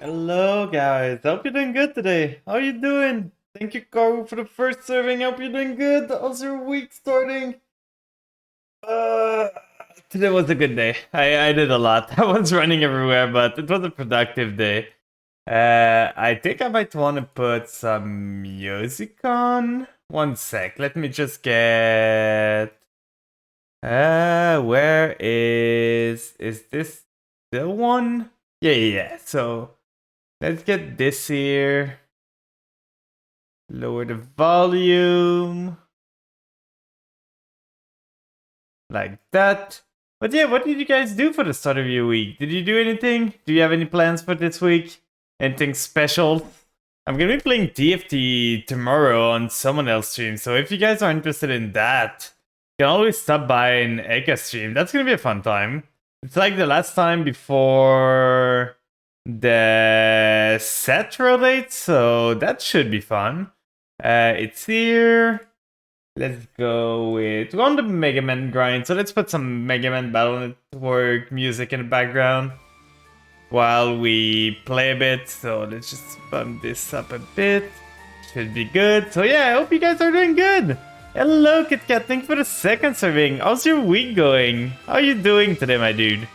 Hello guys, hope you're doing good today. How you doing? Thank you, Karu, for the first serving. Hope you're doing good. How's your week starting? Uh, Today was a good day. I did a lot. I was running everywhere, but it was a productive day. I think I might want to put some music on. One sec. Let me just get. Where is this the one? Yeah. So let's get this here. Lower the volume. Like that. But yeah, what did you guys do for the start of your week? Did you do anything? Do you have any plans for this week? Anything special? I'm gonna be playing TFT tomorrow on someone else's stream, so if you guys are interested in that, you can always stop by an Eka stream. That's gonna be a fun time. It's like the last time before the set rotates, so that should be fun. It's here. Let's go with... We're on the Mega Man grind, so let's put some Mega Man Battle Network music in the background while we play a bit. So let's just bump this up a bit. Should be good. So yeah, I hope you guys are doing good. Hello, KitKat. Thanks for the second serving. How's your week going? How are you doing today, my dude?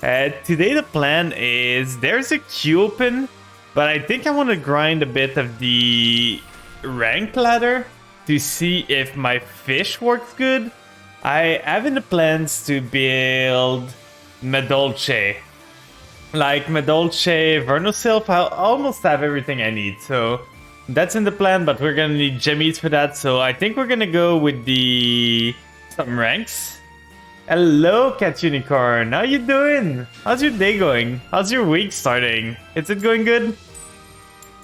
Today the plan is... There's a queue open, but I think I want to grind a bit of the rank ladder to see if my fish works good. I have in the plans to build Medolce. Like Medolce, Vernusylph, I almost have everything I need. So that's in the plan, but we're gonna need gemmies for that. So I think we're gonna go with some ranks. Hello, Cat Unicorn. How you doing? How's your day going? How's your week starting? Is it going good?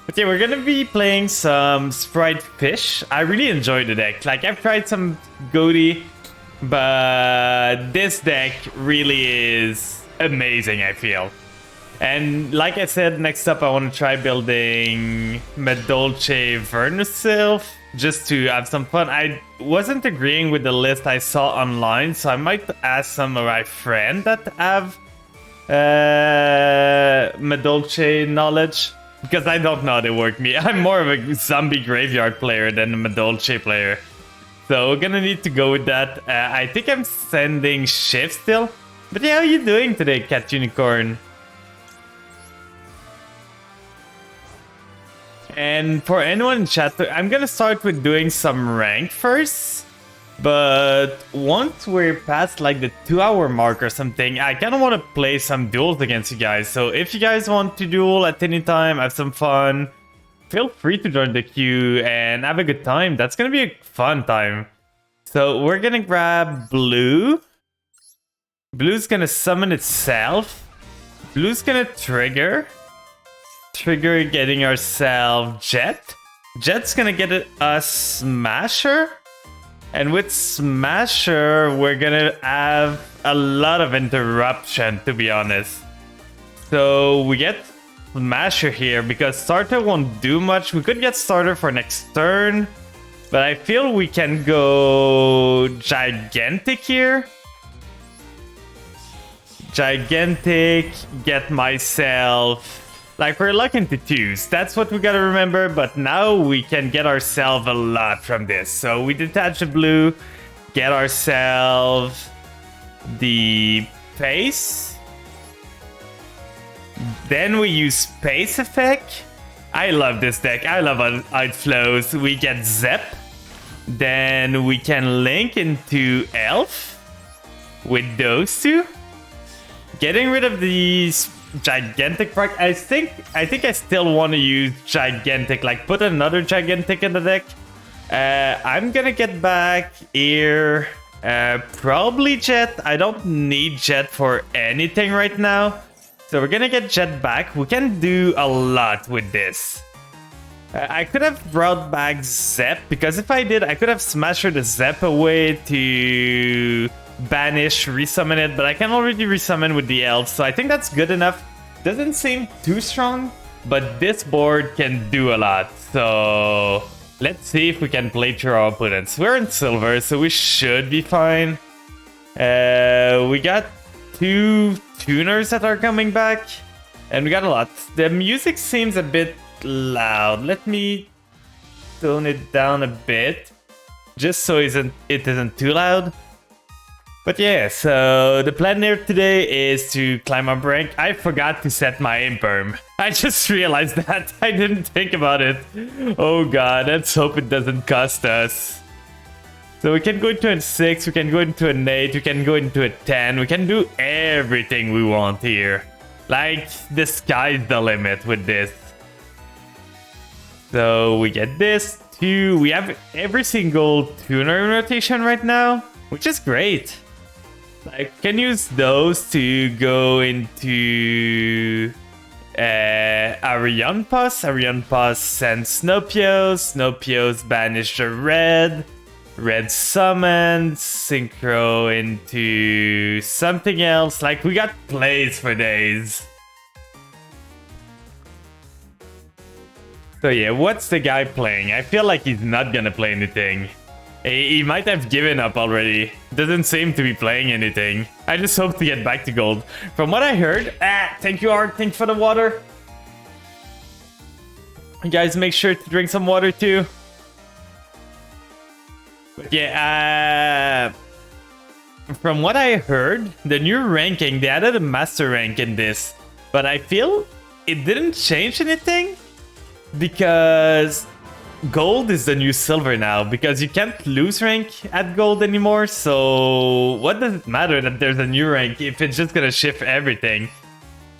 Okay, we're gonna be playing some Sprite Fish. I really enjoy the deck. Like, I've tried some Goaty, but this deck really is amazing, I feel. And like I said, next up I want to try building Medolce Vernusylph, just to have some fun. I wasn't agreeing with the list I saw online, so I might ask some of my friends that have Medolce knowledge. Because I don't know how they work me. I'm more of a zombie graveyard player than a Medolce player. So we're gonna need to go with that. I think I'm sending Shift still. But yeah, how are you doing today, Cat Unicorn? And for anyone in chat, I'm gonna start with doing some rank first. But once we're past like the 2-hour mark or something, I kind of want to play some duels against you guys. So if you guys want to duel at any time, have some fun, feel free to join the queue and have a good time. That's going to be a fun time. So we're going to grab Blue. Blue's going to summon itself. Blue's going to trigger. Trigger getting ourselves Jet. Jet's going to get a Smasher. And with Smasher, we're gonna have a lot of interruption, to be honest. So we get Smasher here because Starter won't do much. We could get Starter for next turn, but I feel we can go Gigantic here. Gigantic, get myself... Like, we're looking to twos. That's what we gotta remember. But now we can get ourselves a lot from this. So we detach the blue, get ourselves the pace. Then we use space effect. I love this deck. I love how it flows. We get Zep. Then we can link into Elf with those two. Getting rid of these Gigantic proc. I think I still want to use Gigantic, like put another Gigantic in the deck. I'm gonna get back here probably Jet. I don't need Jet for anything right now, so we're gonna get Jet back. We can do a lot with this. I could have brought back Zep, because if I did, I could have smashed the Zep away to banish, resummon it, but I can already resummon with the elf, so I think that's good enough. Doesn't seem too strong, but this board can do a lot. So let's see if we can play through our opponents. We're in silver, so we should be fine. We got 2 tuners that are coming back. And we got a lot. The music seems a bit loud. Let me tone it down a bit, just so it isn't too loud. But yeah, so the plan here today is to climb up rank. I forgot to set my imperm. I just realized that. I didn't think about it. Oh god, let's hope it doesn't cost us. So we can go into a 6, we can go into an 8, we can go into a 10. We can do everything we want here. Like, the sky's the limit with this. So we get this, 2. We have every single tuner in rotation right now, which is great. I can use those to go into Arianpos. Arianpos sends Snopios. Snopios banish the red. Red summons. Synchro into something else. Like, we got plays for days. So yeah, what's the guy playing? I feel like he's not gonna play anything. He might have given up already. Doesn't seem to be playing anything. I just hope to get back to gold. From what I heard... thank you, Art. Thanks for the water. You guys make sure to drink some water too. But yeah, from what I heard, the new ranking, they added a master rank in this. But I feel it didn't change anything. Because... gold is the new silver now, because you can't lose rank at gold anymore, so what does it matter that there's a new rank if it's just gonna shift everything?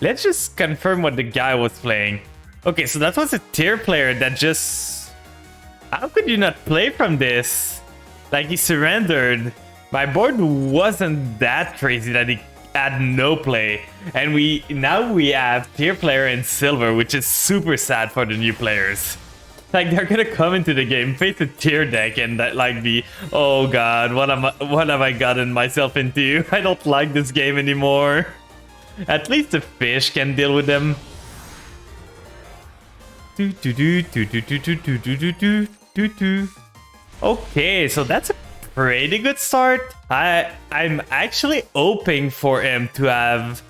Let's just confirm what the guy was playing. Okay, so that was a tier player that just... How could you not play from this? Like, he surrendered. My board wasn't that crazy that he had no play. And now we have tier player in silver, which is super sad for the new players. Like, they're gonna come into the game, face a tier deck, and that like be, oh god, what have I gotten myself into? I don't like this game anymore. At least the fish can deal with them. Okay, so that's a pretty good start. I'm actually hoping for him to have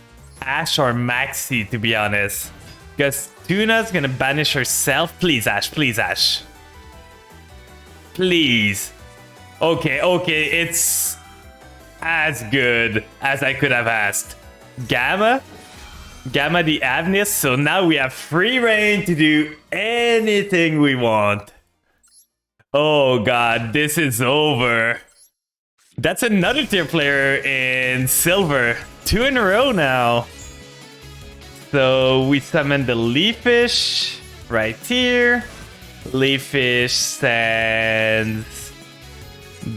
Ash or Maxi, to be honest. Because Tuna's gonna banish herself. Please, Ash. Please, Ash. Please. Okay, it's as good as I could have asked. Gamma the Avnis. So now we have free reign to do anything we want. Oh god, this is over. That's another tier player in silver. 2 in a row now. So we summon the Leafish right here. Leafish sends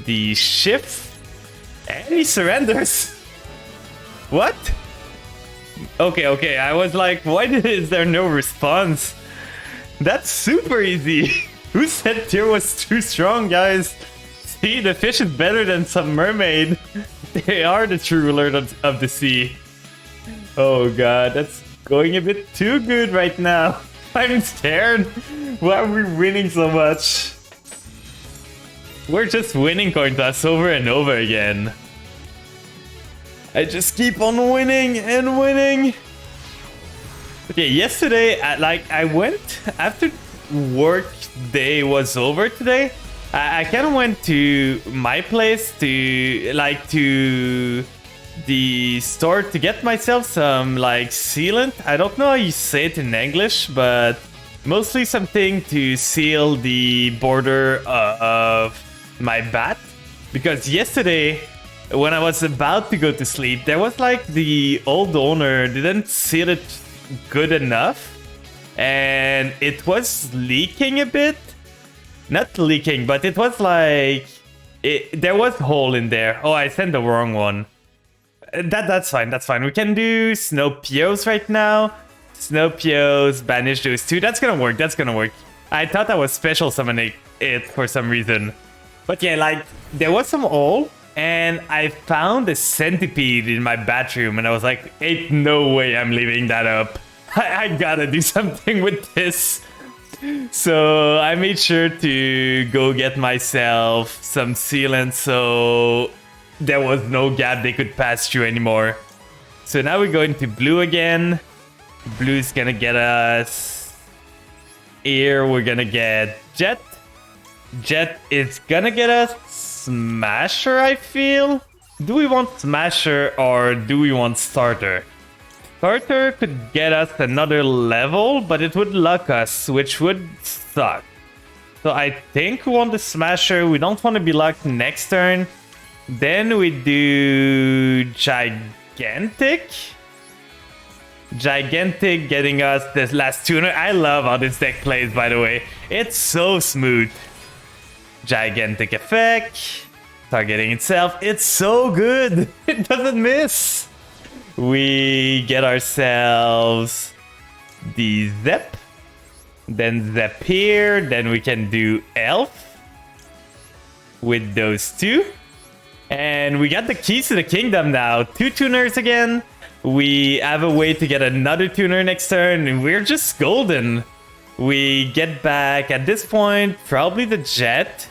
the shift. And he surrenders. What? Okay. I was like, why is there no response? That's super easy. Who said tier was too strong, guys? See, the fish is better than some mermaid. They are the true ruler of the sea. Oh god, that's going a bit too good right now. I'm scared. Why are we winning so much? We're just winning coin toss over and over again. I just keep on winning and winning. Okay, yesterday, I went after work day was over today. I kind of went to my place to the store to get myself some sealant. I don't know how you say it in English, but mostly something to seal the border of my bat. Because yesterday, when I was about to go to sleep, there was the old owner didn't seal it good enough, and it was leaking a bit. Not leaking, but it was there was a hole in there. Oh, I sent the wrong one. That's fine. We can do Snopios right now. Snopios, banish those 2. That's gonna work. I thought I was special summoning it for some reason. But yeah, there was some hole, and I found a centipede in my bathroom, and I was like, ain't no way I'm leaving that up. I gotta do something with this. So I made sure to go get myself some sealant so there was no gap they could pass through anymore. So now we go into blue again. Blue's gonna get us. Here we're gonna get Jet. Jet is gonna get us Smasher, I feel. Do we want Smasher or do we want Starter? Starter could get us another level, but it would luck us, which would suck. So I think we want the Smasher. We don't want to be lucked next turn. Then we do Gigantic. Gigantic getting us this last tuner. I love how this deck plays, by the way. It's so smooth. Gigantic effect. Targeting itself. It's so good. It doesn't miss. We get ourselves the Zep. Then Zep here. Then we can do Elf. With those two. And we got the keys to the kingdom now. 2 tuners again. We have a way to get another tuner next turn. And we're just golden. We get back at this point. Probably the Jet.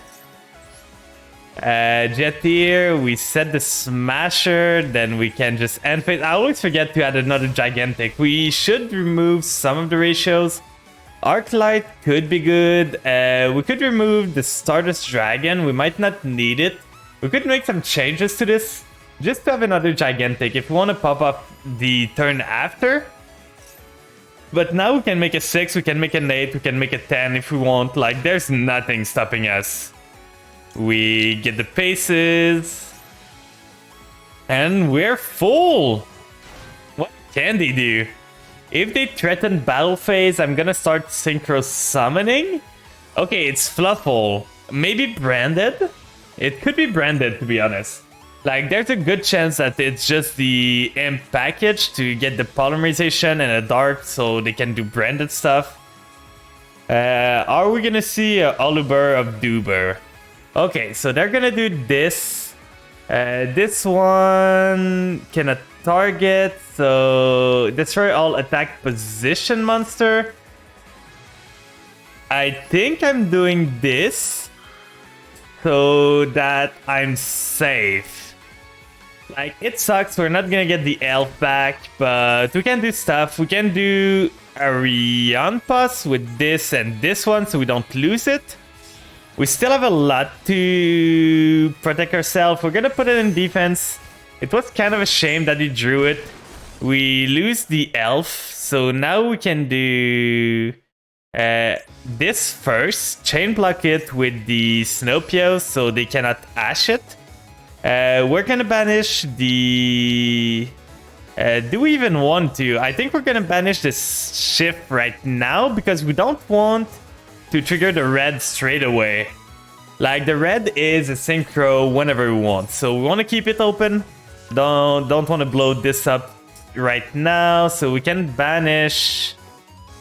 Jet here, we set the Smasher, then we can just end phase. I always forget to add another Gigantic. We should remove some of the ratios. Arclight could be good. We could remove the Stardust Dragon. We might not need it. We could make some changes to this just to have another Gigantic if we want to pop up the turn after. But now we can make a 6, we can make an 8, we can make a 10 if we want. Like, there's nothing stopping us. We get the paces. And we're full. What can they do? If they threaten battle phase, I'm gonna start synchro summoning. Okay, it's Fluffle. Maybe branded? It could be branded, to be honest. Like, there's a good chance that it's just the imp package to get the polymerization and a dark so they can do branded stuff. Are we gonna see a Oluber of Duber? Okay, so they're gonna do this. This one cannot target, so destroy all attack position monster. I think I'm doing this so that I'm safe. Like, it sucks, we're not gonna get the elf back, but we can do stuff. We can do Arianpas with this and this one so we don't lose it. We still have a lot to protect ourselves. We're gonna put it in defense. It was kind of a shame that he drew it. We lose the elf, so now we can do this first. Chain block it with the Snowpio so they cannot ash it. We're gonna banish the... do we even want to? I think we're gonna banish this shift right now because we don't want to trigger the red straight away. Like, the red is a synchro whenever we want, so we want to keep it open. Don't want to blow this up right now, so we can banish.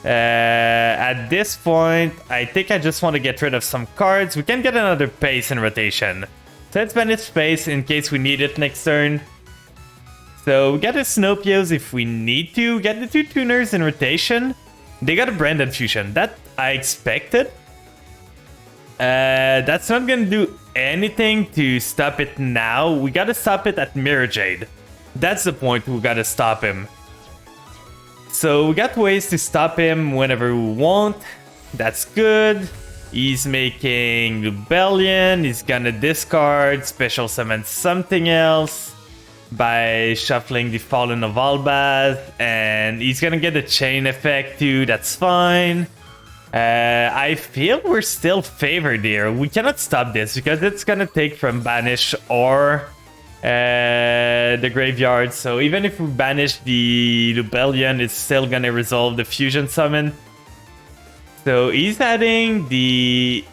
At this point, I think I just want to get rid of some cards. We can get another pace in rotation. So let's banish space in case we need it next turn. So we got the Snowpios if we need to. Get the 2 tuners in rotation. They got a Branded Fusion. That I expected. That's not gonna do anything to stop it now. We gotta stop it at Mirror Jade. That's the point, we gotta stop him. So we got ways to stop him whenever we want. That's good. He's making Rebellion. He's gonna discard, special summon something else by shuffling the Fallen of Albaz, and he's gonna get the chain effect too. That's fine. I feel we're still favored here. We cannot stop this because it's gonna take from banish or the graveyard. So even if we banish the Rebellion, it's still gonna resolve the fusion summon. So he's adding the...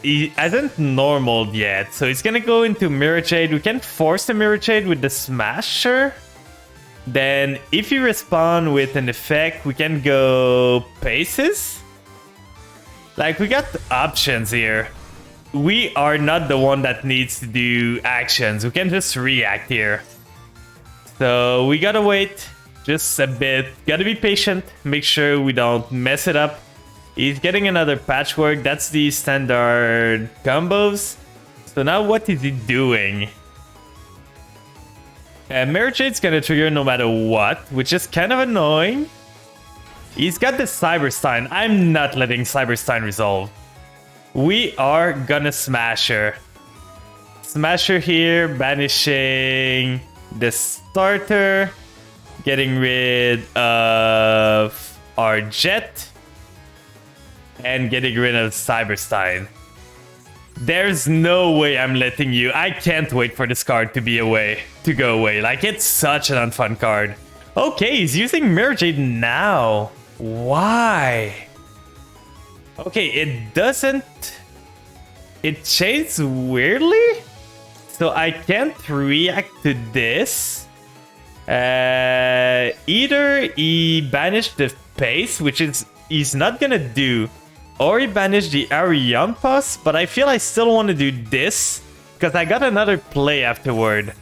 He hasn't normaled yet, so he's gonna go into Mirror Jade. We can force the Mirror Jade with the Smasher. Then if you respond with an effect, we can go Paces. Like, we got options here. We are not the one that needs to do actions. We can just react here. So we gotta wait just a bit. Gotta be patient. Make sure we don't mess it up. He's getting another Patchwork. That's the standard combos. So now what is he doing? Mirror Jade's gonna trigger no matter what, which is kind of annoying. He's got the Cyberstein. I'm not letting Cyberstein resolve. We are gonna smash her. Smash her here, banishing the starter. Getting rid of our jet. And getting rid of Cyberstein. There's no way I'm letting you. I can't wait for this card to go away. Like, it's such an unfun card. Okay, he's using Mirror Jade now. Why? Okay, it doesn't... It changed weirdly? So I can't react to this. Either he banished the pace, which is he's not gonna do, or he banished the Arion Pass, but I feel I still want to do this, because I got another play afterward.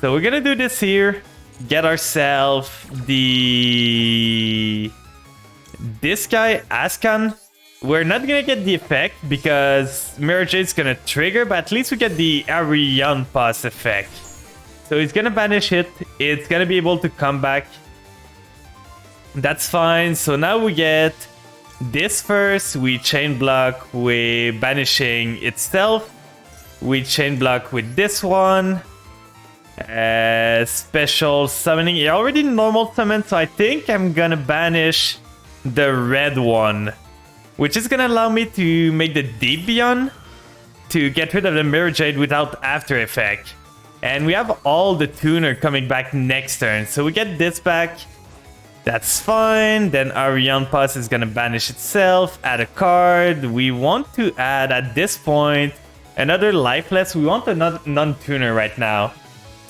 So we're gonna do this here, get ourselves this guy, Ascan. We're not gonna get the effect, because Mirror Jade's gonna trigger, but at least we get the Arion Pass effect. So he's gonna banish it, it's gonna be able to come back. That's fine, so now we get this first, we chain block with banishing itself. We chain block with this one. Special summoning. It already normal summon, so I think I'm gonna banish the red one. Which is gonna allow me to make the Deep Beyond to get rid of the Mirror Jade without after effect. And we have all the tuner coming back next turn, so we get this back. That's fine. Then Arion Pass is gonna banish itself, add a card. We want to add, at this point, another lifeless. We want a non-tuner right now.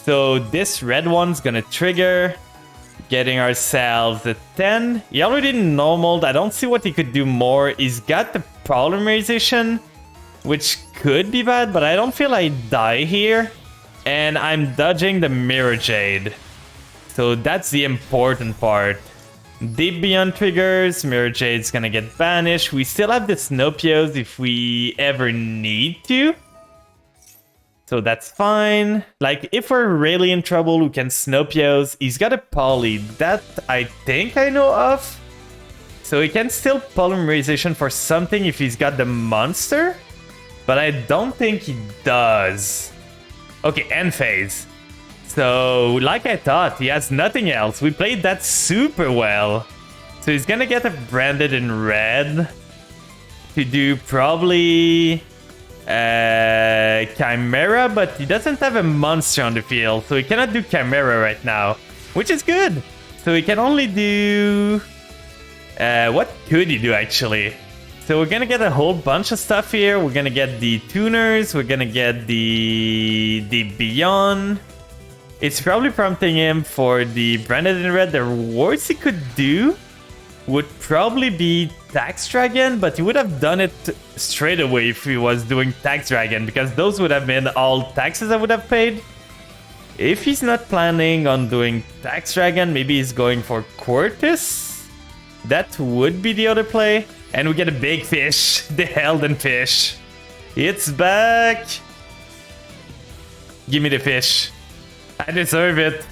So this red one's gonna trigger, getting ourselves a 10. He already normaled. I don't see what he could do more. He's got the polymerization, which could be bad, but I don't feel I die here. And I'm dodging the Mirror Jade. So that's the important part. Deep Beyond triggers, Mirror Jade's gonna get banished. We still have the Snopios if we ever need to. So that's fine. Like, if we're really in trouble, we can Snopios. He's got a poly that I think I know of. So he can still polymerization for something if he's got the monster. But I don't think he does. Okay, end phase. So, like I thought, he has nothing else. We played that super well. So he's gonna get a branded in red to do probably Chimera, but he doesn't have a monster on the field, so he cannot do Chimera right now, which is good. So he can only do... what could he do, actually? So we're gonna get a whole bunch of stuff here. We're gonna get the tuners, we're gonna get the Beyond. It's probably prompting him for the branded in red. The worst he could do would probably be Tax Dragon, but he would have done it straight away if he was doing Tax Dragon, because those would have been all taxes I would have paid. If he's not planning on doing Tax Dragon, maybe he's going for Quartus. That would be the other play. And we get a big fish, the Elden fish. It's back. Give me the fish. I deserve it.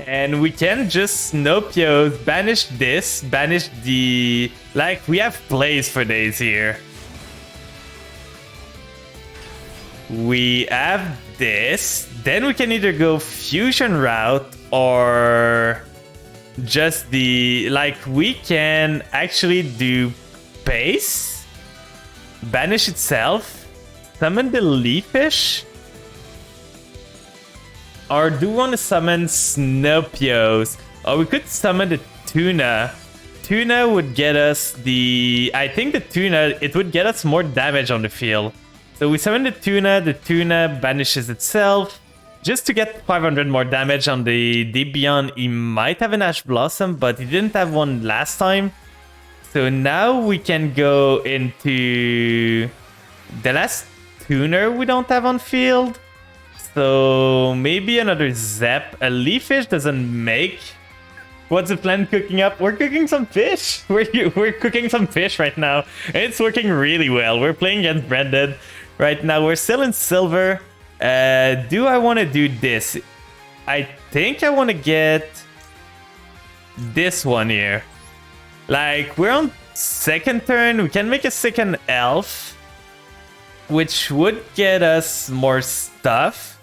And we can just Snopios, banish this, banish the... Like, we have plays for days here. We have this. Then we can either go fusion route or just the... Like, we can actually do pace, banish itself, summon the Leafish. Or do we want to summon Snopios? Or we could summon the Tuna. Tuna would get us the... I think the Tuna, it would get us more damage on the field. So we summon the Tuna banishes itself. Just to get 500 more damage on the Deep Beyond. He might have an Ash Blossom, but he didn't have one last time. So now we can go into the last Tuner we don't have on field. So maybe another Zep. A Leafish doesn't make. What's the plan cooking up? We're cooking some fish. We're cooking some fish right now. And it's working really well. We're playing against Branded right now. We're still in silver. Do I want to do this? I think I want to get this one here. Like, we're on second turn. We can make a second elf, which would get us more stuff.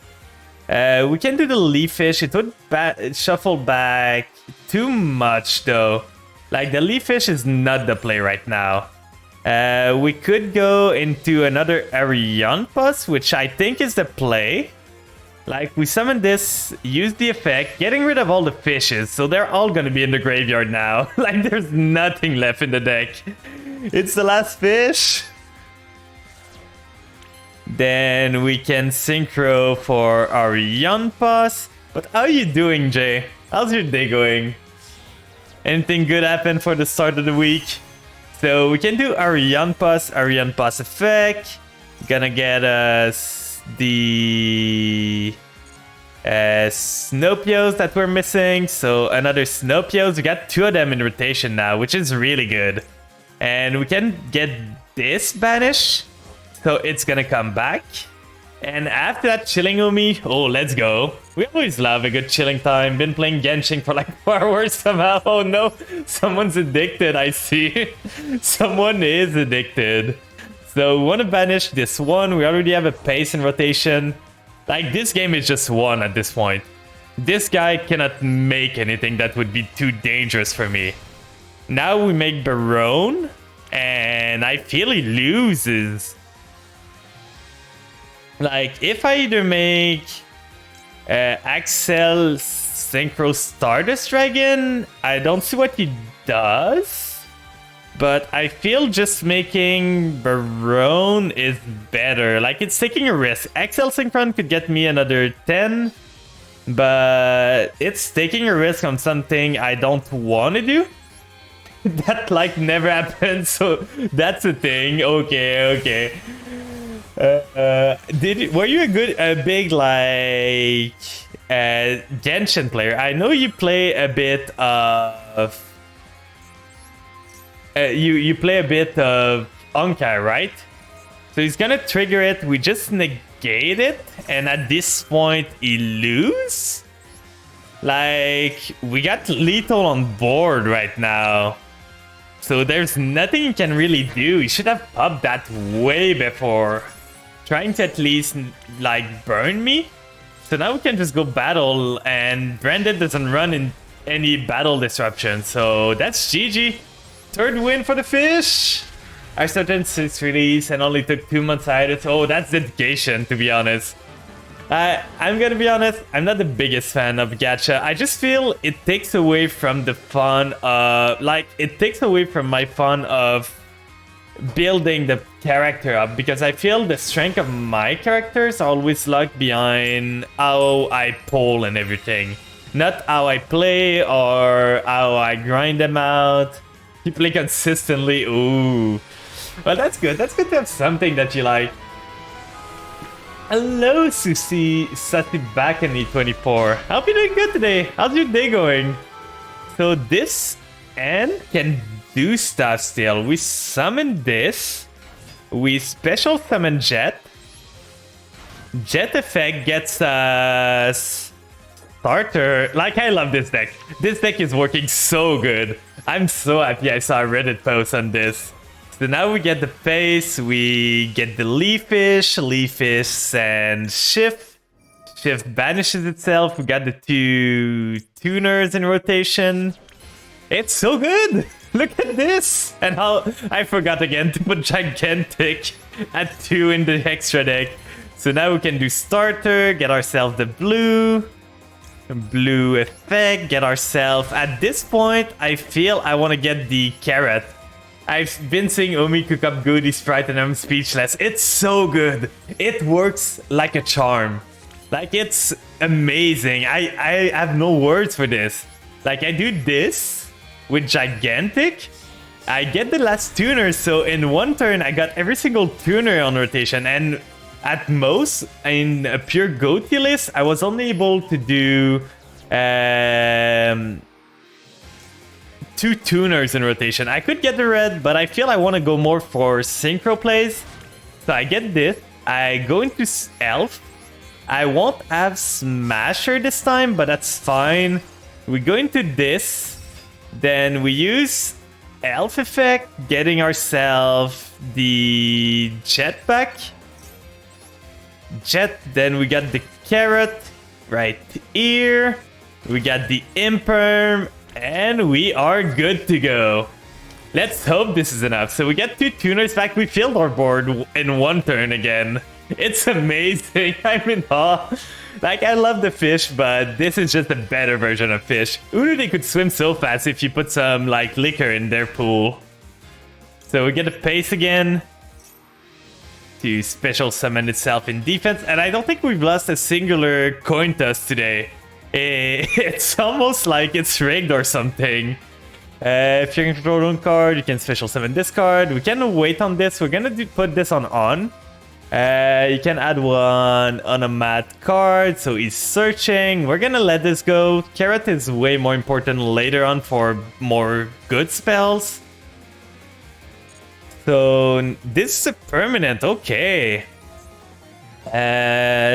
We can do the leaf fish. It would shuffle back too much, though. Like, the leaf fish is not the play right now. We could go into another Arianpus, which I think is the play. Like, we summon this, use the effect, getting rid of all the fishes, so they're all gonna be in the graveyard now. Like, there's nothing left in the deck. It's the last fish. Then we can synchro for Arianpus. But how are you doing, Jay? How's your day going? Anything good happen for the start of the week? So we can do Arianpus effect. Gonna get us the Snopios that we're missing. So another Snopios. We got 2 of them in rotation now, which is really good. And we can get this banish. So it's gonna come back. And after that, chilling Umi. Oh, let's go. We always love a good chilling time. Been playing Genshin for like 4 hours somehow. Oh no, someone's addicted, I see. Someone is addicted. So we want to banish this one. We already have a pace in rotation. Like, this game is just won at this point. This guy cannot make anything that would be too dangerous for me. Now we make Baron. And I feel he loses. Like, if I either make Axel Synchro Stardust Dragon, I don't see what he does. But I feel just making Baron is better. Like, it's taking a risk. Axel Synchron could get me another 10. But it's taking a risk on something I don't want to do. That, like, never happens. So that's a thing. Okay. Were you a big like Genshin player? I know you play a bit of you play a bit of Honkai, right? So he's gonna trigger it. We just negate it, and at this point he lose. Like, we got lethal on board right now. So there's nothing you can really do. You should have popped that way before. Trying to at least, like, burn me. So now we can just go battle, and Brandon doesn't run in any battle disruption. So that's GG. 3rd win for the fish. I started since release and only took 2 months at it. Oh, that's dedication, to be honest. I'm gonna be honest, I'm not the biggest fan of gacha. I just feel it takes away from the fun of, like, it takes away from my fun of building the character up, because I feel the strength of my characters always locked behind how I pull and everything, not how I play or how I grind them out. You play consistently. Ooh, well, that's good. That's good to have something that you like. Hello, Susie back in E24. Hope you're doing good today. How's your day going? So this N can do stuff still. We summon this. We special summon Jet. Jet effect gets us starter. Like, I love this deck. This deck is working so good. I'm so happy I saw a Reddit post on this. So now we get the face, we get the Leafish and Shift. Shift banishes itself. We got the 2 tuners in rotation. It's so good! Look at this! And how I forgot again to put Gigantic at 2 in the extra deck. So now we can do starter, get ourselves the blue effect, get ourselves. At this point, I feel I want to get the carrot. I've been seeing Omi cook up Goody Sprite and I'm speechless. It's so good. It works like a charm. Like, it's amazing. I have no words for this. Like, I do this with Gigantic. I get the last tuner, so in 1 turn, I got every single tuner on rotation. And at most, in a pure Goatee list, I was only able to do 2 tuners in rotation. I could get the red, but I feel I want to go more for synchro plays. So I get this. I go into Elf. I won't have Smasher this time, but that's fine. We go into this. Then we use Elf effect, getting ourselves the jetpack. Then we got the carrot right here. We got the imperm, and we are good to go. Let's hope this is enough. So we get 2 tuners back. We filled our board in 1 turn again. It's amazing. I'm in awe. Like, I love the fish, but this is just a better version of fish. Who knew they could swim so fast if you put some, like, liquor in their pool? So we get a pace again to special summon itself in defense. And I don't think we've lost a singular coin toss today. It's almost like it's rigged or something. If you're going to control one card, you can special summon this card. We can wait on this. We're going to put this on. You can add one on a mat card, so he's searching. We're going to let this go. Carrot is way more important later on for more good spells. So this is a permanent, okay.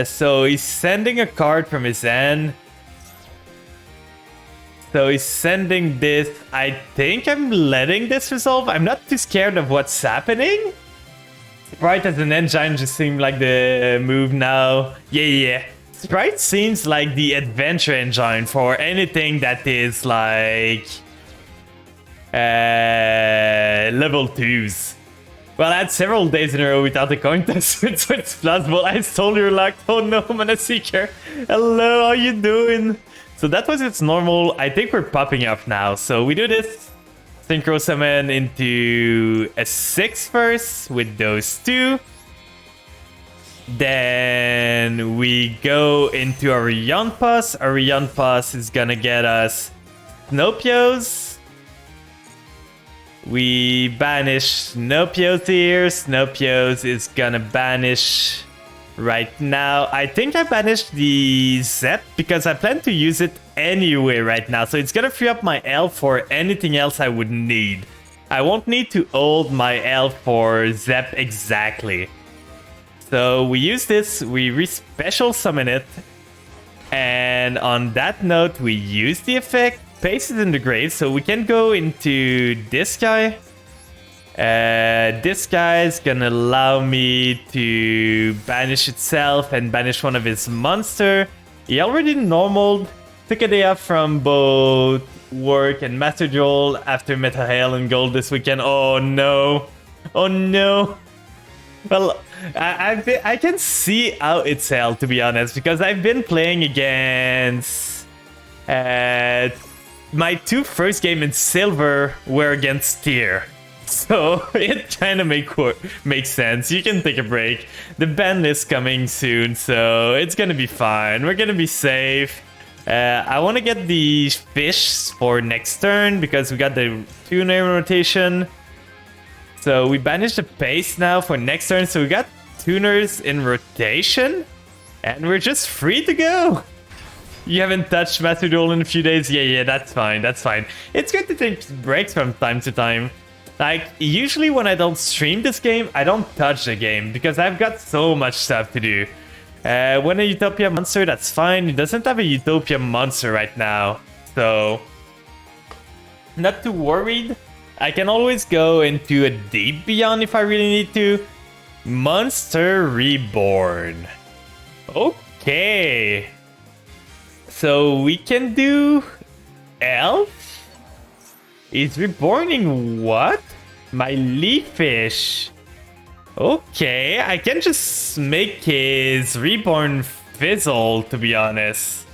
So he's sending a card from his hand. So he's sending this. I think I'm letting this resolve. I'm not too scared of what's happening. Sprite as an engine just seemed like the move now. Yeah. Sprite seems like the adventure engine for anything that is like level 2s. Well, I had several days in a row without the coin test, so it's plausible. I stole your luck. Oh no, Mana Seeker. Hello, how you doing? So that was its normal. I think we're popping up now. So we do this. Synchro summon into a 6 first with those 2. Then we go into our Yonpas. Our Yonpas is gonna get us Snopios. We banish Snopios here. Snopios is gonna banish right now. I think I banished the Zep because I plan to use it anyway right now. So it's gonna free up my elf for anything else I would need. I won't need to hold my elf for Zep exactly. So we use this, we re-special summon it. And on that note, we use the effect. Pace is in the grave, so we can go into this guy. This guy is gonna allow me to banish itself and banish one of his monster. He already normaled. Took a day off from both work and Master Joel after Meta Hail and Gold this weekend. Oh no. Oh no. Well, I can see how it's hell, to be honest, because I've been playing against... my 2 first games in Silver were against Tier. So it kind of makes sense. You can take a break. The ban is coming soon, so it's gonna be fine. We're gonna be safe. I want to get the fish for next turn because we got the tuner rotation. So we banished the pace now for next turn. So we got tuners in rotation. And we're just free to go. You haven't touched Master Duel in a few days? Yeah, that's fine. That's fine. It's good to take breaks from time to time. Like, usually when I don't stream this game, I don't touch the game because I've got so much stuff to do. When a Utopia monster, that's fine. It doesn't have a Utopia monster right now. So, not too worried. I can always go into a deep beyond if I really need to. Monster Reborn. Okay. So we can do Elf. He's reborning what? My Leafish. Okay, I can just make his reborn fizzle, to be honest.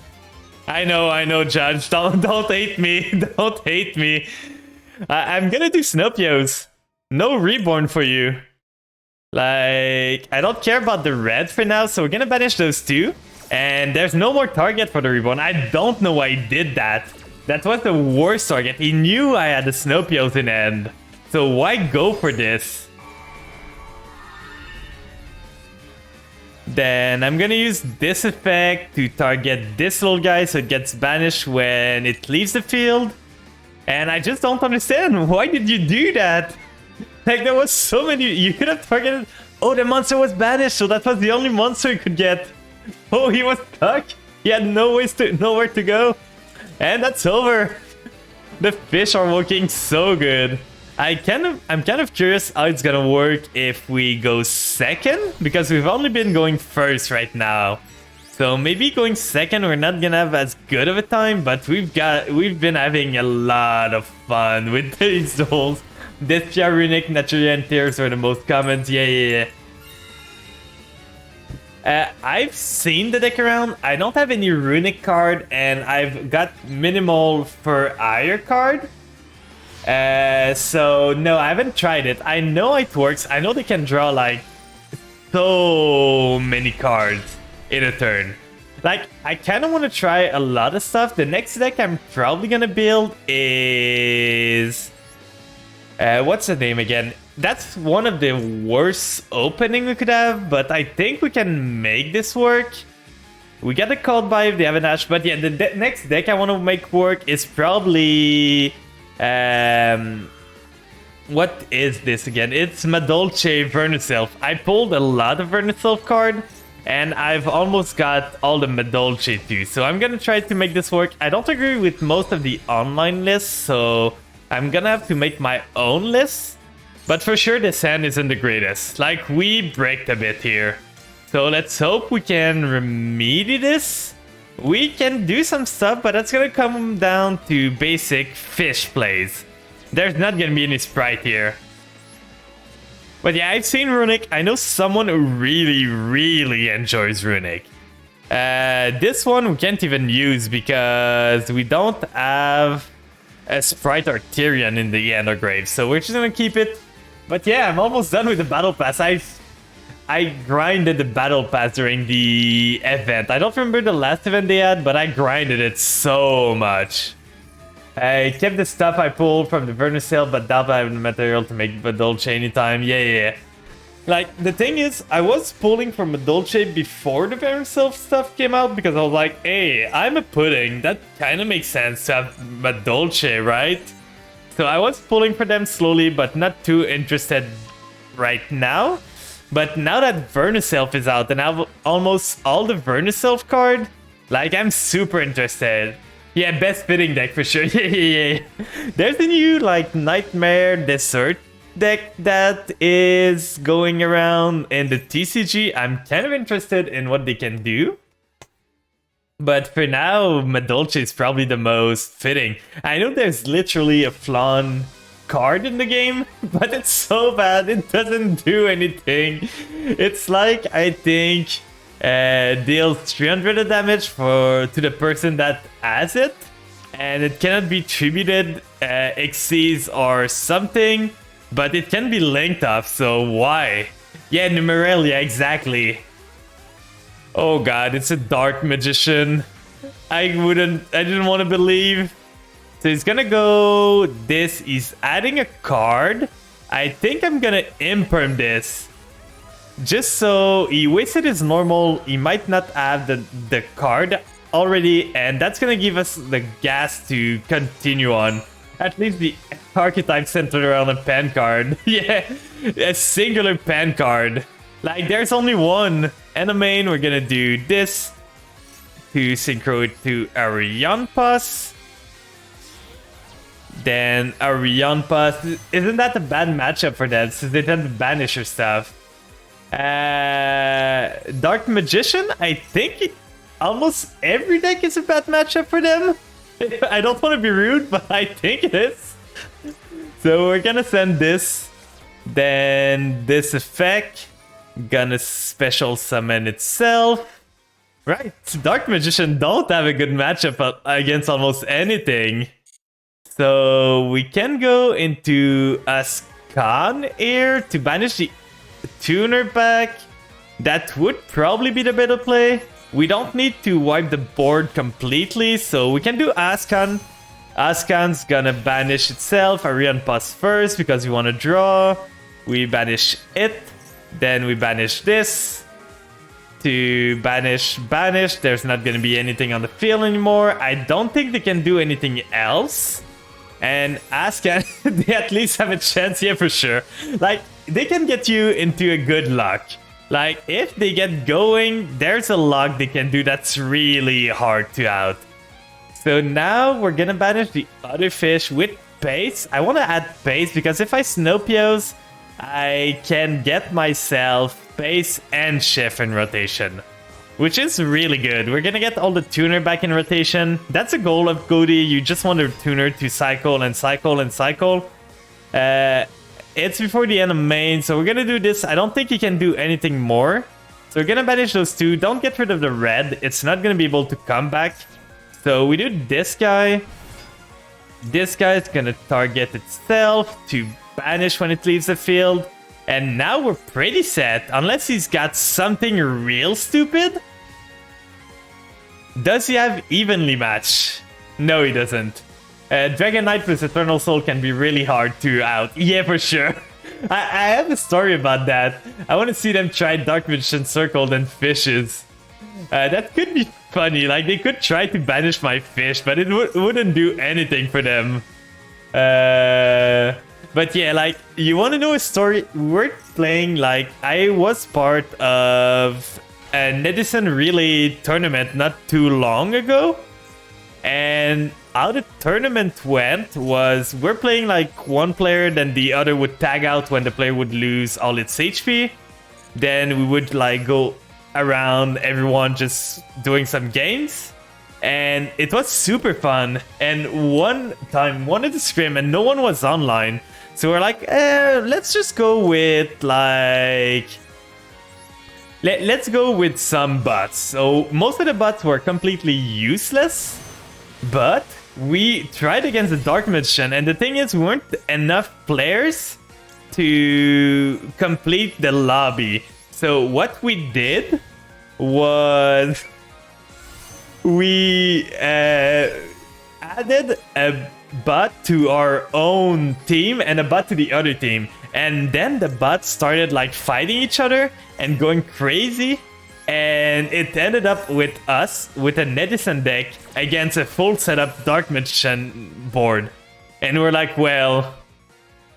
I know, Judge. Don't hate me. Don't hate me. I'm gonna do Snopios. No reborn for you. Like, I don't care about the red for now, so we're gonna banish those 2. And there's no more target for the reborn. I don't know why he did that. That was the worst target. He knew I had the Snopios in hand. So why go for this? Then I'm gonna use this effect to target this little guy so it gets banished when it leaves the field. And I just don't understand. Why did you do that? Like, there was so many... You could have targeted... Oh, the monster was banished, so that was the only monster he could get. Oh, he was stuck. He had nowhere to go. And that's over. The fish are working so good. I'm kind of curious how it's gonna work if we go second, because we've only been going first right now. So maybe going second, we're not gonna have as good of a time, but we've been having a lot of fun with these duels. Despia, Runic, Naturia, and Tears were the most common. Yeah. I've seen the deck around. I don't have any Runic card, and I've got minimal for Ire card. So no, I haven't tried it. I know it works. I know they can draw like so many cards in a turn. Like, I kind of want to try a lot of stuff. The next deck I'm probably gonna build is what's the name again? That's one of the worst opening we could have, but I think we can make this work. We got the Cold Buy if they have an Ash, but yeah, the next deck I want to make work is probably what is this again? It's Madolche Verniself. I pulled a lot of Verniself card, and I've almost got all the Madolche too. So I'm gonna try to make this work. I don't agree with most of the online lists, so I'm gonna have to make my own list. But for sure, this hand isn't the greatest. Like, we bricked a bit here. So let's hope we can remedy this. We can do some stuff, but that's gonna come down to basic fish plays. There's not gonna be any Sprite here. But yeah, I've seen Runic. I know someone who really enjoys Runic. This one we can't even use because we don't have a Sprite or Tyrion in the Ender Grave. So we're just gonna keep it. But yeah, I'm almost done with the Battle Pass. I grinded the Battle Pass during the event. I don't remember the last event they had, but I grinded it so much. I kept the stuff I pulled from the Vernisail, but doubt I have the material to make Madolche anytime. Yeah. Like, the thing is, I was pulling from Madolche before the Vernisail stuff came out, because I was like, hey, I'm a pudding. That kind of makes sense to have Madolche, right? So I was pulling for them slowly, but not too interested right now. But now that Verniself is out and I have almost all the Verniself card, like, I'm super interested. Yeah, best fitting deck for sure. Yeah. There's a new, like, Nightmare Desert deck that is going around in the TCG. I'm kind of interested in what they can do. But for now, Madolche is probably the most fitting. I know there's literally a Flan card in the game, but it's so bad it doesn't do anything. It's like, I think, deals 300 of damage to the person that has it, and it cannot be tributed, Xyz or something, but it can be linked off, so why? Yeah, Numeralia, exactly. Oh god, it's a Dark Magician. I didn't want to believe. So he's gonna go this. He's adding a card. I think I'm gonna imperm this. Just so he wasted his normal. He might not have the card already. And that's gonna give us the gas to continue on. At least the archetype centered around a pen card. Yeah, a singular pen card. Like, there's only one. And the main, we're gonna do this to synchro it to Arianpas. Then Arianpas, isn't that a bad matchup for them since they tend to banish your stuff? Dark Magician, I think almost every deck is a bad matchup for them. I don't want to be rude, but I think it is. So we're gonna send this, then this effect. Gonna special summon itself. Right, Dark Magician don't have a good matchup against almost anything. So we can go into Ascan here to banish the Tuner back. That would probably be the better play. We don't need to wipe the board completely, so we can do Ascan. Ascan's gonna banish itself. Arian pass first because we want to draw. We banish it. Then we banish this. To banish. There's not gonna be anything on the field anymore. I don't think they can do anything else. And Ascan, they at least have a chance here for sure. Like, they can get you into a good luck. Like, if they get going, there's a luck they can do that's really hard to out. So now we're gonna banish the other fish with pace. I want to add pace because if I Snowpios, I can get myself pace and shift in rotation, which is really good. We're gonna get all the tuner back in rotation. That's a goal of Goody. You just want the tuner to cycle and cycle and cycle. It's before the end of main, so we're gonna do this. I don't think he can do anything more. So we're gonna banish those two. Don't get rid of the red. It's not gonna be able to come back. So we do this guy. This guy is gonna target itself to banish when it leaves the field. And now we're pretty set, unless he's got something real stupid. Does he have evenly match? No, he doesn't. Dragon Knight plus Eternal Soul can be really hard to out. Yeah, for sure. I have a story about that. I want to see them try Dark Magician Circle and fishes. That could be funny. Like, they could try to banish my fish, but it wouldn't do anything for them. But yeah, like, you want to know a story? We're playing, like, I was part of a Netizen Relay tournament not too long ago. And how the tournament went was we're playing like one player, then the other would tag out when the player would lose all its HP. Then we would like go around everyone just doing some games. And it was super fun. And one time, wanted to scrim and no one was online. So we're like, let's just go with like... Let's go with some bots. So most of the bots were completely useless. But we tried against the Dark Magician, and the thing is, we weren't enough players to complete the lobby. So what we did was we added a bot to our own team and a bot to the other team. And then the bots started like fighting each other and going crazy. And it ended up with us with a Netizen deck against a full setup Dark Magician board. And we're like, well,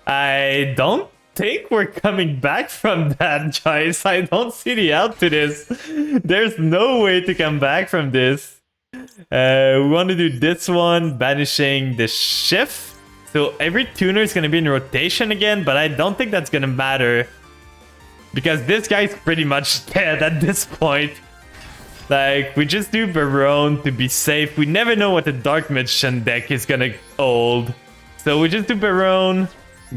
I don't think we're coming back from that, guys. I don't see the out to this. There's no way to come back from this. We want to do this one, banishing the shift. So every tuner is going to be in rotation again, but I don't think that's going to matter. Because this guy's pretty much dead at this point. Like, we just do Baron to be safe. We never know what the Dark Magician deck is gonna hold. So we just do Baron,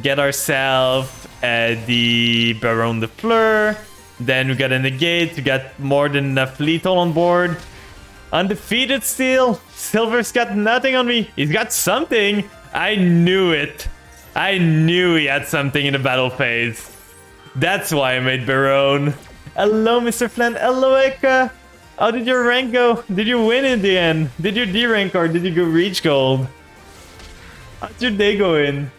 get ourselves the Baron de Fleur. Then we got a negate, we got more than enough lethal on board. Undefeated still. Silver's got nothing on me. He's got something. I knew it. I knew he had something in the battle phase. That's why I made Baron. Hello, Mr. Flynn. Hello, Eka. How did your rank go? Did you win in the end? Did you D-rank or did you go reach gold? How's your day going?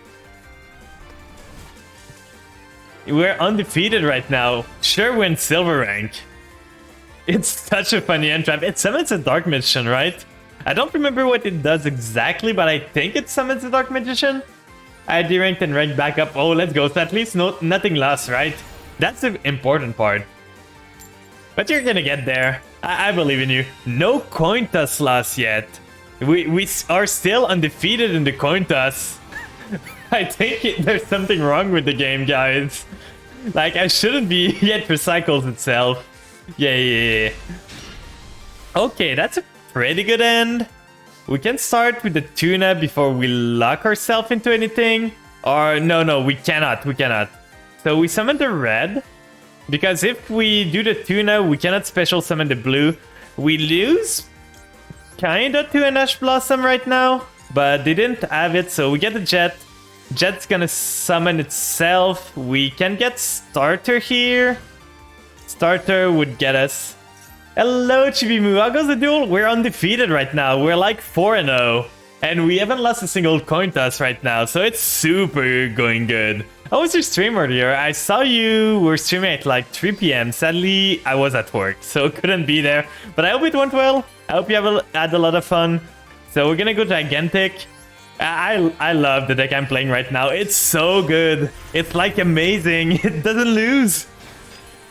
We're undefeated right now. Sure, we're in silver rank. It's such a funny end trap. It summons a Dark Magician, right? I don't remember what it does exactly, but I think it summons a Dark Magician. I D-ranked and ranked back up. Oh, let's go. So at least nothing lost, right? That's the important part. But you're gonna get there. I believe in you. No coin toss loss yet. We are still undefeated in the coin toss. I think there's something wrong with the game, guys. Like, I shouldn't be yet for cycles itself. Yeah. Okay, that's a pretty good end. We can start with the tuna before we lock ourselves into anything. Or, no, we cannot. So we summon the red. Because if we do the tuna, we cannot special summon the blue. We lose kinda to an Ash Blossom right now. But they didn't have it, so we get the Jet. Jet's gonna summon itself. We can get Starter here. Starter would get us. Hello, Chibimu. How goes the duel? We're undefeated right now. We're like 4-0. And we haven't lost a single coin toss right now. So it's super going good. How was your stream earlier? I saw you were streaming at like 3 p.m. Sadly, I was at work, so couldn't be there. But I hope it went well. I hope you had a lot of fun. So we're gonna go Gigantic. I love the deck I'm playing right now. It's so good. It's like amazing. It doesn't lose.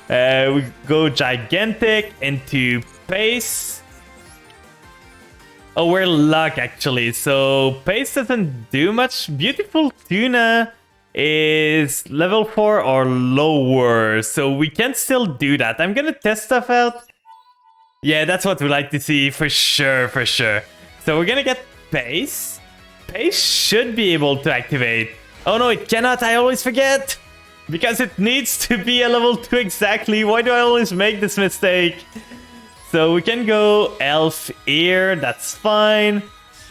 We go Gigantic into Pace. Oh, we're luck actually. So pace doesn't do much. Beautiful tuna is level 4 or lower, so we can still do that. I'm gonna test stuff out. Yeah, that's what we like to see for sure, for sure. So we're gonna get pace. Pace should be able to activate. Oh no, it cannot. I always forget. Because it needs to be a level 2 exactly. Why do I always make this mistake? So we can go elf here. That's fine.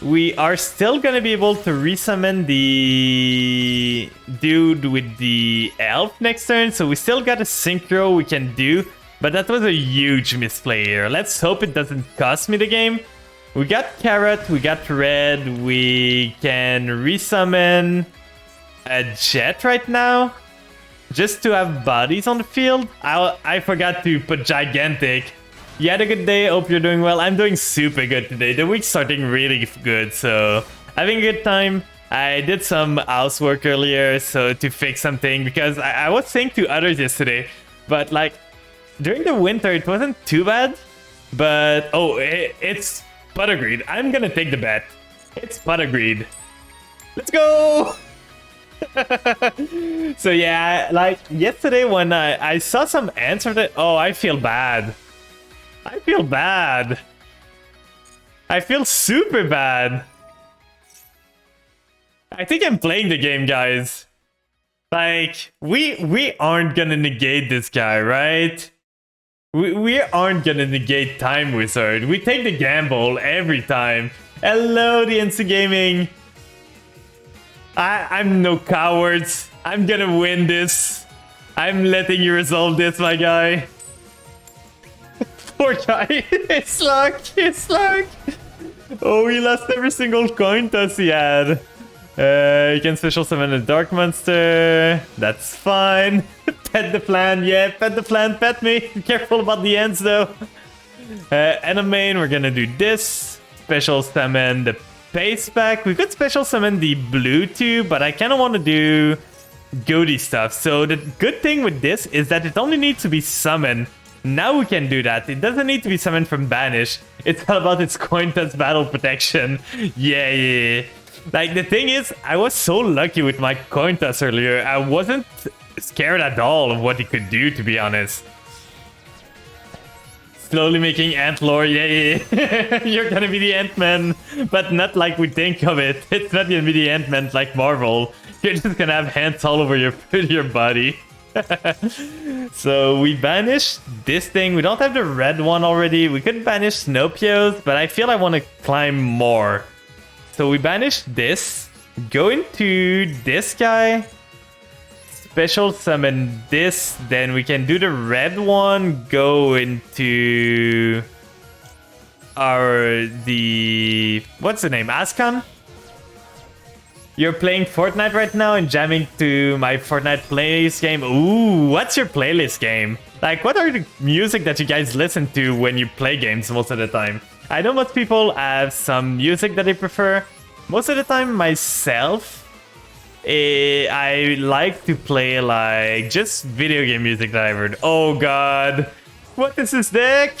We are still gonna be able to resummon the dude with the elf next turn. So we still got a synchro we can do. But that was a huge misplay here. Let's hope it doesn't cost me the game. We got carrot, we got red. We can resummon a jet right now. Just to have bodies on the field. I forgot to put gigantic. You had a good day, hope you're doing well. I'm doing super good today. The week's starting really good, so having a good time. I did some housework earlier, so to fix something, because I was saying to others yesterday, but like during the winter it wasn't too bad. But oh, it's Buttergreed. I'm gonna take the bet. It's Buttergreed. Let's go! So yeah, like yesterday when I saw some answer that, oh, I feel bad. I feel bad. I feel super bad. I think I'm playing the game, guys. Like, we aren't gonna negate this guy, right? We aren't gonna negate Time Wizard. We take the gamble every time. Hello, the NC Gaming. I'm no cowards. I'm gonna win this. I'm letting you resolve this, my guy. Poor guy. It's luck. It's luck. Oh, he lost every single coin toss he had. You can special summon a dark monster. That's fine. Pet the plan. Yeah, pet the plan. Pet me. Be careful about the ends, though. Animane, we're gonna do this. Special summon the pace pack. We could special summon the blue too, but I kind of want to do goatee stuff. So the good thing with this is that it only needs to be summoned. Now we can do that. It doesn't need to be summoned from banish. It's all about its coin toss battle protection. Yeah. Like the thing is, I was so lucky with my coin toss earlier. I wasn't scared at all of what he could do, to be honest. Slowly making ant lore, yeah. You're gonna be the Ant-Man, but not like we think of it. It's not gonna be the Ant-Man like Marvel. You're just gonna have hands all over your body. So we banished this thing. We don't have the red one already. We could banish Snowpios, but I feel I want to climb more. So we banish this. Go into this guy. Special summon this. Then we can do the red one. Go into what's the name? Ascon? You're playing Fortnite right now and jamming to my Fortnite playlist game. Ooh, what's your playlist game? Like, what are the music that you guys listen to when you play games most of the time? I know most people have some music that they prefer. Most of the time, myself, I like to play, like, just video game music that I've heard. Oh, God. What is this deck?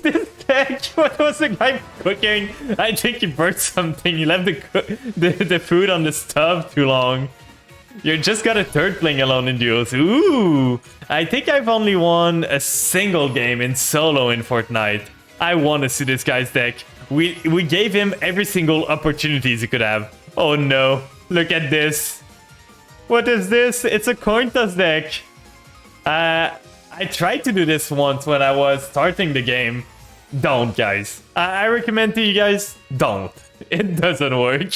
This deck? What was the guy cooking? I think he burnt something. He left the food on the stove too long. You just got a third playing alone in duos. Ooh! I think I've only won a single game in solo in Fortnite. I want to see this guy's deck. We gave him every single opportunities he could have. Oh no. Look at this. What is this? It's a coin toss deck. I tried to do this once when I was starting the game. Don't, guys. I recommend to you guys, don't. It doesn't work.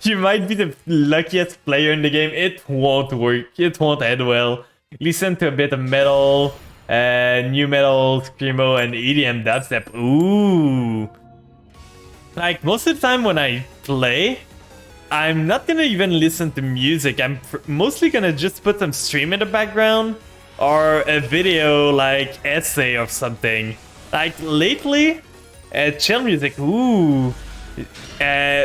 You might be the luckiest player in the game. It won't work. It won't end well. Listen to a bit of metal, new metal, screamo, and EDM dubstep. Ooh. Like, most of the time when I play, I'm not gonna even listen to music. I'm mostly gonna just put some stream in the background or a video like essay or something. Like lately, chill music. Ooh.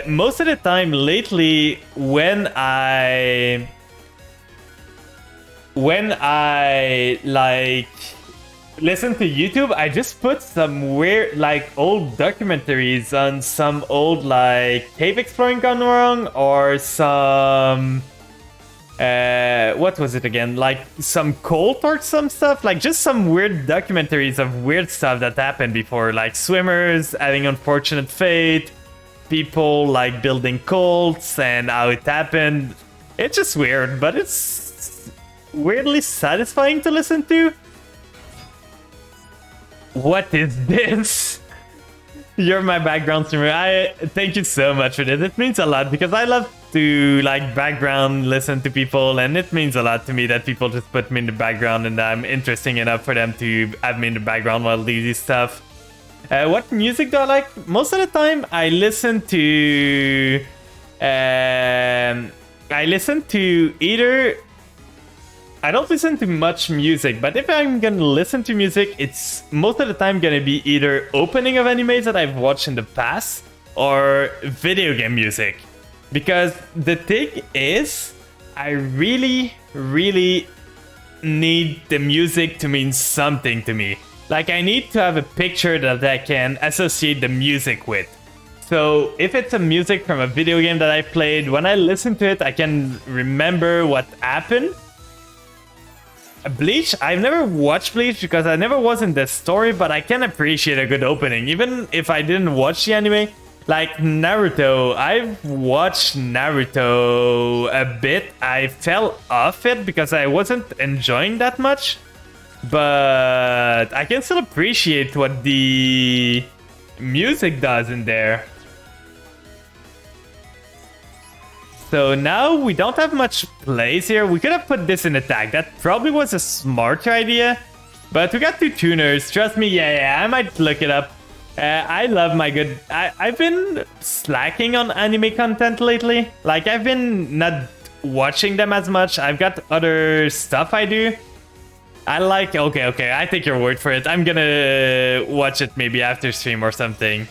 Most of the time lately, when I like listen to YouTube, I just put some weird, like, old documentaries on some old, like, cave exploring gone wrong, or some... what was it again? Like, some cult or some stuff? Like, just some weird documentaries of weird stuff that happened before, like swimmers having unfortunate fate, people, like, building cults, and how it happened. It's just weird, but it's weirdly satisfying to listen to. What is this? You're my background streamer. I thank you so much for this. It means a lot because I love to like background listen to people, and it means a lot to me that people just put me in the background and I'm interesting enough for them to have me in the background while they do stuff. What music do I like? Most of the time I listen to either... I don't listen to much music, but if I'm gonna listen to music, it's most of the time gonna be either opening of animes that I've watched in the past or video game music. Because the thing is, I really, really need the music to mean something to me. Like, I need to have a picture that I can associate the music with. So if it's a music from a video game that I played, when I listen to it, I can remember what happened. Bleach, I've never watched Bleach because I never was in the story, but I can appreciate a good opening, even if I didn't watch the anime. Like Naruto, I've watched Naruto a bit. I fell off it because I wasn't enjoying that much, but I can still appreciate what the music does in there. So now we don't have much plays here. We could have put this in attack. That probably was a smarter idea. But we got 2 tuners. Trust me, yeah, I might look it up. I love my good... I've been slacking on anime content lately. Like, I've been not watching them as much. I've got other stuff I do. I like... Okay, I take your word for it. I'm gonna watch it maybe after stream or something.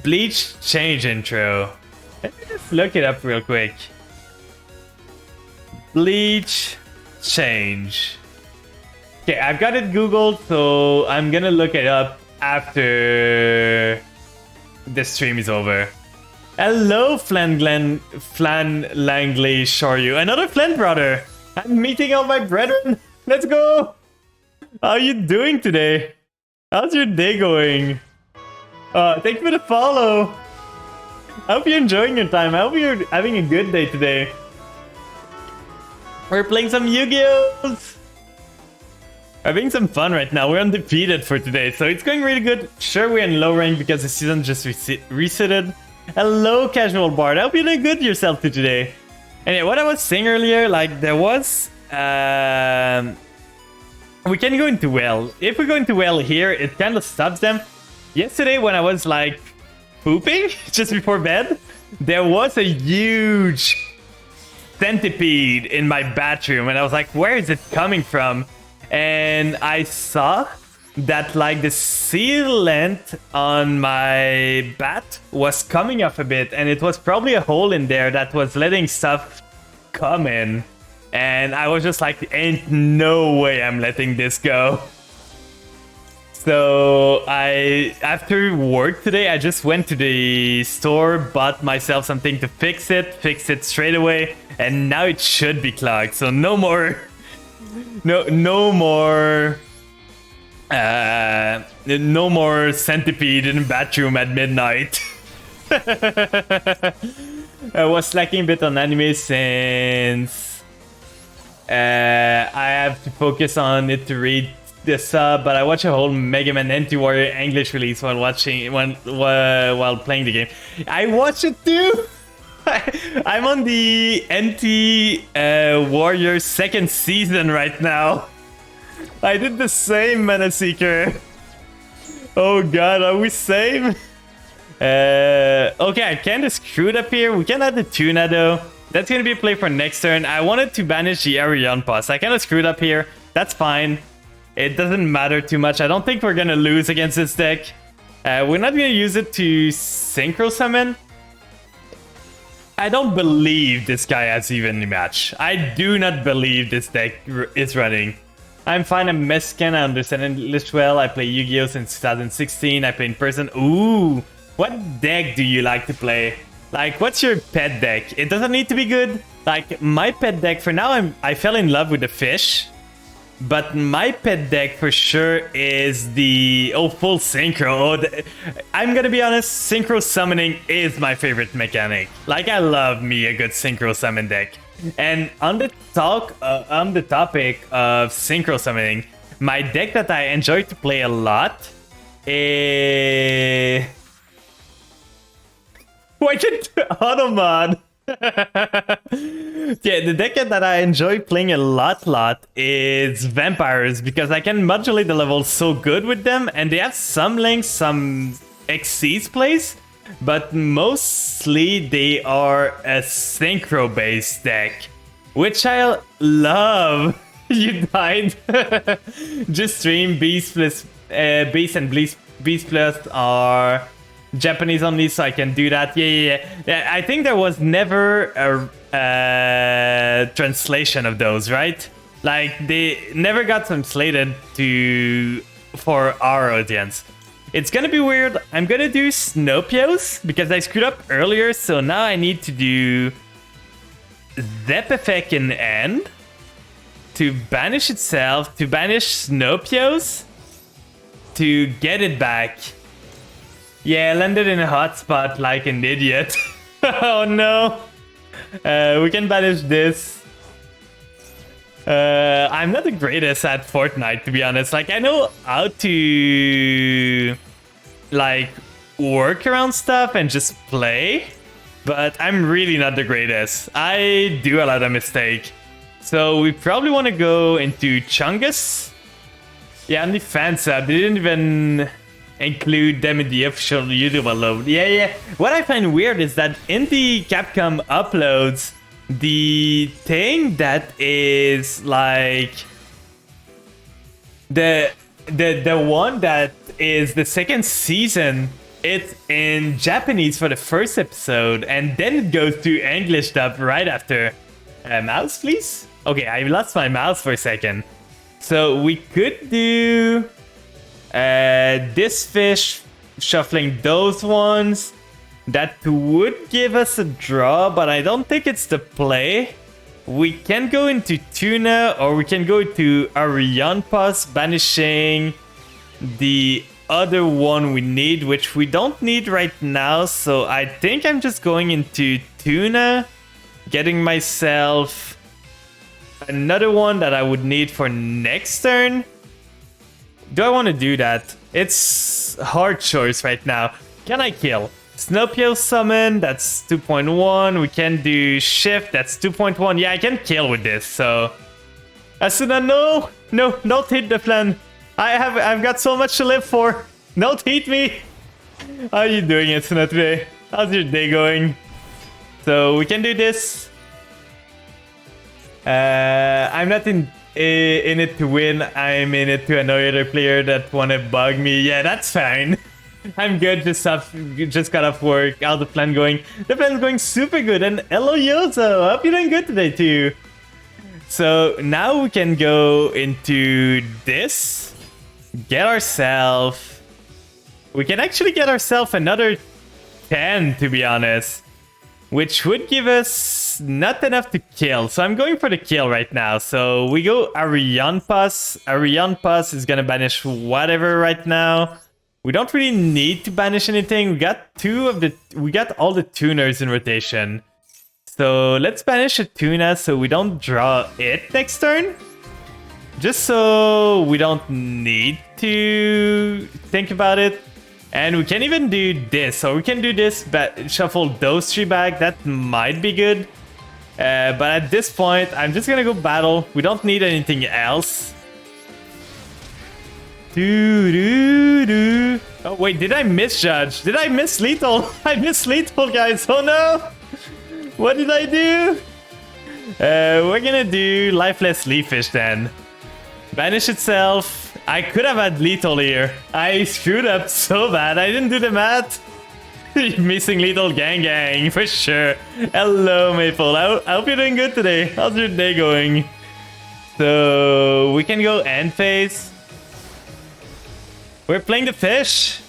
Bleach change intro. Let me just look it up real quick. Bleach change. Okay, I've got it googled, so I'm gonna look it up after the stream is over. Hello, Flan Langley Shoryu. Another Flan brother. I'm meeting all my brethren. Let's go. How are you doing today? How's your day going? Thank you for the follow. I hope you're enjoying your time. I hope you're having a good day today. We're playing some Yu-Gi-Oh! Having some fun right now. We're undefeated for today, so it's going really good. Sure, we're in low rank because the season just resetted. Hello, Casual Bard. I hope you're doing good yourself today. Anyway, what I was saying earlier, like, there was... we can go into well. If we go into well here, it kind of stops them. Yesterday, when I was, like, pooping just before bed, there was a huge centipede in my bathroom, and I was like, where is it coming from? And I saw that like the sealant on my bat was coming off a bit, and it was probably a hole in there that was letting stuff come in, and I was just like, ain't no way I'm letting this go. So after work today, I just went to the store, bought myself something to fix it straight away, and now it should be clogged. So no more centipede in the bathroom at midnight. I was slacking a bit on anime since I have to focus on it to read the sub, but I watch a whole Mega Man NT Warrior English release while playing the game. I watch it too. I'm on the NT Warrior 2nd season right now. I did the same, Mana Seeker. Oh god, are we same? Okay, I kind of screwed up here. We can add the tuna though. That's gonna be a play for next turn. I wanted to banish the Arion Pus. I kind of screwed up here. That's fine. It doesn't matter too much. I don't think we're gonna lose against this deck. We're not gonna use it to Synchro Summon. I don't believe this guy has even a match. I do not believe this deck is running. I'm fine, I'm Mexican, I understand English well, I play Yu-Gi-Oh! Since 2016, I play in person. Ooh! What deck do you like to play? Like, what's your pet deck? It doesn't need to be good. Like, my pet deck, for now, I fell in love with the fish. But my pet deck for sure is the full synchro. I'm gonna be honest, synchro summoning is my favorite mechanic. Like, I love me a good synchro summon deck. And on the topic of synchro summoning, my deck that I enjoy to play a lot is why did Automod? Yeah, the deck that I enjoy playing a lot is Vampires, because I can modulate the levels so good with them, and they have some links, some Xyz plays, but mostly they are a synchro based deck, which I love. You died. Just stream Beast plus Beast and Beast Plus are Japanese only, so I can do that. Yeah. I think there was never a translation of those, right? Like, they never got translated for our audience. It's gonna be weird. I'm gonna do Snopios because I screwed up earlier, so now I need to do Zep effect in the end to banish itself, to banish Snopios, to get it back. Yeah, I landed in a hot spot like an idiot. Oh no. We can banish this. I'm not the greatest at Fortnite, to be honest. Like, I know how to like work around stuff and just play, but I'm really not the greatest. I do a lot of mistakes. So we probably want to go into Chungus. Yeah, on the fan sub, they didn't even include them in the official YouTube upload. Yeah. What I find weird is that in the Capcom uploads, the thing that is like the one that is the second season, it's in Japanese for the first episode, and then it goes to English dub right after. Mouse, please? Okay, I lost my mouse for a second. So we could do this fish, shuffling those ones. That would give us a draw, but I don't think it's the play. We can go into Tuna, or we can go to Arianpas, banishing the other one we need, which we don't need right now. So I think I'm just going into Tuna, getting myself another one that I would need for next turn. Do I want to do that? It's hard choice right now. Can I kill? Snowpio summon, that's 2.1. We can do shift, that's 2.1. Yeah, I can kill with this, so Asuna, no, don't hit the plan. I've got so much to live for. Don't hit me. How are you doing, Asuna, today? How's your day going? So we can do this. I'm not in it to win. I'm in it to annoy other player that wanna bug me. Yeah, that's fine. I'm good, just got off work. How's the plan going? The plan's going super good, and hello Yozo, I hope you're doing good today too. So now we can go into this, get ourselves, we can actually get ourselves another 10, to be honest, which would give us not enough to kill. So I'm going for the kill right now. So we go Arianpas. Arianpas is gonna banish whatever right now. We don't really need to banish anything. We got all the tuners in rotation. So let's banish a tuna so we don't draw it next turn. Just so we don't need to think about it. And we can even do this. So we can do this, but shuffle those three back. That might be good. But at this point, I'm just gonna go battle. We don't need anything else. Oh wait, did I misjudge? Did I miss lethal? I missed lethal, guys. Oh no! What did I do? We're gonna do lifeless leaffish then. Banish itself. I could have had lethal here. I screwed up so bad. I didn't do the math. Missing lethal gang for sure. Hello Maple. I hope you're doing good today. How's your day going? So we can go end phase. We're playing the fish.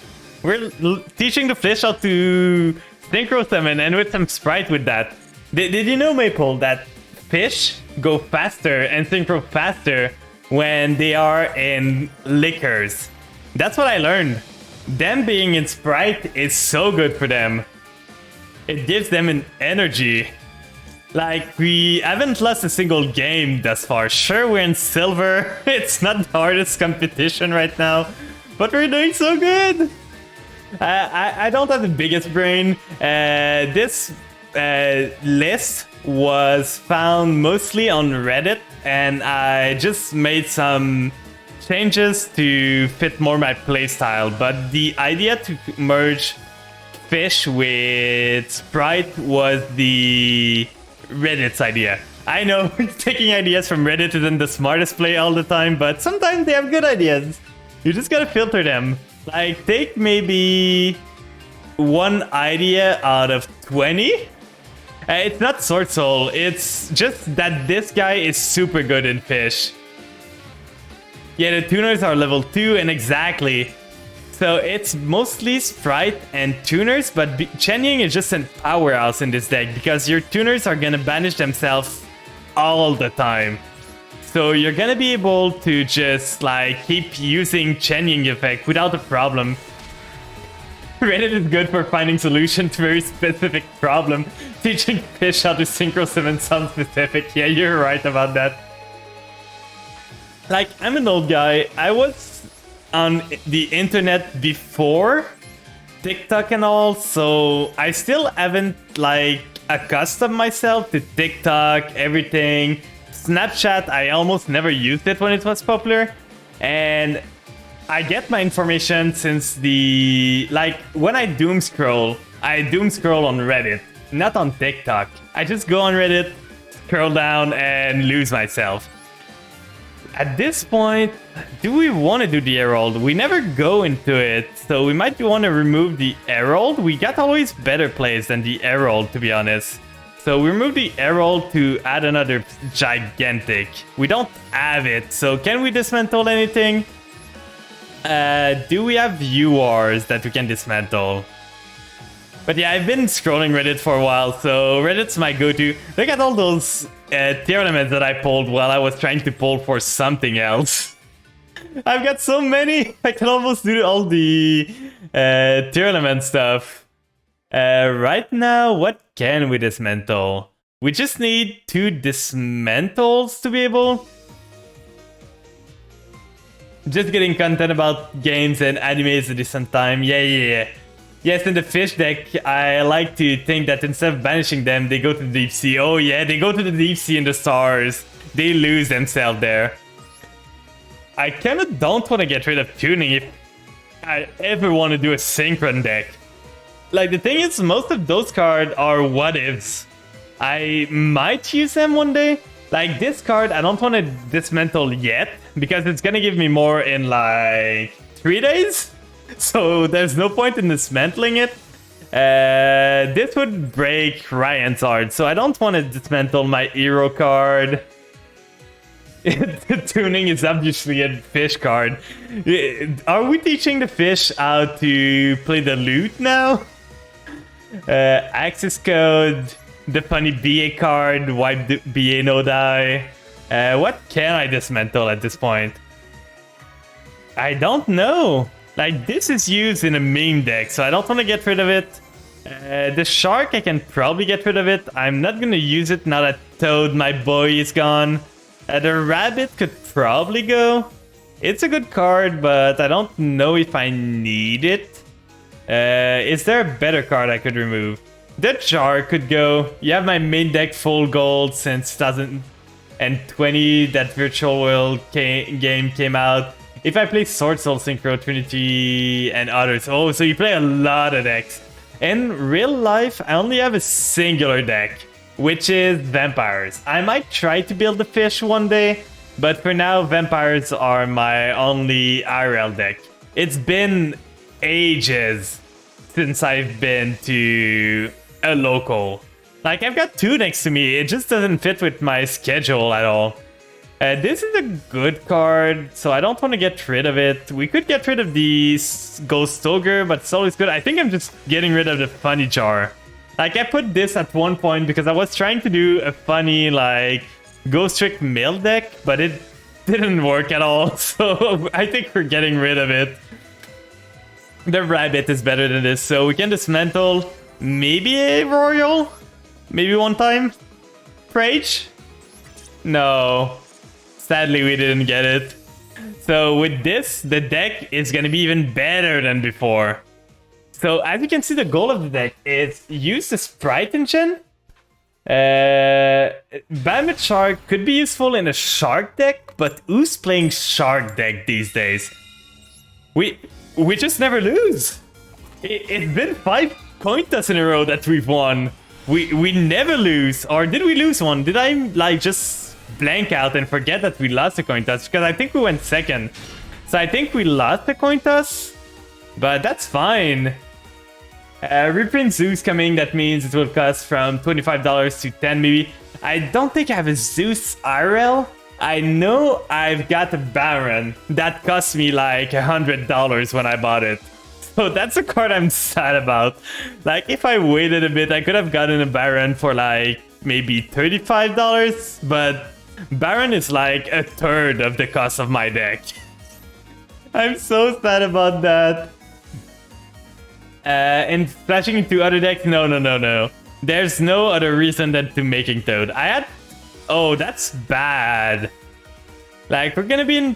We're teaching the fish how to synchro summon and with some sprite with that. Did you know, Maple, that fish go faster and synchro faster when they are in liquors? That's what I learned. Them being in sprite is so good for them. It gives them an energy. Like, we haven't lost a single game thus far. Sure, we're in silver. It's not the hardest competition right now, but we're doing so good. I don't have the biggest brain. This list was found mostly on Reddit, and I just made some changes to fit more my playstyle. But the idea to merge fish with sprite was the Reddit's idea. I know taking ideas from Reddit isn't the smartest play all the time, but sometimes they have good ideas. You just gotta filter them. Like, take maybe one idea out of 20. It's not Sword Soul, it's just that this guy is super good in fish. Yeah, the tuners are level 2, and exactly. So it's mostly sprite and tuners, but Chen Ying is just a powerhouse in this deck because your tuners are gonna banish themselves all the time. So you're gonna be able to just like keep using Chen Ying effect without a problem. Reddit is good for finding solutions to very specific problem. Teaching fish how to synchro summon some specific. Yeah, you're right about that. Like, I'm an old guy. I was on the internet before TikTok and all, so I still haven't like accustomed myself to TikTok, everything. Snapchat, I almost never used it when it was popular, and I get my information since the, like, when I doom scroll on Reddit, not on TikTok. I just go on Reddit, scroll down, and lose myself. At this point, do we want to do the Herald? We never go into it, so we might want to remove the Herald. We got always better plays than the Herald, to be honest. So we remove the Herald to add another gigantic. We don't have it, so can we dismantle anything? Do we have URs that we can dismantle? But yeah, I've been scrolling Reddit for a while, so Reddit's my go-to. Look at all those tier elements that I pulled while I was trying to pull for something else. I've got so many, I can almost do all the tier element stuff. Right now, what can we dismantle? We just need 2 dismantles to be able. Just getting content about games and animes at the same time. Yeah. Yes, in the fish deck, I like to think that instead of banishing them, they go to the deep sea. Oh yeah, they go to the deep sea in the stars. They lose themselves there. I kinda don't want to get rid of tuning if I ever want to do a synchron deck. Like, the thing is, most of those cards are what-ifs. I might use them one day. Like, this card, I don't want to dismantle yet, because it's gonna give me more in, like, 3 days. So there's no point in dismantling it. This would break Ryan's art, so I don't want to dismantle my hero card. The tuning is obviously a fish card. Are we teaching the fish how to play the lute now? Access code, the funny BA card, wipe the BA no die. What can I dismantle at this point? I don't know. Like, this is used in a meme deck, so I don't want to get rid of it. The shark, I can probably get rid of it. I'm not going to use it now that Toad, my boy, is gone. The rabbit could probably go. It's a good card, but I don't know if I need it. Is there a better card I could remove? The jar could go. You have my main deck full gold since 2020. That Virtual World game came out. If I play Sword Soul, Synchro, Trinity, and others. Oh, so you play a lot of decks. In real life, I only have a singular deck, which is Vampires. I might try to build a fish one day, but for now, Vampires are my only IRL deck. It's been ages since I've been to a local. Like, I've got 2 next to me. It just doesn't fit with my schedule at all. This is a good card, so I don't want to get rid of it. We could get rid of the Ghost Ogre, but it's always good. I think I'm just getting rid of the funny jar. Like, I put this at one point because I was trying to do a funny, like, Ghost Trick mill deck, but it didn't work at all, so I think we're getting rid of it. The rabbit is better than this, so we can dismantle maybe a royal? Maybe one time? Rage? No. Sadly, we didn't get it. So with this, the deck is going to be even better than before. So as you can see, the goal of the deck is use the Sprite engine. Bandit Shark could be useful in a Shark deck, but who's playing Shark deck these days? We just never lose. It's been 5 coin toss in a row that we've won. We never lose. Or did we lose one? Did I like just blank out and forget that we lost the coin toss? Because I think we went second. So I think we lost the coin toss. But that's fine. Reprint Zeus coming. That means it will cost from $25 to $10 maybe. I don't think I have a Zeus IRL. I know I've got a Baron that cost me like $100 when I bought it. So that's a card I'm sad about. Like, if I waited a bit, I could have gotten a Baron for like maybe $35, but Baron is like a third of the cost of my deck. I'm so sad about that. And splashing into other decks? No. There's no other reason than to making Toad. Oh, that's bad. Like, we're gonna be in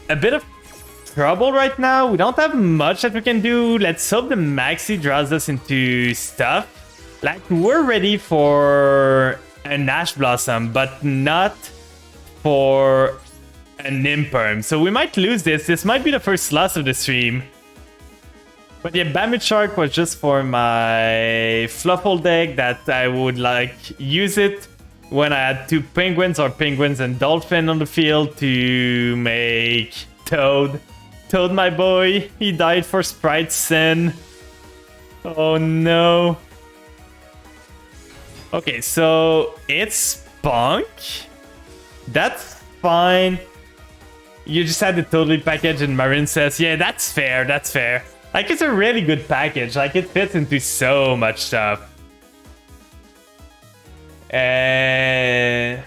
a bit of trouble right now. We don't have much that we can do. Let's hope the Maxi draws us into stuff. Like, we're ready for an Ash Blossom, but not for an Imperm. So we might lose this. This might be the first loss of the stream. But yeah, Bandit Shark was just for my Fluffle deck that I would like use it when I had 2 penguins or penguins and dolphin on the field to make Toad. Toad, my boy, he died for Sprite Sin. Oh no. Okay, so it's Bonk. That's fine. You just had the Totally package and Marin says, yeah, that's fair, that's fair. Like, it's a really good package. Like, it fits into so much stuff. In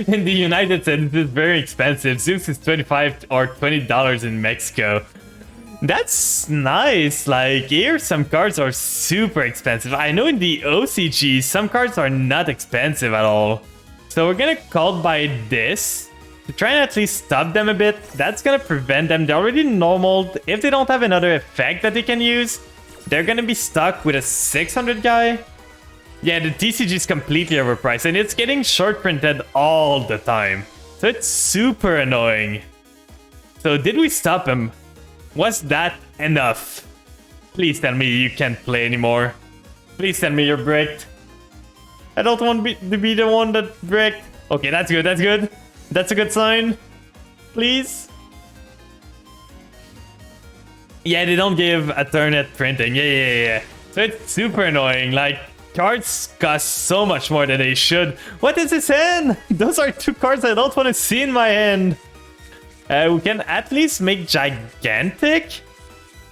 the United States, it's very expensive. Zeus is $25 or $20 in Mexico. That's nice. Like, here, some cards are super expensive. I know in the OCG, some cards are not expensive at all. So we're gonna call by this to try and at least stop them a bit. That's gonna prevent them. They're already normaled. If they don't have another effect that they can use, they're gonna be stuck with a 600 guy. Yeah, the TCG is completely overpriced, and it's getting short printed all the time. So it's super annoying. So did we stop him? Was that enough? Please tell me you can't play anymore. Please tell me you're bricked. I don't want to be the one that bricked. Okay, that's good, that's good. That's a good sign. Please. Yeah, they don't give a turn at printing. Yeah. So it's super annoying. Like, cards cost so much more than they should. What is this hand? Those are 2 cards I don't want to see in my hand. We can at least make Gigantic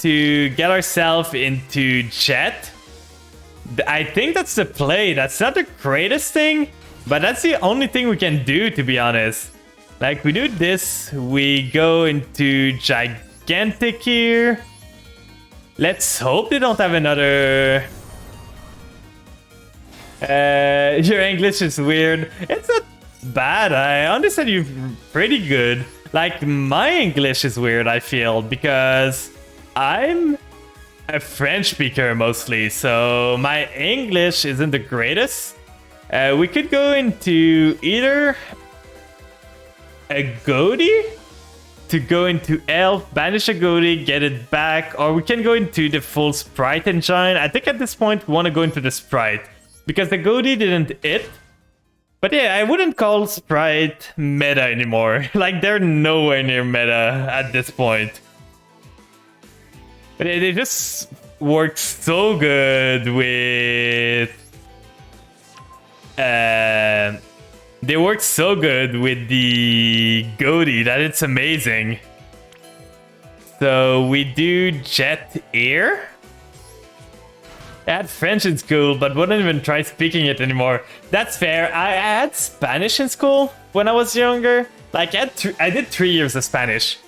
to get ourselves into Jet. I think that's the play. That's not the greatest thing, but that's the only thing we can do, to be honest. Like, we do this, we go into Gigantic here. Let's hope they don't have another... your English is weird. It's not bad. I understand you pretty good. Like, my English is weird, I feel, because I'm a French speaker mostly, so my English isn't the greatest. We could go into either a Goaty to go into Elf, banish a Goaty, get it back, or we can go into the full Sprite engine. I think at this point we want to go into the Sprite, because the Goaty didn't hit. But yeah, I wouldn't call Sprite meta anymore. Like, they're nowhere near meta at this point. But they just work so good with They work so good with the goatee that it's amazing. So we do jet air. I had French in school, but wouldn't even try speaking it anymore. That's fair. I had Spanish in school when I was younger. Like, I did 3 years of Spanish.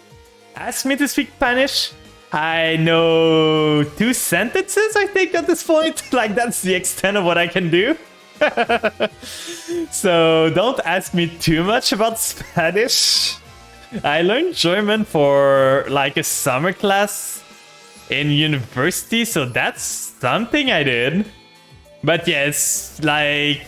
Ask me to speak Spanish. I know 2 sentences, I think, at this point. Like, that's the extent of what I can do. So don't ask me too much about Spanish. I learned German for like a summer class in university, so that's something I did. But yes, like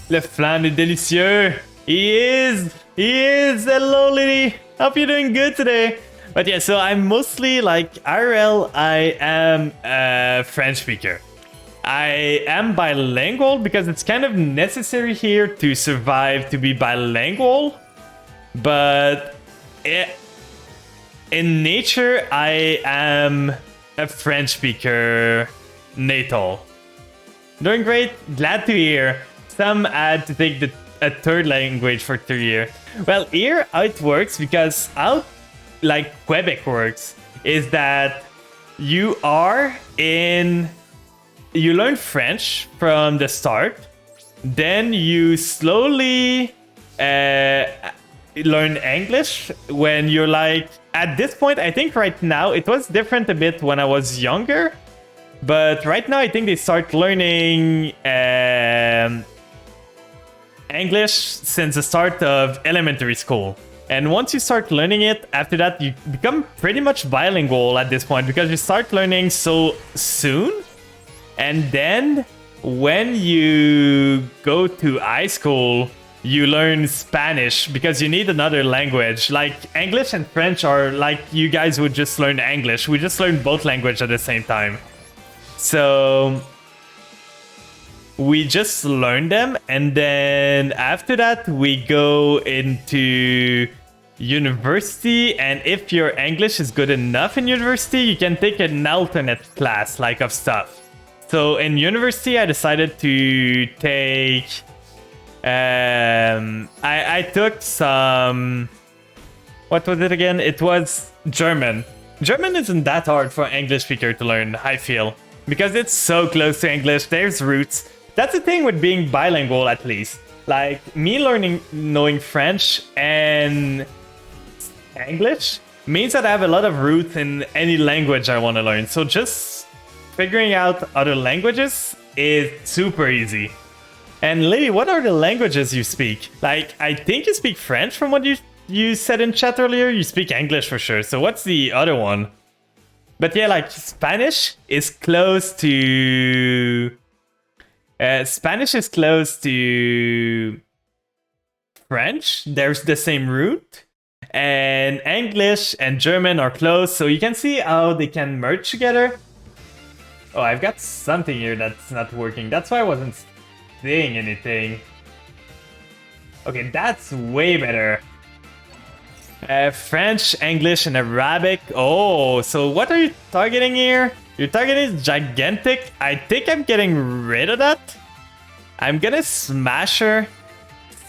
le flan est délicieux. He is. Hello, Liddy. Hope you're doing good today. But yeah, so I'm mostly like IRL. I am a French speaker. I am bilingual because it's kind of necessary here to survive to be bilingual. But in nature, I am a French speaker natal. Doing great, glad to hear. Some had to take a third language for 3 years. Well, here how it works, because how like Quebec works, is that you learn French from the start, then you slowly learn English when you're like, at this point, I think right now, it was different a bit when I was younger, but right now I think they start learning English since the start of elementary school. And once you start learning it, after that, you become pretty much bilingual at this point because you start learning so soon. And then when you go to high school, you learn Spanish because you need another language. Like English and French are like you guys would just learn English. We just learn both languages at the same time. So we just learn them, and then after that we go into university, and if your English is good enough in university, you can take an alternate class like of stuff. So in university I decided to take I took some, what was it again? It was German. German isn't that hard for an English speaker to learn, I feel, because it's so close to English. There's roots. That's the thing with being bilingual, at least. Like, me knowing French and English means that I have a lot of roots in any language I want to learn. So just figuring out other languages is super easy. And Lily, what are the languages you speak? Like, I think you speak French from what you said in chat earlier. You speak English for sure. So what's the other one? But yeah, like, Spanish is close to... Spanish is close to French. There's the same root. And English and German are close. So you can see how they can merge together. Oh, I've got something here that's not working. That's why I wasn't saying anything. Okay, that's way better. French, English, and Arabic. Oh, so what are you targeting here? Your target is gigantic. I think I'm getting rid of that. I'm gonna Smasher,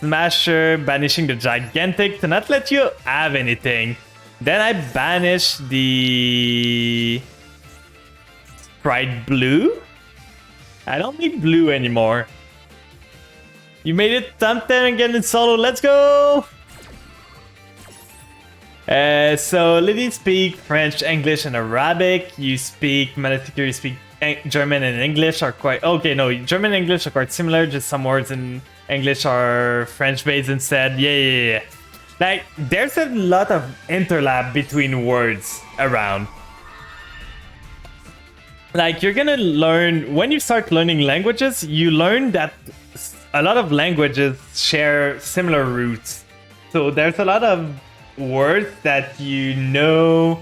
banishing the gigantic to not let you have anything. Then I banish the Sprite Blue. I don't need blue anymore. You made it top 10 again in solo. Let's go! So Liddy speak French, English, and Arabic. You speak Malatika, you speak German and English are quite... Okay, no, German and English are quite similar. Just some words in English are French-based instead. Yeah. Like, there's a lot of interlap between words around. Like, you're gonna learn... When you start learning languages, you learn that a lot of languages share similar roots. So there's a lot of words that you know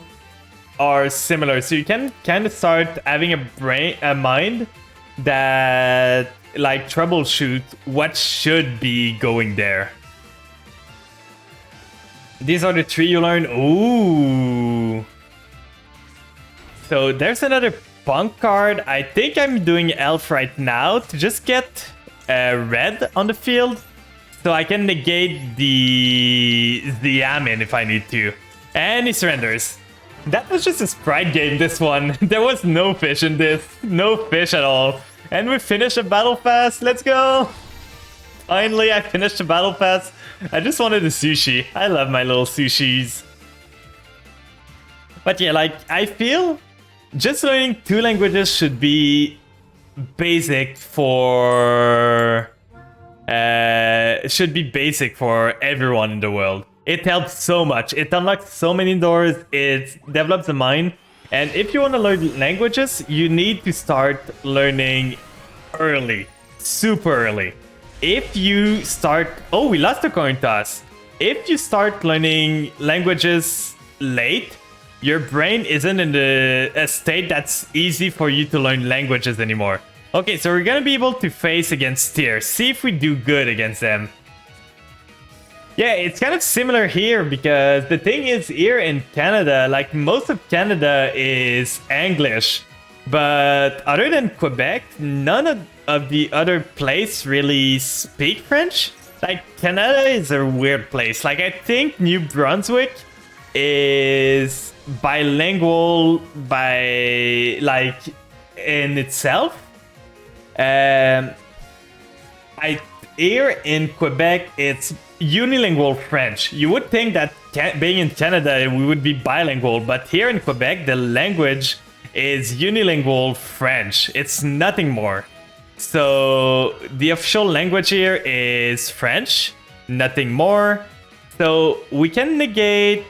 are similar, so you can kind of start having a mind that like troubleshoot what should be going there. These are the 3 you learn. Ooh, so there's another punk card. I think I'm doing elf right now to just get red on the field, so I can negate the Yamin if I need to. And he surrenders. That was just a sprite game, this one. There was no fish in this. No fish at all. And we finished a battle pass. Let's go! Finally, I finished the battle pass. I just wanted a sushi. I love my little sushis. But yeah, like, I feel just learning 2 languages should be basic for... should be basic for everyone in the world. It helps so much. It unlocks so many doors. It develops the mind. And if you want to learn languages, you need to start learning early. Super early. If you start... Oh, we lost a coin toss. If you start learning languages late, your brain isn't in a state that's easy for you to learn languages anymore. Okay, so we're gonna be able to face against tiers. See if we do good against them. Yeah, it's kind of similar here because the thing is here in Canada, like most of Canada is English. But other than Quebec, none of the other places really speak French. Like Canada is a weird place. Like I think New Brunswick is bilingual by like in itself. Here in Quebec, it's unilingual French. You would think that being in Canada, we would be bilingual, but here in Quebec, the language is unilingual French. It's nothing more. So the official language here is French, nothing more. So we can negate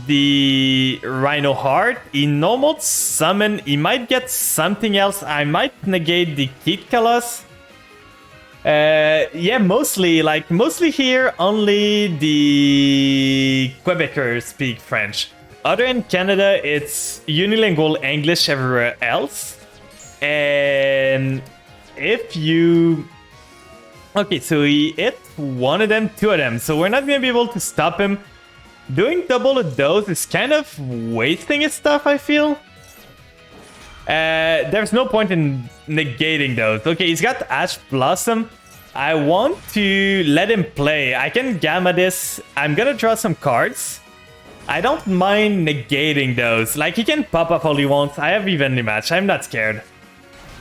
the Rhino Heart. He normal summon. He might get something else. I might negate the Kid Colossus. Yeah, mostly here, only the Quebecers speak French. Other in Canada, it's unilingual English everywhere else. And if you... Okay, so he hit one of them, 2 of them. So we're not going to be able to stop him. Doing double of those is kind of wasting his stuff, I feel. There's no point in negating those. Okay, he's got Ash Blossom. I want to let him play. I can Gamma this. I'm gonna draw some cards. I don't mind negating those. Like, he can pop up all he wants. I have evenly match. I'm not scared.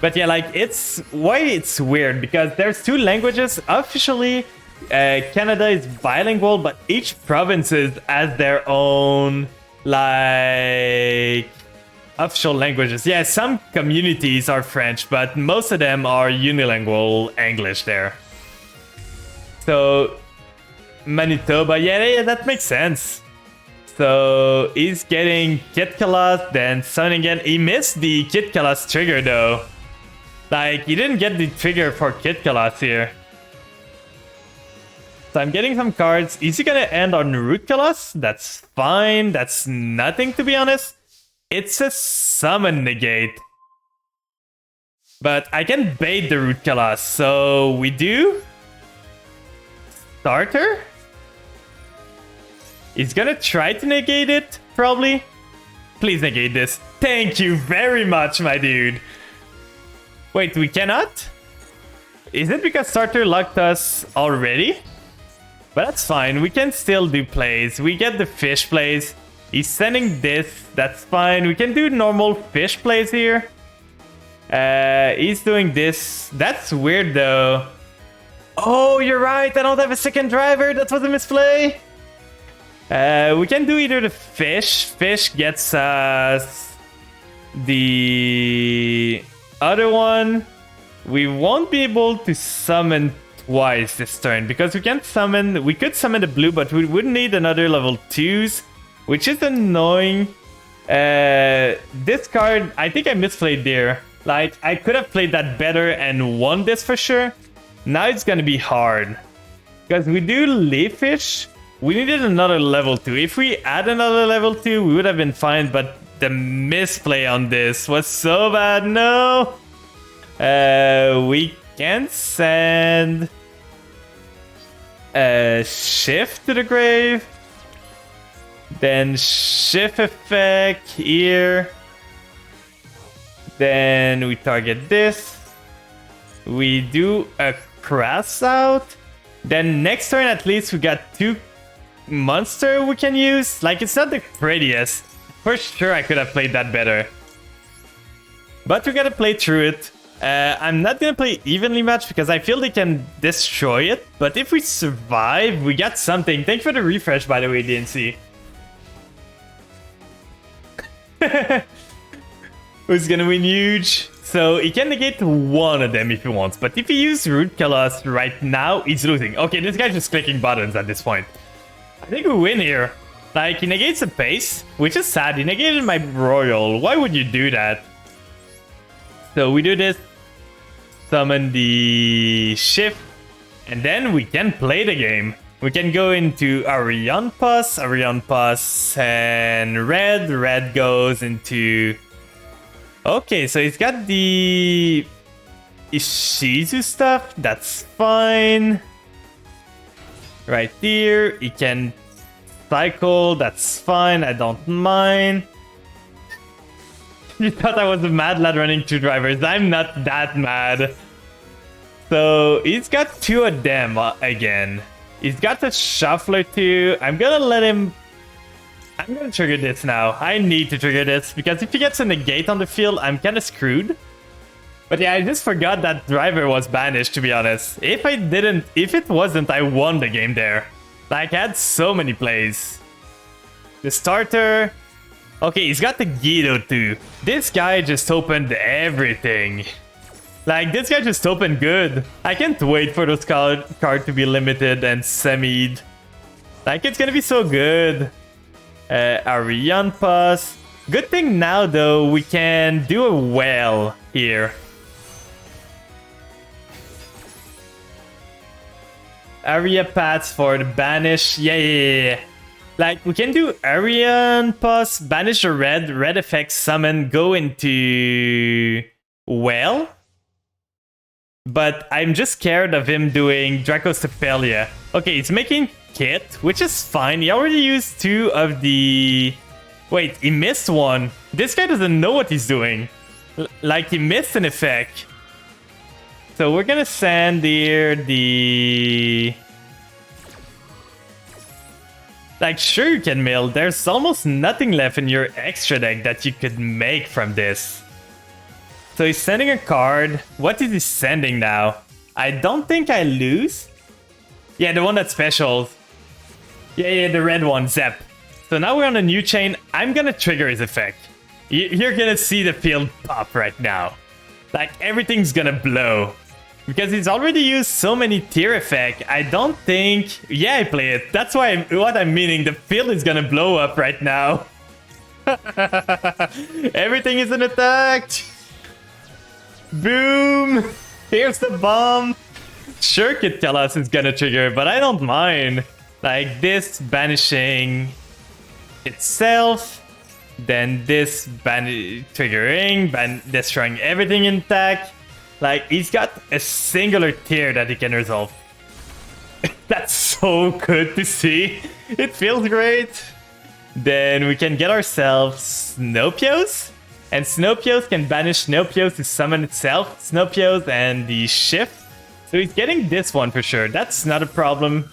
But yeah, like, it's... Why it's weird? Because there's 2 languages. Officially, Canada is bilingual, but each province has their own, like... official languages. Yeah, some communities are French, but most of them are unilingual English there. So, Manitoba, yeah, that makes sense. So, he's getting Kid Colossus, then Sun again. He missed the Kid Colossus trigger, though. Like, he didn't get the trigger for Kid Colossus here. So I'm getting some cards. Is he gonna end on Root Colossus? That's fine. That's nothing, to be honest. It's a summon negate. But I can bait the Root Colossus. So we do. Starter? He's gonna try to negate it, probably. Please negate this. Thank you very much, my dude. Wait, we cannot? Is it because Starter locked us already? But that's fine. We can still do plays. We get the fish plays. He's sending this. That's fine. We can do normal fish plays here. He's doing this. That's weird, though. Oh, you're right. I don't have a second driver. That was a misplay. We can do either the fish. Fish gets us the other one. We won't be able to summon twice this turn because we can't summon. We could summon the blue, but we would need another level 2s, which is annoying. This card, I think I misplayed there. Like, I could have played that better and won this for sure. Now it's gonna be hard. Because we do Leaf Fish. We needed another level 2. If we add another level 2, we would have been fine, but the misplay on this was so bad. No! We can send a Shift to the grave. Then Shift effect here. Then we target this. We do a Crass out. Then next turn at least we got 2 monster we can use. Like, it's not the prettiest. For sure I could have played that better. But we gotta play through it. I'm not gonna play evenly matched because I feel they can destroy it. But if we survive, we got something. Thanks for the refresh, by the way, DNC. Who's gonna win huge? So he can negate one of them if he wants. But if he uses Root Colossus right now, he's losing. Okay, this guy's just clicking buttons at this point. I think we win here. Like, he negates the pace, which is sad. He negated my Royal. Why would you do that? So we do this. Summon the shift. And then we can play the game. We can go into Arion Pus, and red. Red goes into... Okay, so he's got the Ishizu stuff. That's fine. Right here. He can cycle. That's fine. I don't mind. You thought I was a mad lad running 2 drivers. I'm not that mad. So he's got 2 of them again. He's got the shuffler too. I'm gonna let him... I'm gonna trigger this now. I need to trigger this because if he gets a negate on the field, I'm kind of screwed. But yeah, I just forgot that driver was banished, to be honest. If it wasn't, I won the game there. Like, I had so many plays. The starter... Okay, he's got the Guido too. This guy just opened everything. Like, this guy just opened good. I can't wait for those cards to be limited and semied. Like, it's gonna be so good. Arion Pus. Good thing now, though, we can do a well here. Aria Pats for the banish. Yeah. Like, we can do Arion Pus, banish a red effect, summon, go into well. But I'm just scared of him doing Draco's Tepelia. Okay, he's making Kit, which is fine. He already used 2 of the... Wait, he missed one. This guy doesn't know what he's doing. Like, he missed an effect. So we're gonna send here the... Like, sure you can mill. There's almost nothing left in your extra deck that you could make from this. So he's sending a card. What is he sending now? I don't think I lose. Yeah, the one that's special. Yeah, the red one, Zep. So now we're on a new chain. I'm gonna trigger his effect. You're gonna see the field pop right now. Like, everything's gonna blow. Because he's already used so many tier effect, I don't think... Yeah, I play it. That's what I'm meaning. The field is gonna blow up right now. Everything is an attack. Boom. Here's the bomb. Sure, Kid Kalas is gonna trigger, but I don't mind. Like, this banishing itself. Then this triggering, destroying everything intact. Like, he's got a singular tier that he can resolve. That's so good to see. It feels great. Then we can get ourselves Snopios. And Snopios can banish Snopios to summon itself. Snopios and the shift. So he's getting this one for sure. That's not a problem.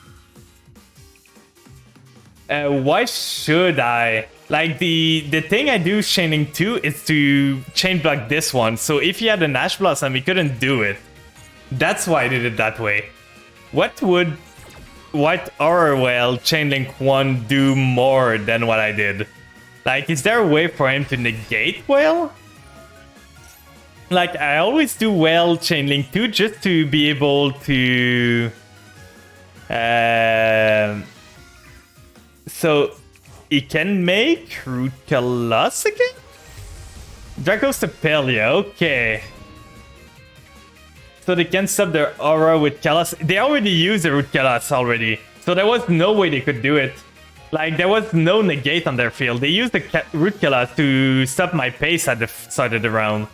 Why should I? Like, the thing I do chaining 2 is to chain block this one. So if he had an Ash Blossom, he couldn't do it. That's why I did it that way. What would White Aura Well chain link 1 do more than what I did? Like, is there a way for him to negate Whale? Like, I always do Whale chain link 2 just to be able to... So... He can make Root Colossus again? Draco's Tepelia, okay. So they can sub their aura with Colossus. They already used the Root Colossus already. So there was no way they could do it. Like, there was no negate on their field. They used the Root Colossus to stop my pace at the start of the round.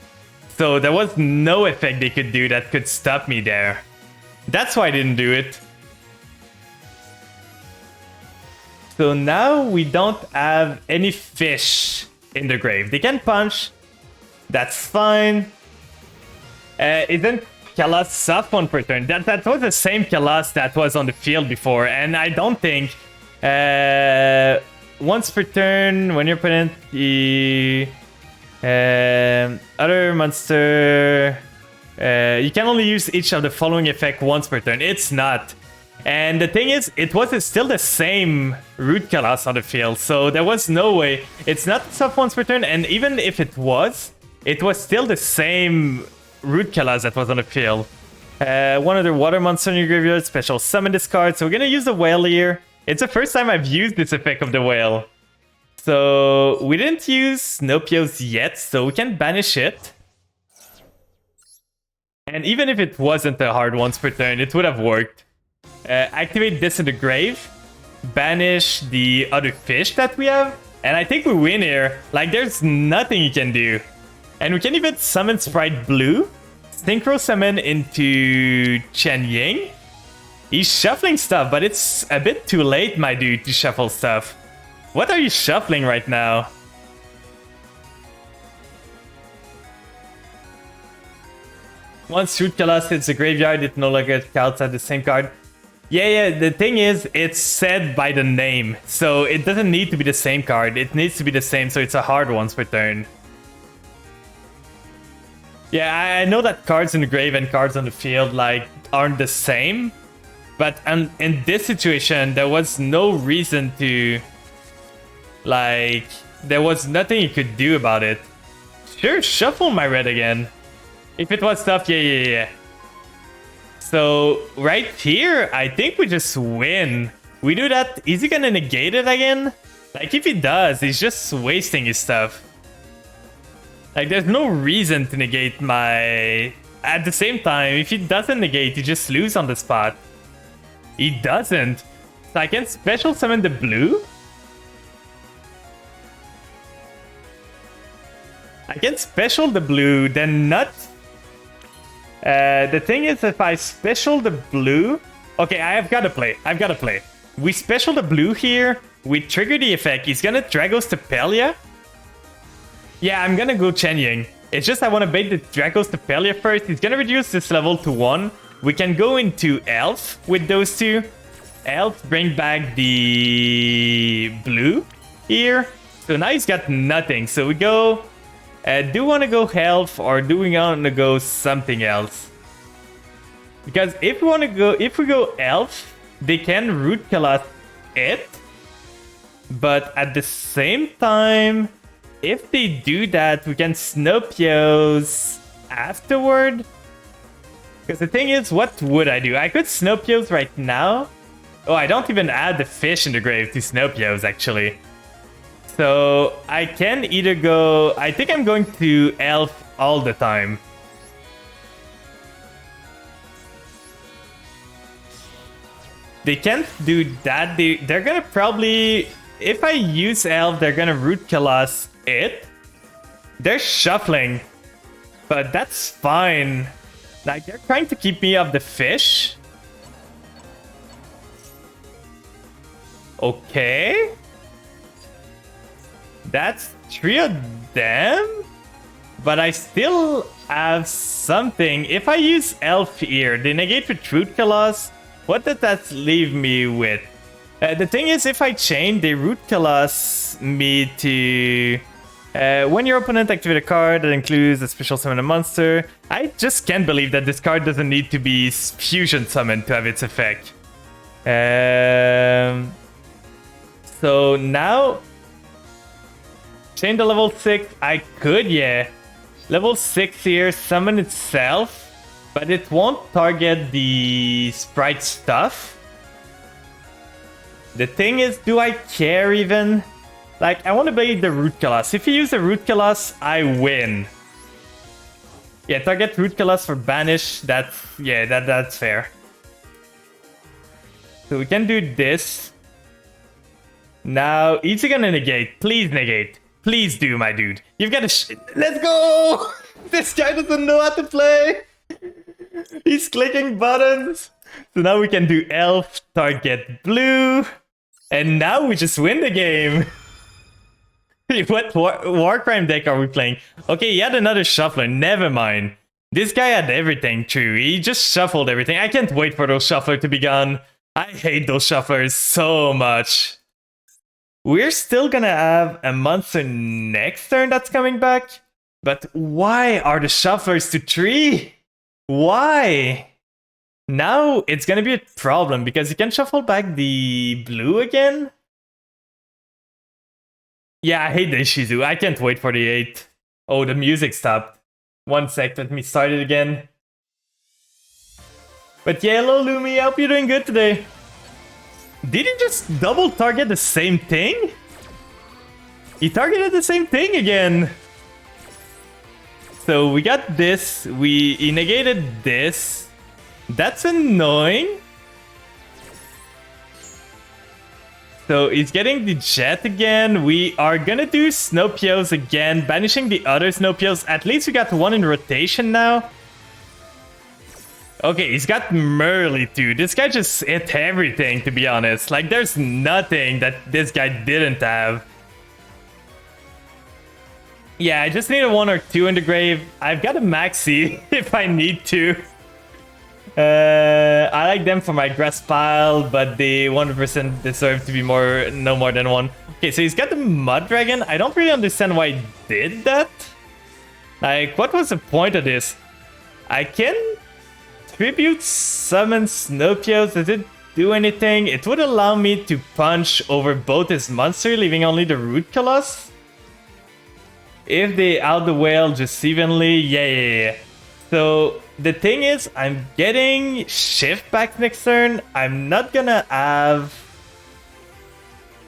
So there was no effect they could do that could stop me there. That's why I didn't do it. So now we don't have any fish in the grave. They can punch. That's fine. Isn't Kalas soft one per turn. That was the same Kalas that was on the field before, and I don't think once per turn when you're putting the other monster, you can only use each of the following effect once per turn. It's not. And the thing is, it was still the same root Kalas on the field, so there was no way. It's not soft once per turn, and even if it was still the same root Kalas that was on the field. One other water monster in your graveyard, special summon this card. So we're gonna use the whale here. It's the first time I've used this effect of the whale. So we didn't use Snopios yet, so we can banish it. And even if it wasn't a hard once per turn, it would have worked. Activate this in the grave, banish the other fish that we have, and I think we win here. Like, there's nothing you can do. And we can even summon Sprite Blue, Synchro Summon into Chen Ying. He's shuffling stuff, but it's a bit too late, my dude, to shuffle stuff. What are you shuffling right now? Once Root Kalas hits the graveyard, it no longer counts as the same card. Yeah, the thing is, it's said by the name, so it doesn't need to be the same card. It needs to be the same, so it's a hard once per turn. Yeah, I know that cards in the grave and cards on the field, like, aren't the same. But in this situation, there was no reason to... Like, there was nothing you could do about it. Sure, shuffle my red again. If it was tough, yeah. So, right here, I think we just win. We do that. Is he gonna negate it again? Like, if he does, he's just wasting his stuff. Like, there's no reason to negate my... At the same time, if he doesn't negate, you just lose on the spot. He doesn't. So I can special summon the blue. I can special the blue, then not... the thing is, if I special the blue... Okay, I've got to play. We special the blue here. We trigger the effect. He's gonna Dragos Tapelia. Yeah, I'm gonna go Chen Ying. It's just I want to bait the Dragos Tapelia first. He's gonna reduce this level to 1. We can go into Elf with those two. Elf, bring back the blue here. So now he's got nothing. So we go... do we want to go Elf or do we want to go something else? Because if we go Elf, they can Root Kalas it. But at the same time, if they do that, we can Snopios afterward. Because the thing is, what would I do? I could Snopios right now. Oh, I don't even add the fish in the grave to Snopios, actually. So I can either go... I think I'm going to Elf all the time. They can't do that. They're gonna probably... If I use Elf, they're gonna Root Kalas it. They're shuffling. But that's fine. Like, they're trying to keep me off the fish. Okay. That's 3 of them. But I still have something. If I use Elf here, they negate with Root Kalas. What does that leave me with? The thing is, if I chain, they Root Kalas me to... when your opponent activates a card that includes a special summon a monster, I just can't believe that this card doesn't need to be fusion summoned to have its effect. So now, chain to level 6, I could, yeah. Level 6 here, summon itself, but it won't target the sprite stuff. The thing is, do I care even? Like, I want to play the Root Kalas. If you use the Root Kalas, I win. Yeah, target Root Kalas for banish. That's fair. So we can do this. Now, is he gonna negate? Please negate. Please do, my dude. You've got to... Let's go! This guy doesn't know how to play. He's clicking buttons. So now we can do Elf, target blue. And now we just win the game. What Warcrime deck are we playing? Okay, yet another shuffler. Never mind. This guy had everything, true. He just shuffled everything. I can't wait for those shufflers to be gone. I hate those shufflers so much. We're still gonna have a monster next turn that's coming back. But why are the shufflers to 3? Why? Now it's gonna be a problem because you can shuffle back the blue again. Yeah, I hate the Shizu. I can't wait for the 8. Oh, the music stopped. 1 sec, let me start it again. But yeah, hello Lumi, I hope you're doing good today. Did he just double target the same thing? He targeted the same thing again. So we got this, he negated this. That's annoying. So he's getting the jet again. We are gonna do Snowpios again, banishing the other Snowpios. At least we got 1 in rotation now. Okay, he's got Merly too. This guy just hit everything, to be honest. Like, there's nothing that this guy didn't have. Yeah, I just need a 1 or 2 in the grave. I've got a Maxi if I need to. I like them for my grass pile, but they 100% deserve to be no more than 1. Okay, so he's got the Mud Dragon. I don't really understand why he did that. Like, what was the point of this? I can tribute summon Snowpios. Does it do anything? It would allow me to punch over both his monster, leaving only the Root Colossus. If they out the whale just evenly, yeah. So the thing is, I'm getting Shift back next turn. I'm not gonna have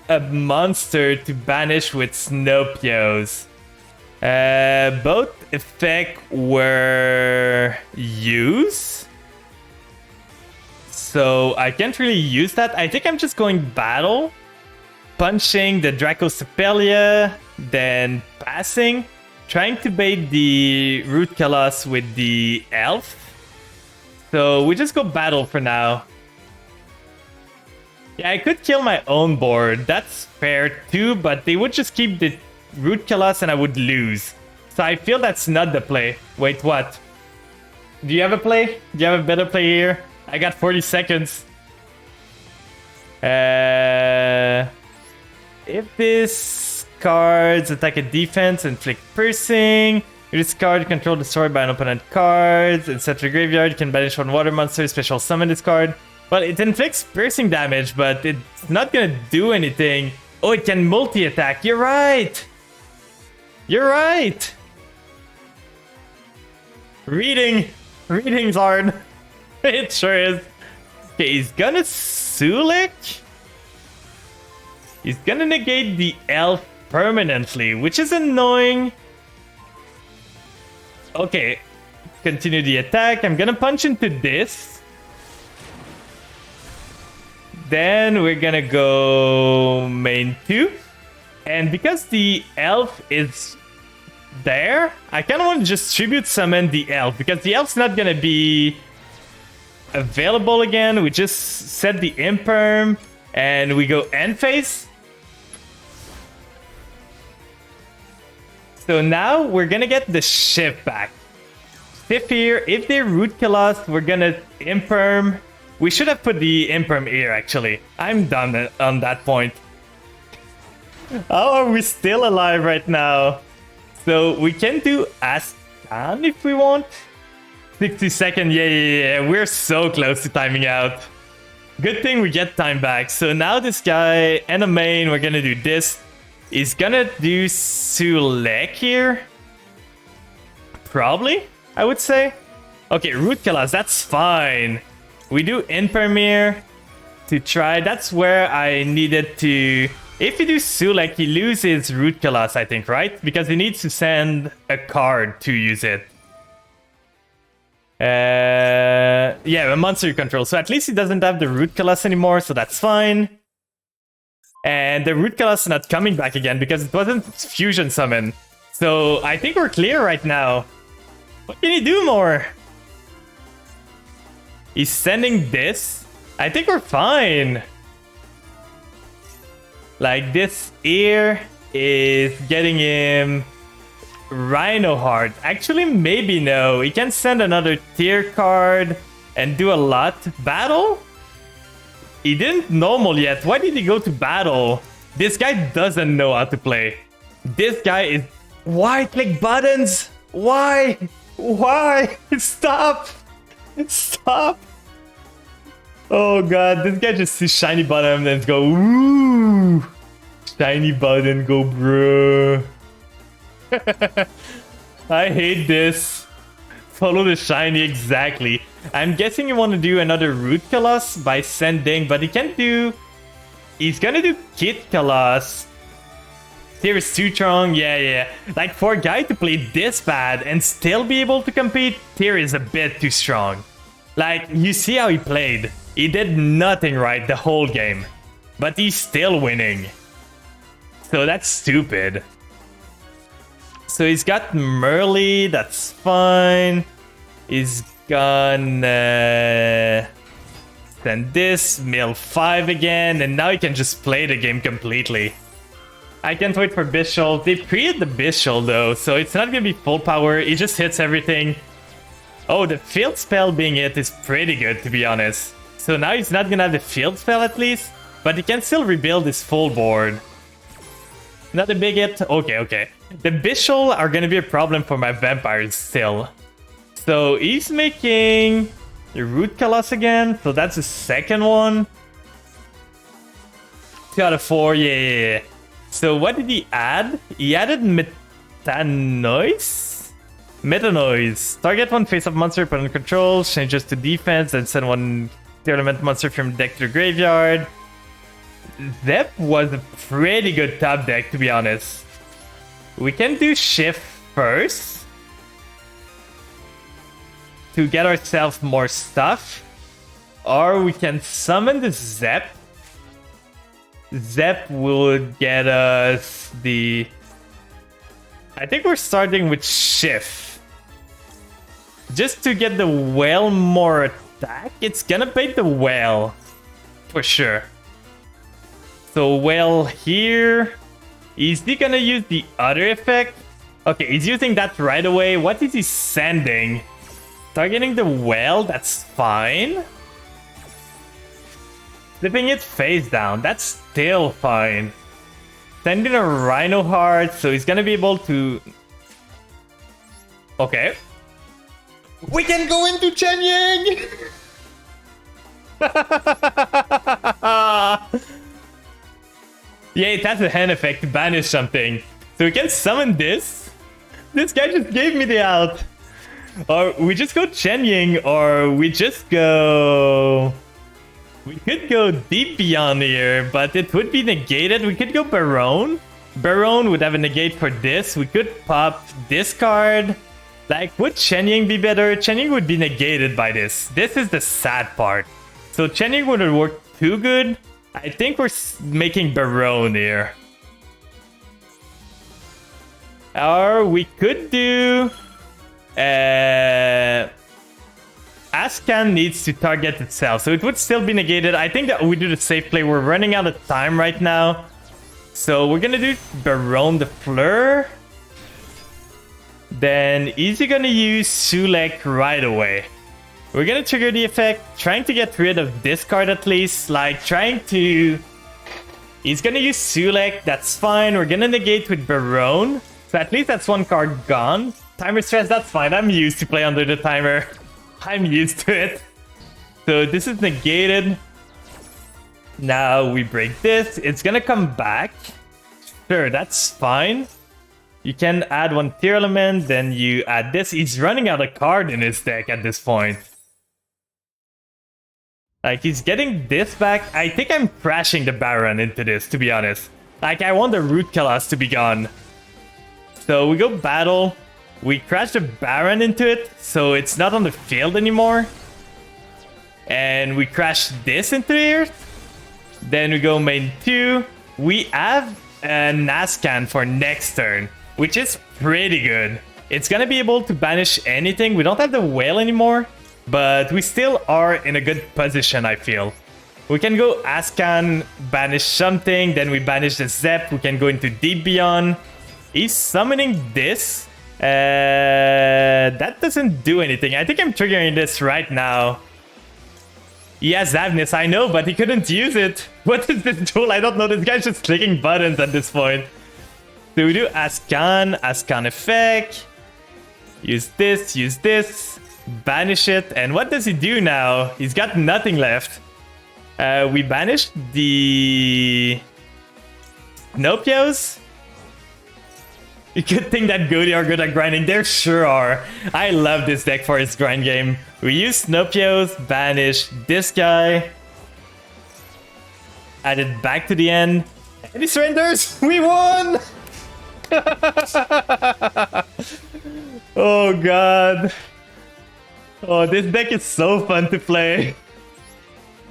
a monster to banish with Snowpios. Both effects were used. So I can't really use that. I think I'm just going battle. Punching the Dracosepelia, then passing. Trying to bait the Root Colossus with the Elf. So we just go battle for now. Yeah, I could kill my own board. That's fair too, but they would just keep the Root Colossus and I would lose. So I feel that's not the play. Wait, what? Do you have a play? Do you have a better play here? I got 40 seconds. If this cards attack a defense, inflict piercing. If this card controlled destroyed by an opponent card, instead the graveyard, you can banish 1 water monster, special summon this card. Well, it inflicts piercing damage, but it's not gonna do anything. Oh, it can multi-attack. You're right. You're right. Reading's hard. It sure is. Okay, he's gonna Sulik. He's gonna negate the elf permanently, which is annoying. Okay, continue the attack. I'm gonna punch into this. Then we're gonna go main 2. And because the elf is there, I kind of want to just tribute summon the elf, because the elf's not gonna be available again. We just set the imperm and we go end phase. So now we're gonna get the shift back. Shift here. If they Root Colossus, we're gonna imperm. We should have put the imperm here, actually. I'm done on that point. How are we still alive right now? So we can do Astan if we want. 60 seconds, yeah. We're so close to timing out. Good thing we get time back. So now this guy and a main, we're gonna do this. He's gonna do Sulek here. Probably, I would say. Okay, Root Colossus, that's fine. We do Impermere to try. That's where I needed to... If you do Sulek, he loses Root Colossus, I think, right? Because he needs to send a card to use it. Yeah, a monster you control. So at least he doesn't have the Root Colossus anymore, so that's fine. And the Root Colossus is not coming back again because it wasn't fusion summon. So I think we're clear right now. What can he do more? He's sending this. I think we're fine. Like, this here is getting him Rhino Heart. Actually, maybe no. He can send another tier card and do a lot. Battle? He didn't normal yet. Why did he go to battle? This guy doesn't know how to play. This guy is... Why click buttons? Why? Why? Stop! Stop! Oh god, this guy just sees shiny button and go, ooh! Shiny button, go bro. I hate this. Follow the shiny, exactly. I'm guessing you want to do another Root Colossus by sending, but he can't do... He's gonna do Kid Colossus. Tier is too strong, yeah. Like, for a guy to play this bad and still be able to compete, Tier is a bit too strong. Like, you see how he played. He did nothing right the whole game. But he's still winning. So that's stupid. So he's got Merly, that's fine. He's gonna send this, mill 5 again, and now he can just play the game completely. I can't wait for Bishul. They pre-hit the Bishul though, so it's not gonna be full power. He just hits everything. Oh, the field spell being hit is pretty good, to be honest. So now he's not gonna have the field spell at least, but he can still rebuild his full board. Not a big hit. Okay. The Bishul are gonna be a problem for my vampires still. So he's making the Root Colossus again. So that's the second one. 2 out of 4, yeah. So what did he add? He added Metanoise? Metanoise. Target one face-up monster put on control, changes to defense, and send one tier element monster from deck to the graveyard. Zep was a pretty good top deck, to be honest. We can do Shift first to get ourselves more stuff. Or we can summon the Zep. Zep will get us the... I think we're starting with Shift. Just to get the whale more attack. It's gonna bait the whale. For sure. So whale here. Is he gonna use the other effect? Okay, he's using that right away. What is he sending? Targeting the whale, that's fine. Flipping it face down, that's still fine. Sending a Rhino Heart, so he's gonna be able to... Okay. We can go into Chen Yang! Yeah, it has a hand effect to banish something. So we can summon this. This guy just gave me the out. Or we just go Chen Yang, or we just go... We could go Deep Beyond here, but it would be negated. We could go Baron. Baron would have a negate for this. We could pop this card. Like, would Chen Yang be better? Chen Yang would be negated by this. This is the sad part. So Chen Yang wouldn't work too good. I think we're making Baron here. Or we could do... Ascan needs to target itself, so it would still be negated. I think that we do the safe play. We're running out of time right now. So we're gonna do Baron the Fleur. Then is he gonna use Sulek right away? We're gonna trigger the effect, trying to get rid of this card at least. Like, trying to... He's gonna use Sulek, that's fine. We're gonna negate with Baron. So at least that's one card gone. Timer stress, that's fine. I'm used to play under the timer. I'm used to it. So this is negated. Now we break this. It's gonna come back. Sure, that's fine. You can add one tier element, then you add this. He's running out of card in his deck at this point. Like, he's getting this back. I think I'm crashing the Baron into this, to be honest. Like, I want the Root Colossus to be gone. So we go battle. We crash the Baron into it, so it's not on the field anymore. And we crash this into here. Then we go main 2. We have a Nascan for next turn, which is pretty good. It's gonna be able to banish anything. We don't have the whale anymore, but we still are in a good position, I feel. We can go Ascan, banish something, then we banish the Zep. We can go into Deep Beyond. He's summoning this. That doesn't do anything. I think I'm triggering this right now. He has Avnis, I know, but he couldn't use it. What is this tool? I don't know. This guy's just clicking buttons at this point. So we do Ascan effect. Use this. Banish it. And what does he do now? He's got nothing left. We banished the Nopios. You could think that Goody are good at grinding. They sure are. I love this deck for its grind game. We use Nopios, banish this guy. Add it back to the end. And he surrenders! We won! Oh god. Oh, this deck is so fun to play.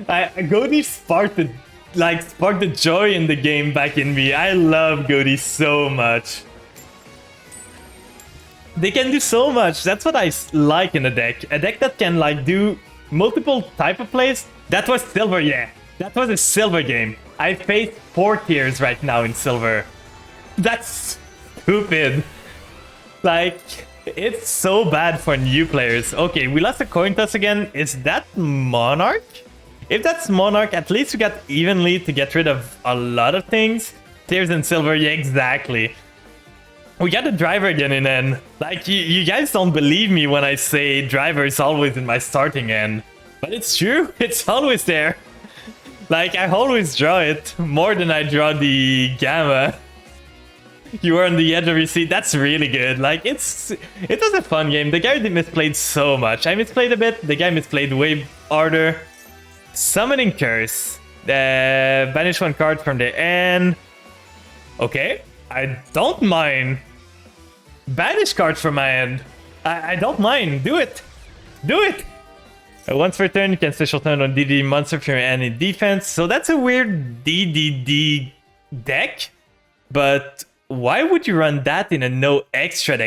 Goody sparked the joy in the game back in me. I love Goody so much. They can do so much. That's what I like in a deck. A deck that can like do multiple type of plays. That was silver, yeah. That was a silver game. I face 4 tiers right now in silver. That's stupid. Like, it's so bad for new players. Okay, we lost a coin toss again. Is that Monarch? If that's Monarch, at least we got evenly to get rid of a lot of things. Tiers in silver, yeah, exactly. We got a driver again in end. Like, you guys don't believe me when I say driver is always in my starting end. But it's true, it's always there. Like, I always draw it more than I draw the gamma. You were on the edge of your seat, that's really good. Like, it was a fun game. The guy misplayed so much. I misplayed a bit, the guy misplayed way harder. Summoning Curse. Banish 1 card from the end. Okay. I don't mind. Banish cards from my end. I don't mind. Do it. Do it. Once per turn, you can special turn on DD monster from your end in defense. So that's a weird DDD deck. But why would you run that in a no extra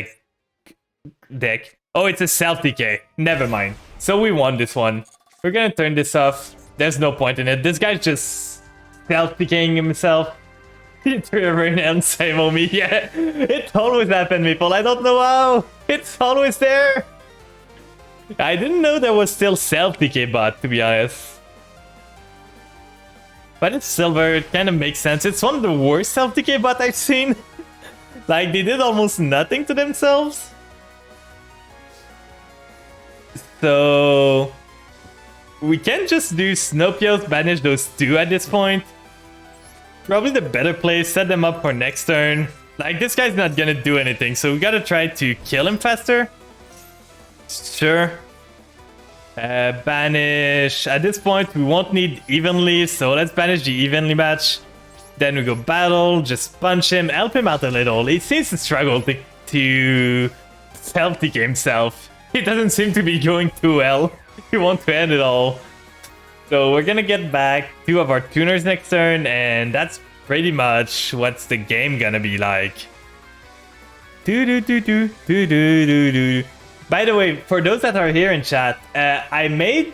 deck? Oh, it's a self-decay. Never mind. So we won this one. We're gonna turn this off. There's no point in it. This guy's just self-decaying himself. And same me, yeah. It always happened, people. I don't know how. It's always there. I didn't know there was still self-decay bot, to be honest. But it's silver, it kind of makes sense. It's one of the worst self-decay bot I've seen. Like, they did almost nothing to themselves. So we can just do Snopios, banish those 2 at this point. Probably the better play, set them up for next turn. Like, this guy's not gonna do anything, so we gotta try to kill him faster. Sure. Banish. At this point, we won't need evenly, so let's banish the evenly match. Then we go battle, just punch him, help him out a little. He seems to struggle to self-decay himself. It doesn't seem to be going too well. He wants to end it all. So we're gonna get back 2 of our tuners next turn, and that's pretty much what's the game gonna be like. By the way, for those that are here in chat, I made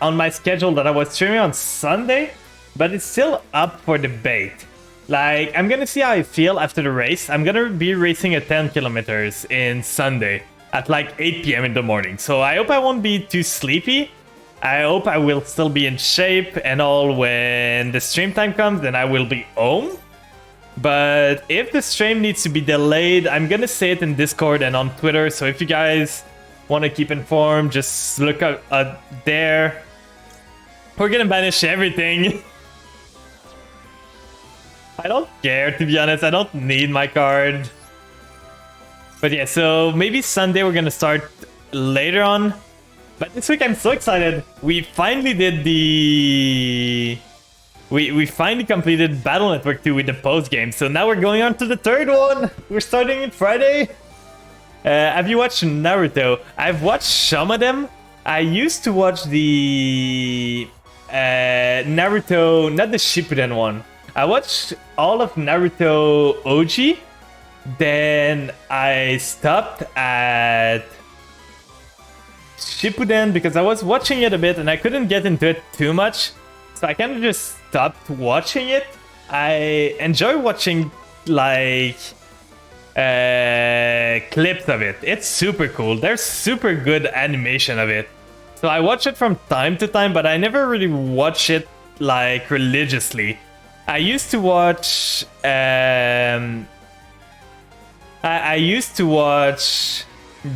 on my schedule that I was streaming on Sunday, but it's still up for debate. Like, I'm gonna see how I feel after the race. I'm gonna be racing at 10 kilometers in Sunday at like 8 PM in the morning. So I hope I won't be too sleepy. I hope I will still be in shape and all when the stream time comes, then I will be home. But if the stream needs to be delayed, I'm gonna say it in Discord and on Twitter. So if you guys want to keep informed, just look up there. We're gonna banish everything. I don't care, to be honest. I don't need my card. But yeah, so maybe Sunday we're gonna start later on. But this week I'm so excited. We finally did the... We finally completed Battle Network 2 with the post game. So now we're going on to the 3rd one. We're starting it Friday. Have you watched Naruto? I've watched some of them. I used to watch the Naruto, not the Shippuden one. I watched all of Naruto OG. Then I stopped at Shippuden because I was watching it a bit and I couldn't get into it too much. So I kind of just stopped watching it. I enjoy watching like clips of it. It's super cool. There's super good animation of it. So I watch it from time to time, but I never really watch it like religiously. I used to watch I used to watch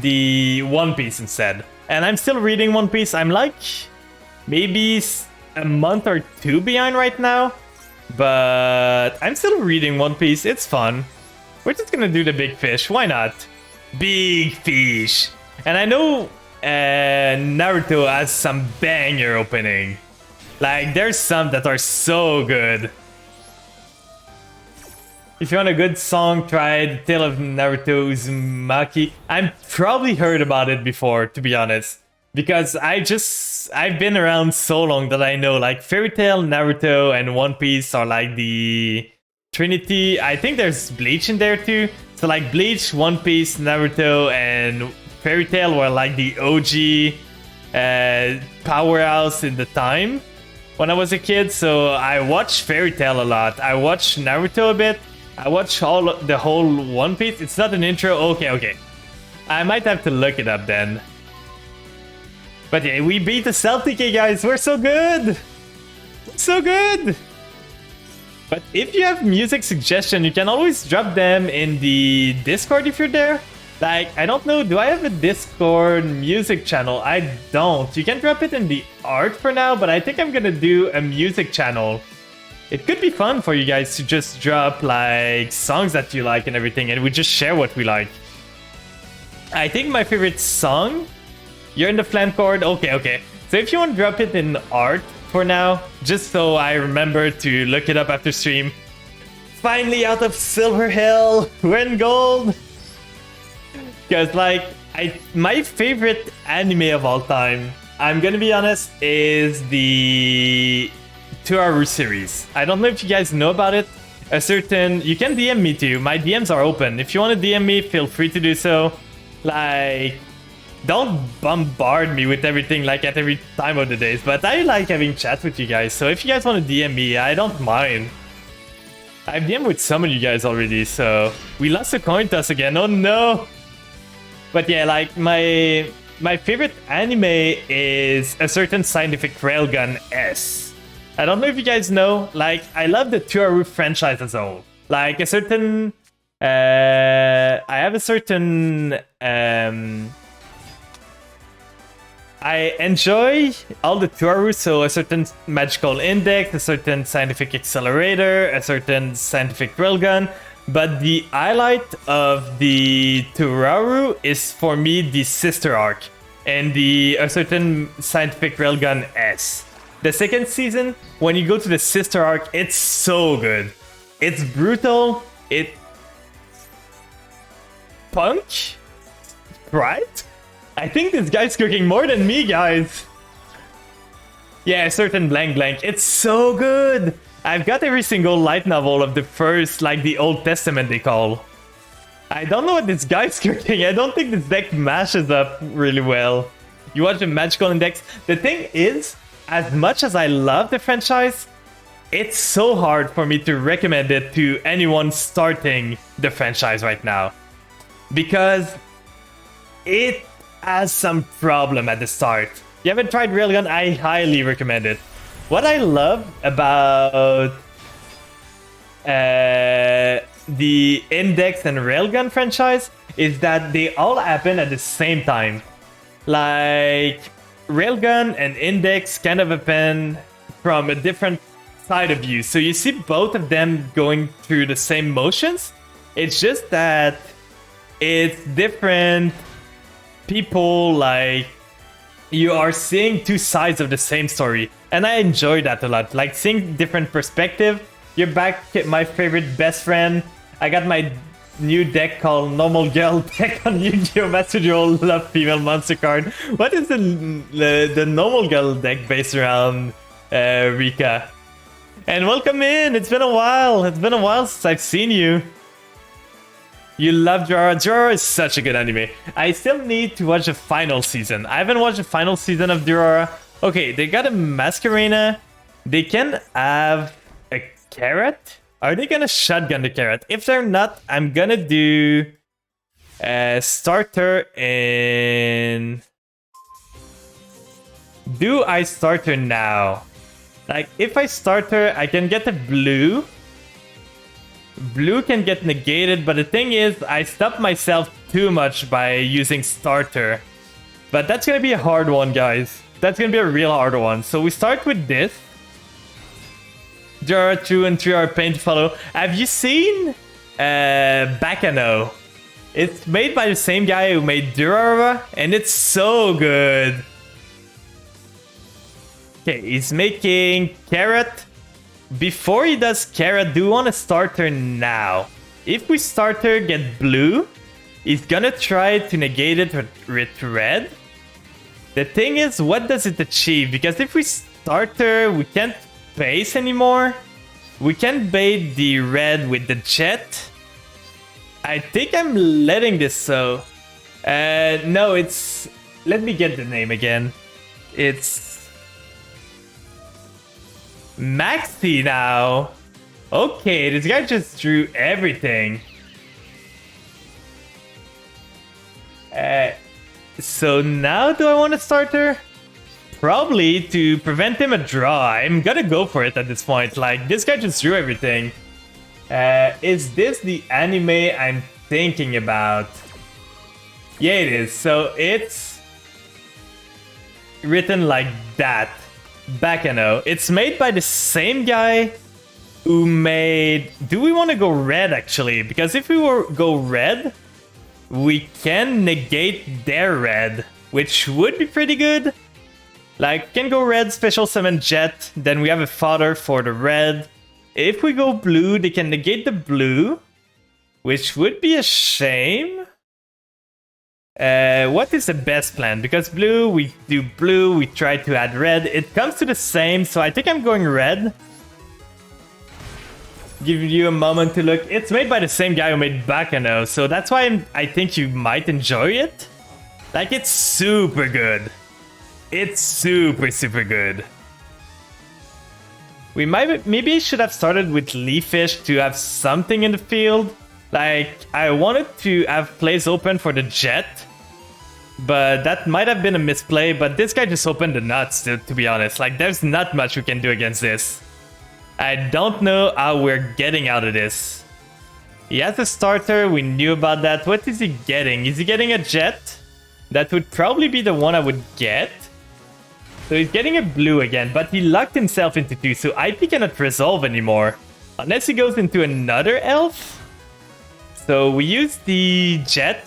the One Piece instead. And I'm still reading One Piece. I'm like maybe a month or two behind right now. But I'm still reading One Piece. It's fun. We're just gonna do the big fish. Why not? Big fish. And I know Naruto has some banger opening. Like, there's some that are so good. If you want a good song, try The Tale of Naruto Uzumaki. I've probably heard about it before, to be honest. Because I've been around so long that I know, like, Fairy Tail, Naruto, and One Piece are like the Trinity. I think there's Bleach in there too. So like Bleach, One Piece, Naruto, and Fairy Tail were like the OG powerhouse in the time when I was a kid. So I watched Fairy Tail a lot. I watched Naruto a bit. I watched the whole One Piece. It's not an intro. Okay. I might have to look it up then. But yeah, we beat the Celtic, guys. We're so good. So good. But if you have music suggestion, you can always drop them in the Discord if you're there. Like, I don't know, do I have a Discord music channel? I don't. You can drop it in the art for now, but I think I'm gonna do a music channel. It could be fun for you guys to just drop like songs that you like and everything, and we just share what we like. I think my favorite song, You're in the Flam Chord. Okay. So if you want to drop it in art for now, just so I remember to look it up after stream. Finally out of Silver Hill, we're in gold. Because like, my favorite anime of all time, I'm gonna be honest, is the Turaru series. I don't know if you guys know about it. You can DM me too. My DMs are open. If you want to DM me, feel free to do so. Like, don't bombard me with everything like at every time of the days, but I like having chats with you guys. So if you guys want to DM me, I don't mind. I've DM'd with some of you guys already, so we lost a coin toss again. Oh no! But yeah, like my favorite anime is a certain Scientific Railgun S. I don't know if you guys know, like, I love the Turaru franchise as a whole. Like, I have a certain, I enjoy all the Turaru, so a certain Magical Index, a certain Scientific Accelerator, a certain Scientific Railgun, but the highlight of the Turaru is for me the Sister Arc and a certain Scientific Railgun S. The second season, when you go to the Sister Arc, it's so good. It's brutal. It punch, right? I think this guy's cooking more than me, guys. Yeah, a certain blank. It's so good. I've got every single light novel of the first, like the Old Testament they call. I don't know what this guy's cooking. I don't think this deck mashes up really well. You watch the Magical Index. The thing is, as much as I love the franchise, it's so hard for me to recommend it to anyone starting the franchise right now. Because it has some problem at the start. You haven't tried Railgun? I highly recommend it. What I love about the Index and Railgun franchise is that they all happen at the same time. Like, Railgun and Index kind of happen from a different side of you. So you see both of them going through the same motions. It's just that it's different people, like, you are seeing two sides of the same story. And I enjoy that a lot. Like, seeing different perspective. You're back, my favorite best friend. I got my new deck called Normal Girl deck on Yu-Gi-Oh! Master Duel Love Female Monster card. What is the Normal Girl deck based around, Rika? And welcome in! It's been a while! It's been a while since I've seen you. You love Durara. Durara is such a good anime. I still need to watch the final season. I haven't watched the final season of Durara. Okay, they got a Masquerena. They can have a carrot. Are they gonna shotgun the carrot? If they're not, I'm gonna do starter and... Do I starter now? Like, if I starter, I can get the blue. Blue can get negated, but the thing is, I stopped myself too much by using starter. But that's gonna be a hard one, guys. That's gonna be a real hard one. So we start with this. There are 2 and 3 are pain to follow. Have you seen Bacano? It's made by the same guy who made Durara, and it's so good. Okay, he's making carrot. Before he does carrot, do we want to starter now? If we starter get blue, he's gonna try to negate it with red. The thing is, what does it achieve? Because if we starter, we can't base anymore. We can bait the red with the jet. I think I'm letting this so. No, it's... Let me get the name again. It's... Maxi now. Okay, this guy just drew everything. So now do I want to starter? Probably to prevent him a draw. I'm gonna go for it at this point. Like, this guy just drew everything. Is this the anime I'm thinking about? Yeah, it is. So it's written like that. Bacano. It's made by the same guy who made... Do we want to go red, actually? Because if we go red, we can negate their red, which would be pretty good. Like, can go red, special summon jet, then we have a fodder for the red. If we go blue, they can negate the blue, which would be a shame. What is the best plan? Because blue, we do blue, we try to add red. It comes to the same, so I think I'm going red. Give you a moment to look. It's made by the same guy who made Bacano, so that's why I think you might enjoy it. Like, it's super good. It's super, super good. We maybe should have started with Leafish to have something in the field. Like, I wanted to have plays open for the jet, but that might have been a misplay. But this guy just opened the nuts, to be honest. Like, there's not much we can do against this. I don't know how we're getting out of this. He has a starter, we knew about that. What is he getting? Is he getting a jet? That would probably be the one I would get. So he's getting a blue again, but he locked himself into 2, so IP cannot resolve anymore. Unless he goes into another elf. So we use the jet,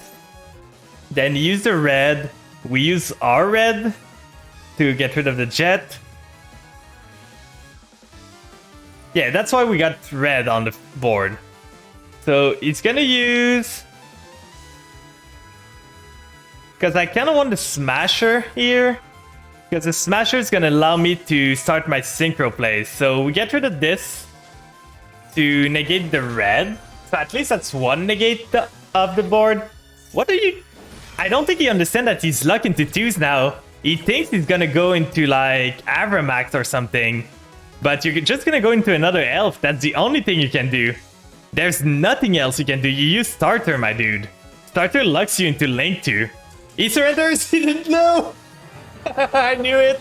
then use the red, we use our red to get rid of the jet. Yeah, that's why we got red on the board. So he's gonna use... Because I kind of want the Smasher here. Because the Smasher is gonna allow me to start my synchro plays. So we get rid of this to negate the red. So at least that's one negate of the board. What are you... I don't think he understands that he's locked into 2s now. He thinks he's gonna go into like Avramax or something. But you're just gonna go into another elf. That's the only thing you can do. There's nothing else you can do. You use Starter, my dude. Starter locks you into Link 2. He surrenders. He didn't know. I knew it.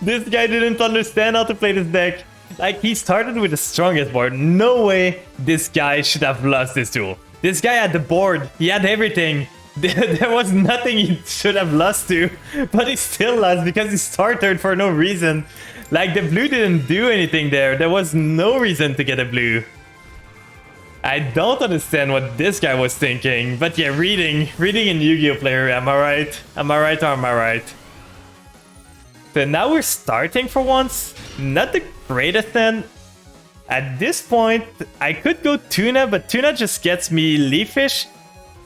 This guy didn't understand how to play this deck. Like, he started with the strongest board. No way this guy should have lost this duel. This guy had the board. He had everything. There was nothing he should have lost to. But he still lost because he started for no reason. Like, the blue didn't do anything there. There was no reason to get a blue. I don't understand what this guy was thinking. But yeah, reading in Yu-Gi-Oh! Player, am I right? Am I right or am I right? So now we're starting for once. Not the greatest then. At this point, I could go Tuna, but Tuna just gets me Leafish.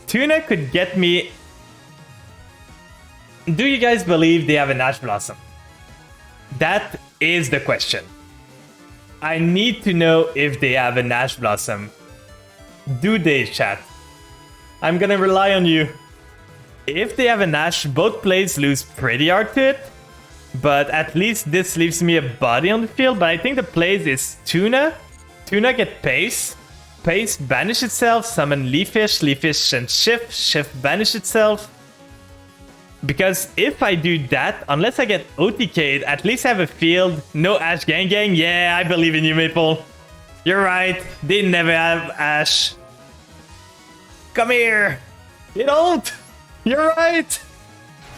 Tuna could get me... Do you guys believe they have an Ash Blossom? That is the question. I need to know if they have an Ash Blossom. Do they, chat? I'm gonna rely on you. If they have an Ash, both plays lose pretty hard to it. But at least this leaves me a body on the field. But I think the plays is Tuna Tuna get pace. Pace banish itself, summon Leafish, Leafish and Shift, Shift banish itself. Because if I do that, unless I get OTK'd, at least I have a field. No Ash Gang Gang. Yeah, I believe in you, Maple. You're right. They never have Ash. Come here. You don't. You're right.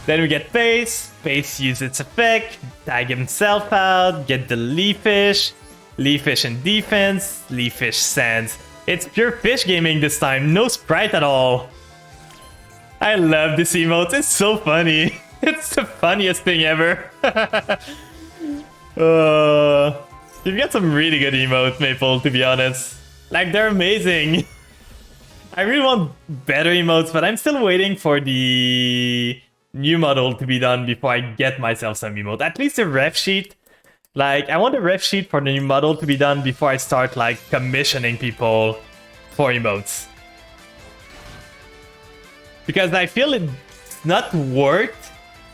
Then we get Pace. Pace use its effect. Tag himself out. Get the Leafish. Leafish in defense. Leafish sands. It's pure fish gaming this time. No sprite at all. I love this emote. It's so funny. It's the funniest thing ever. You've got some really good emotes, Maple, to be honest. Like, they're amazing. I really want better emotes, but I'm still waiting for the new model to be done before I get myself some emote. At least a ref sheet. Like, I want a ref sheet for the new model to be done before I start, like, commissioning people for emotes. Because I feel it's not worth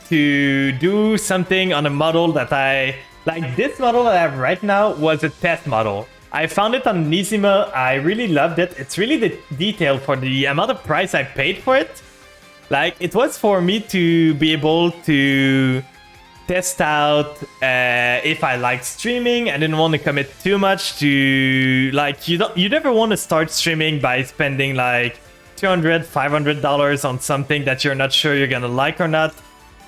to do something on a model that I... Like, this model that I have right now was a test model. I found it on Nizima. I really loved it. It's really the detail for the amount of price I paid for it. Like, it was for me to be able to test out if I like streaming. I didn't want to commit too much to... Like, you never want to start streaming by spending, like, $200, $500 on something that you're not sure you're gonna like or not.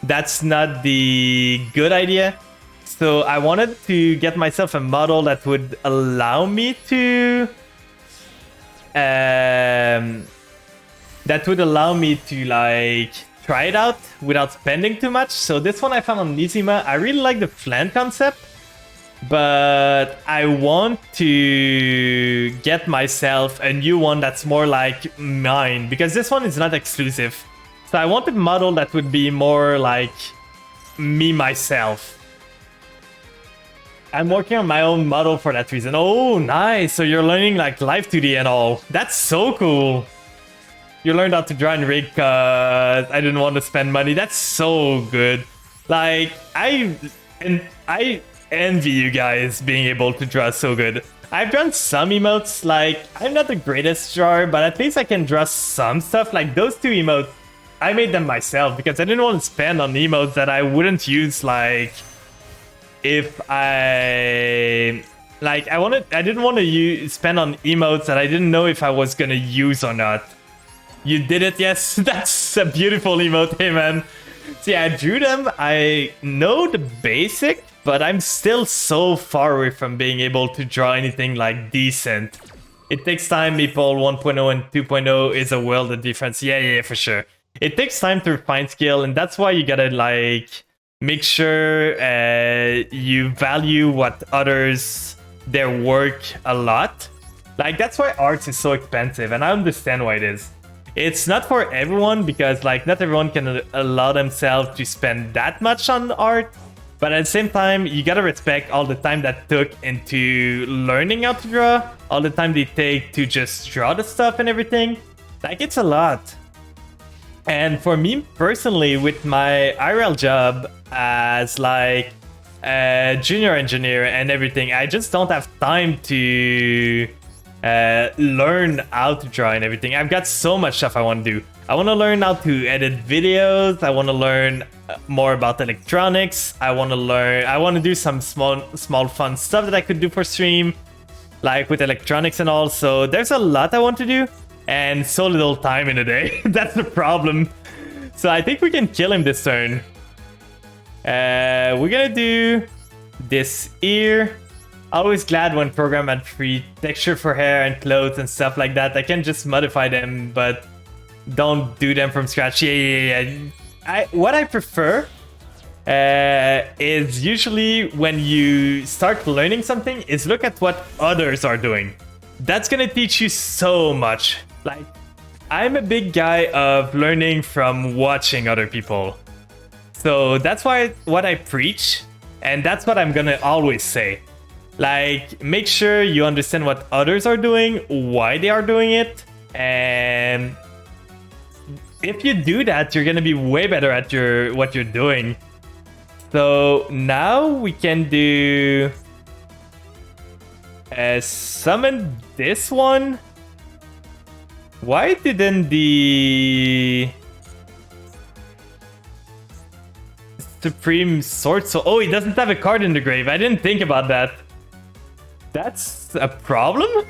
That's not the good idea. So I wanted to get myself a model that would allow me to like try it out without spending too much. So this one I found on Nizima. I really like the flan concept, but I want to get myself a new one that's more like mine, because this one is not exclusive. So I want a model that would be more like me myself. I'm working on my own model for that reason. Oh, nice. So you're learning like Live 2D and all. That's so cool. You learned how to draw and rig because I didn't want to spend money. That's so good. Like, I envy you guys being able to draw so good. I've drawn some emotes. Like, I'm not the greatest drawer, but at least I can draw some stuff. Like those two emotes, I made them myself because I didn't want to spend on emotes that I wouldn't use, like... If I didn't want to spend on emotes that I didn't know if I was gonna use or not. You did it, yes. That's a beautiful emote, hey man. See, I drew them. I know the basic, but I'm still so far away from being able to draw anything like decent. It takes time, people. 1.0 and 2.0 is a world of difference. Yeah, for sure. It takes time to refine skill, and that's why you gotta like... Make sure you value what others, their work a lot. Like, that's why art is so expensive, and I understand why it is. It's not for everyone, because like not everyone can allow themselves to spend that much on art. But at the same time, you gotta respect all the time that took into learning how to draw, all the time they take to just draw the stuff and everything. Like, it's a lot. And for me personally, with my IRL job as like a junior engineer and everything, I just don't have time to learn how to draw and everything. I've got so much stuff I want to do. I want to learn how to edit videos. I want to learn more about electronics. I want to do some small fun stuff that I could do for stream, like with electronics and all. So there's a lot I want to do. And so little time in a day. That's the problem. So I think we can kill him this turn. We're gonna do this ear. Always glad when program had free texture for hair and clothes and stuff like that. I can just modify them, but don't do them from scratch. Yeah. What I prefer is usually when you start learning something is look at what others are doing. That's gonna teach you so much. Like, I'm a big guy of learning from watching other people. So that's what I preach, and that's what I'm gonna always say. Like, make sure you understand what others are doing, why they are doing it, and if you do that, you're gonna be way better at what you're doing. So now we can do Summon this one. Why didn't the Supreme Sword Soul... Oh, he doesn't have a card in the grave. I didn't think about that. That's a problem?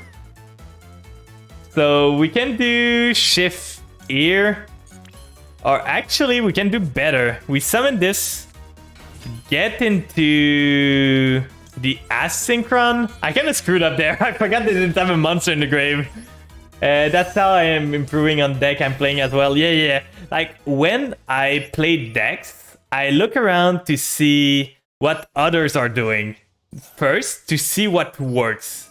So we can do Shift here. Or actually, we can do better. We summon this. Get into the Asynchron. I kind of screwed up there. I forgot they didn't have a monster in the grave. That's how I am improving on deck I'm playing as well. Yeah. Like, when I play decks, I look around to see what others are doing. First, to see what works.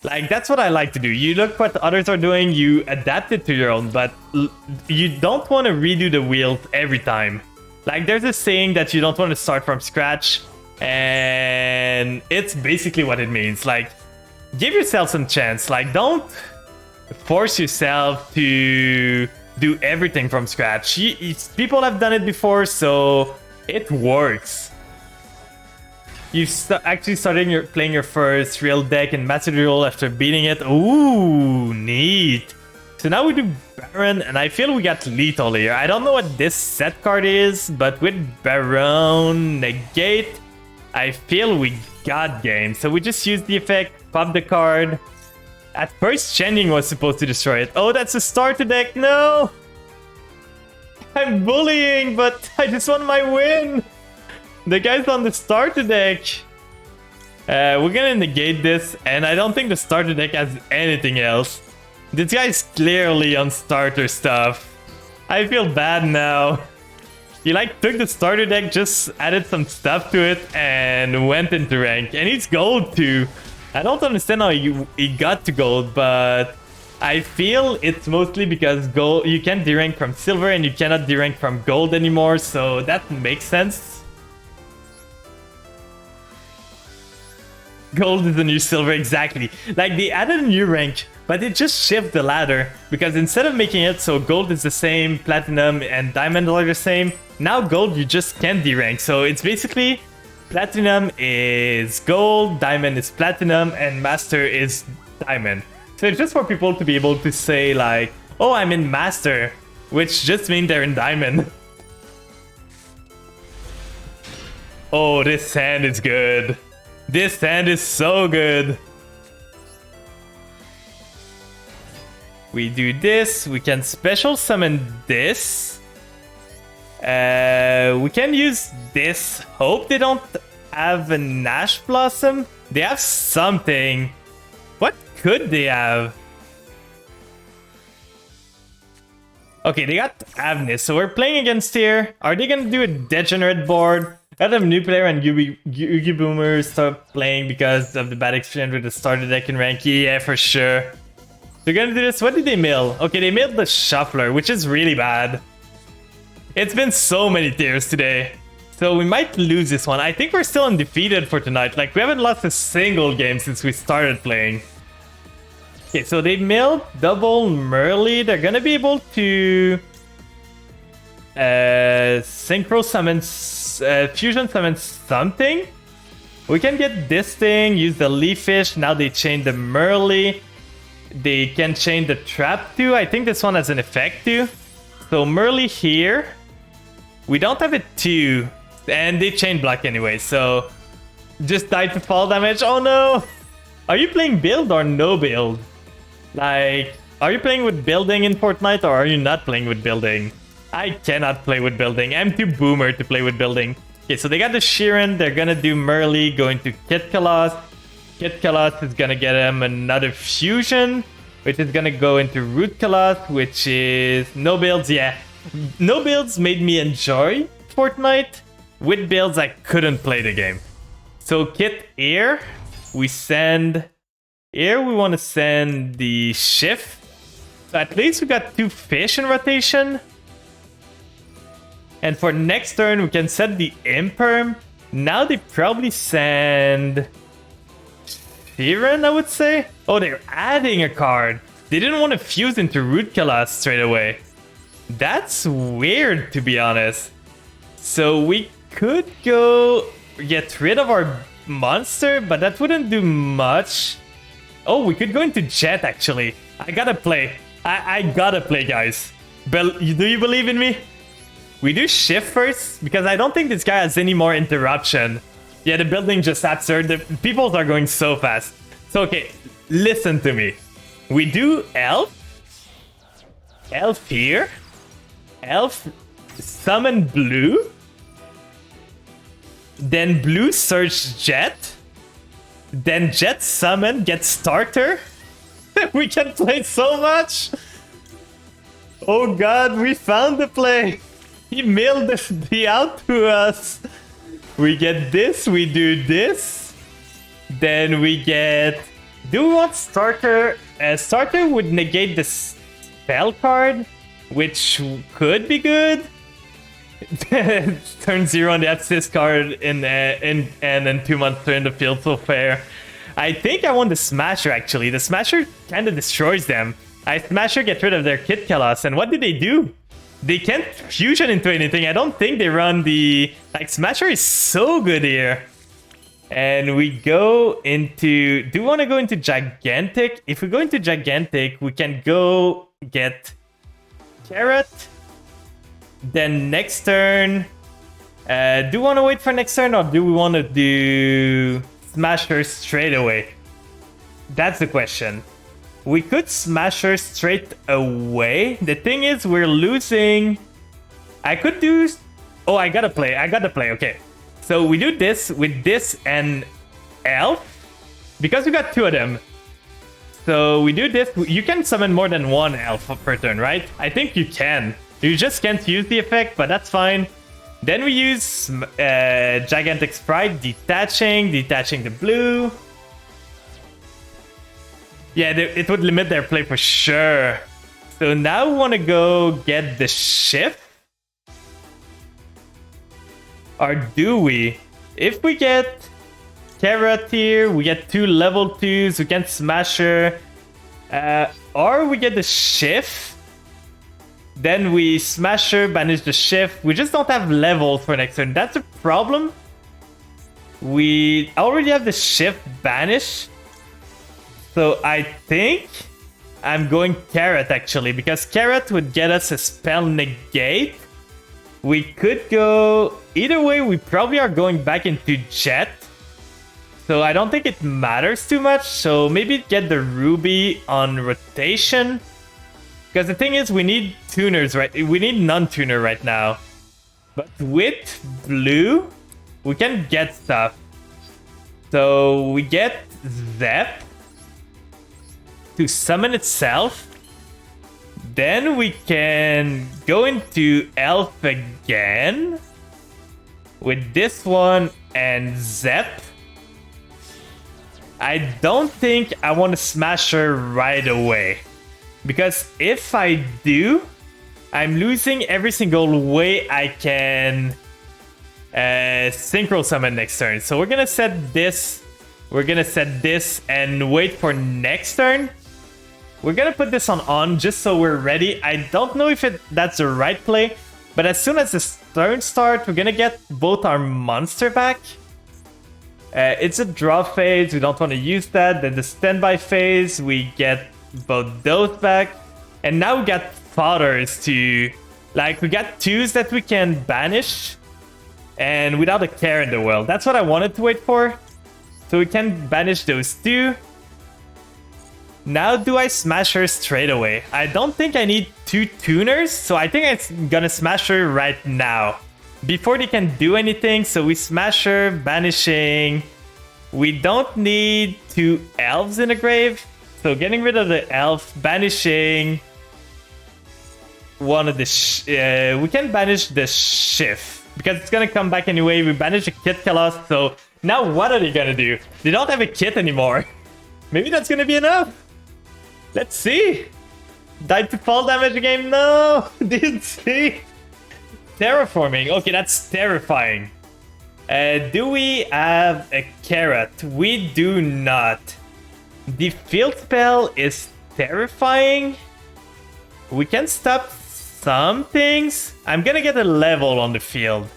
Like, that's what I like to do. You look what others are doing, you adapt it to your own, but you don't want to redo the wheel every time. Like, there's a saying that you don't want to start from scratch, and it's basically what it means. Like, give yourself some chance. Like, don't force yourself to do everything from scratch. People have done it before, so it works. You actually started playing your first real deck in Master Duel after beating it. Ooh, neat. So now we do Baron, and I feel we got lethal here. I don't know what this set card is, but with Baron Negate, I feel we got game. So we just use the effect, pop the card. At first, Channing was supposed to destroy it. Oh, that's a starter deck. No! I'm bullying, but I just want my win. The guy's on the starter deck. We're gonna negate this, and I don't think the starter deck has anything else. This guy's clearly on starter stuff. I feel bad now. He like took the starter deck, just added some stuff to it, and went into rank. And he's gold too. I don't understand how he got to gold, but I feel it's mostly because gold you can't derank from silver and you cannot derank from gold anymore, so that makes sense. Gold is the new silver, exactly. Like, they added a new rank, but it just shifted the ladder, because instead of making it so gold is the same, platinum and diamond are the same, now gold you just can't derank. So it's basically platinum is gold, diamond is platinum, and master is diamond. So it's just for people to be able to say like, oh, I'm in master, which just means they're in diamond. Oh, this hand is good. This hand is so good. We do this. We can special summon this. We can use this. Hope they don't have a Nash Blossom. They have something. What could they have? Okay, they got Avnis. So we're playing against here. Are they gonna do a degenerate board? Let a new player and Yugi Boomers start playing because of the bad experience with the starter deck in rank. Yeah, for sure. They're gonna do this. What did they mail? Okay, they mailed the Shuffler, which is really bad. It's been so many tiers today. So we might lose this one. I think we're still undefeated for tonight. Like, we haven't lost a single game since we started playing. Okay, so they mailed double Merly. They're gonna be able to synchro summon, fusion summon something. We can get this thing, use the Leafish. Now they chain the Merly. They can chain the Trap too. I think this one has an effect too. So Merly here. We don't have it too. And they chain block anyway, so just die to fall damage. Oh no! Are you playing build or no build? Like, are you playing with building in Fortnite or are you not playing with building? I cannot play with building. I'm too boomer to play with building. Okay, so they got the Sheeran. They're gonna do Merly, going to Kit Kalas. Kit Kalas is gonna get him another fusion, which is gonna go into Root Kalas, which is no builds. Yeah, no builds made me enjoy Fortnite. With builds, I couldn't play the game. So Kit Air, we send Air. We want to send the Shift. So at least we got 2 fish in rotation. And for next turn, we can set the Imperm. Now they probably send Sheeran, I would say. Oh, they're adding a card. They didn't want to fuse into Root Kalas straight away. That's weird, to be honest. So we could go get rid of our monster, but that wouldn't do much. Oh, we could go into Jet, actually. I gotta play. I gotta play, guys. Do you believe in me? We do shift first, because I don't think this guy has any more interruption. Yeah, the building just absurd. The peoples are going so fast. So, okay, listen to me. We do Elf. Elf here. Elf summon Blue. Then Blue search Jet. Then Jet summon, get starter. We can play so much. Oh god, we found the play. He mailed the out to us. We get this, we do this. Then we get... Do we want starter? Starter would negate the spell card, which could be good. Turn 0 on the assist card and then 2 months turn the field, so fair. I think I want the Smasher, actually. The Smasher kind of destroys them. Smasher get rid of their Kit Kalos, and what did they do? They can't fusion into anything. I don't think they run the... Like, Smasher is so good here. And we go into... Do we want to go into Gigantic? If we go into Gigantic, we can go get Carrot. Then next turn... do we want to wait for next turn, or do we want to do Smasher straight away? That's the question. We could Smasher straight away. The thing is, we're losing... I could do... Oh, I gotta play. Okay. So we do this with this and Elf. Because we got 2 of them. So we do this. You can summon more than 1 Elf per turn, right? I think you can. You just can't use the effect, but that's fine. Then we use Gigantic Sprite, detaching the blue. Yeah, it would limit their play for sure. So now we want to go get the shift. Or do we? If we get Carrot here, we get 2 level 2s, we can Smasher. Or we get the shift. Then we Smasher, banish the shift. We just don't have levels for next turn. That's a problem. We already have the shift banish. So I think I'm going Carrot, actually, because Carrot would get us a spell negate. We could go... Either way, we probably are going back into Jet. So I don't think it matters too much. So maybe get the Ruby on rotation. Because the thing is, we need tuners, right? We need non-tuner right now. But with blue, we can get stuff. So we get Zep to summon itself. Then we can go into Elf again with this one and Zep. I don't think I want to smash her right away. Because if I do, I'm losing every single way I can synchro summon next turn. So we're gonna set this. We're gonna set this and wait for next turn. We're gonna put this on just so we're ready. I don't know if that's the right play, but as soon as the turn starts, we're gonna get both our monster back. It's a draw phase. We don't want to use that. Then the standby phase, we get both those back. And now we got fodders to... Like, we got 2s that we can banish. And without a care in the world. That's what I wanted to wait for. So we can banish those 2. Now do I smash her straight away? I don't think I need 2 tuners. So I think I'm gonna smash her right now. Before they can do anything. So we smash her, banishing. We don't need 2 elves in the grave. So getting rid of the elf, banishing one of the... we can banish the shift because it's gonna come back anyway. We banish the Kit Kalos. So now what are they gonna do? They don't have a kit anymore. Maybe that's gonna be enough. Let's see. Died to fall damage again. No, didn't see. Terraforming. Okay, that's terrifying. Do we have a carrot? We do not. The field spell is terrifying. We can stop some things. I'm gonna get a level on the field.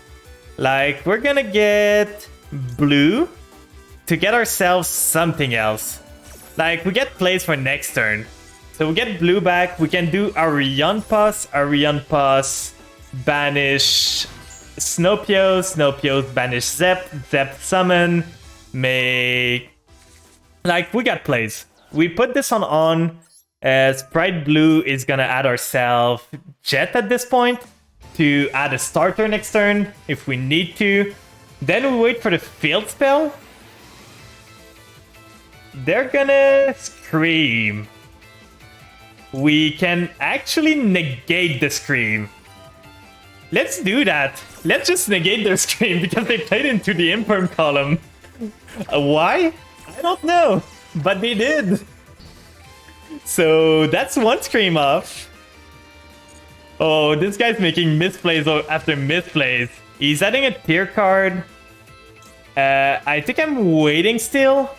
Like, we're gonna get blue to get ourselves something else. Like, we get plays for next turn. So we get blue back. We can do Arion Pass, banish Snowpios, banish Zep summon, make... Like, we got plays. We put this on. Sprite Blue is gonna add ourselves Jet at this point to add a starter next turn if we need to. Then we wait for the field spell. They're gonna Scream. We can actually negate the Scream. Let's do that. Let's just negate their Scream because they played into the Imperm column. Why? I don't know, but they did. So that's one Scream off. Oh, this guy's making misplays after misplays. He's adding a tier card. I think I'm waiting still.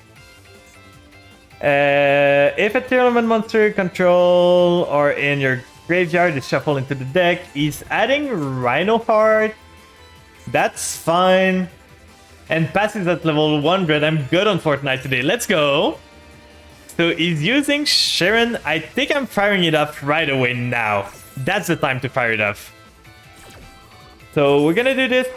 If a tournament monster you control or in your graveyard is shuffled into the deck, he's adding Rhino Heart. That's fine. And passes at level 100. I'm good on Fortnite today. Let's go. So he's using Sharon. I think I'm firing it up right away now. That's the time to fire it up. So we're gonna do this.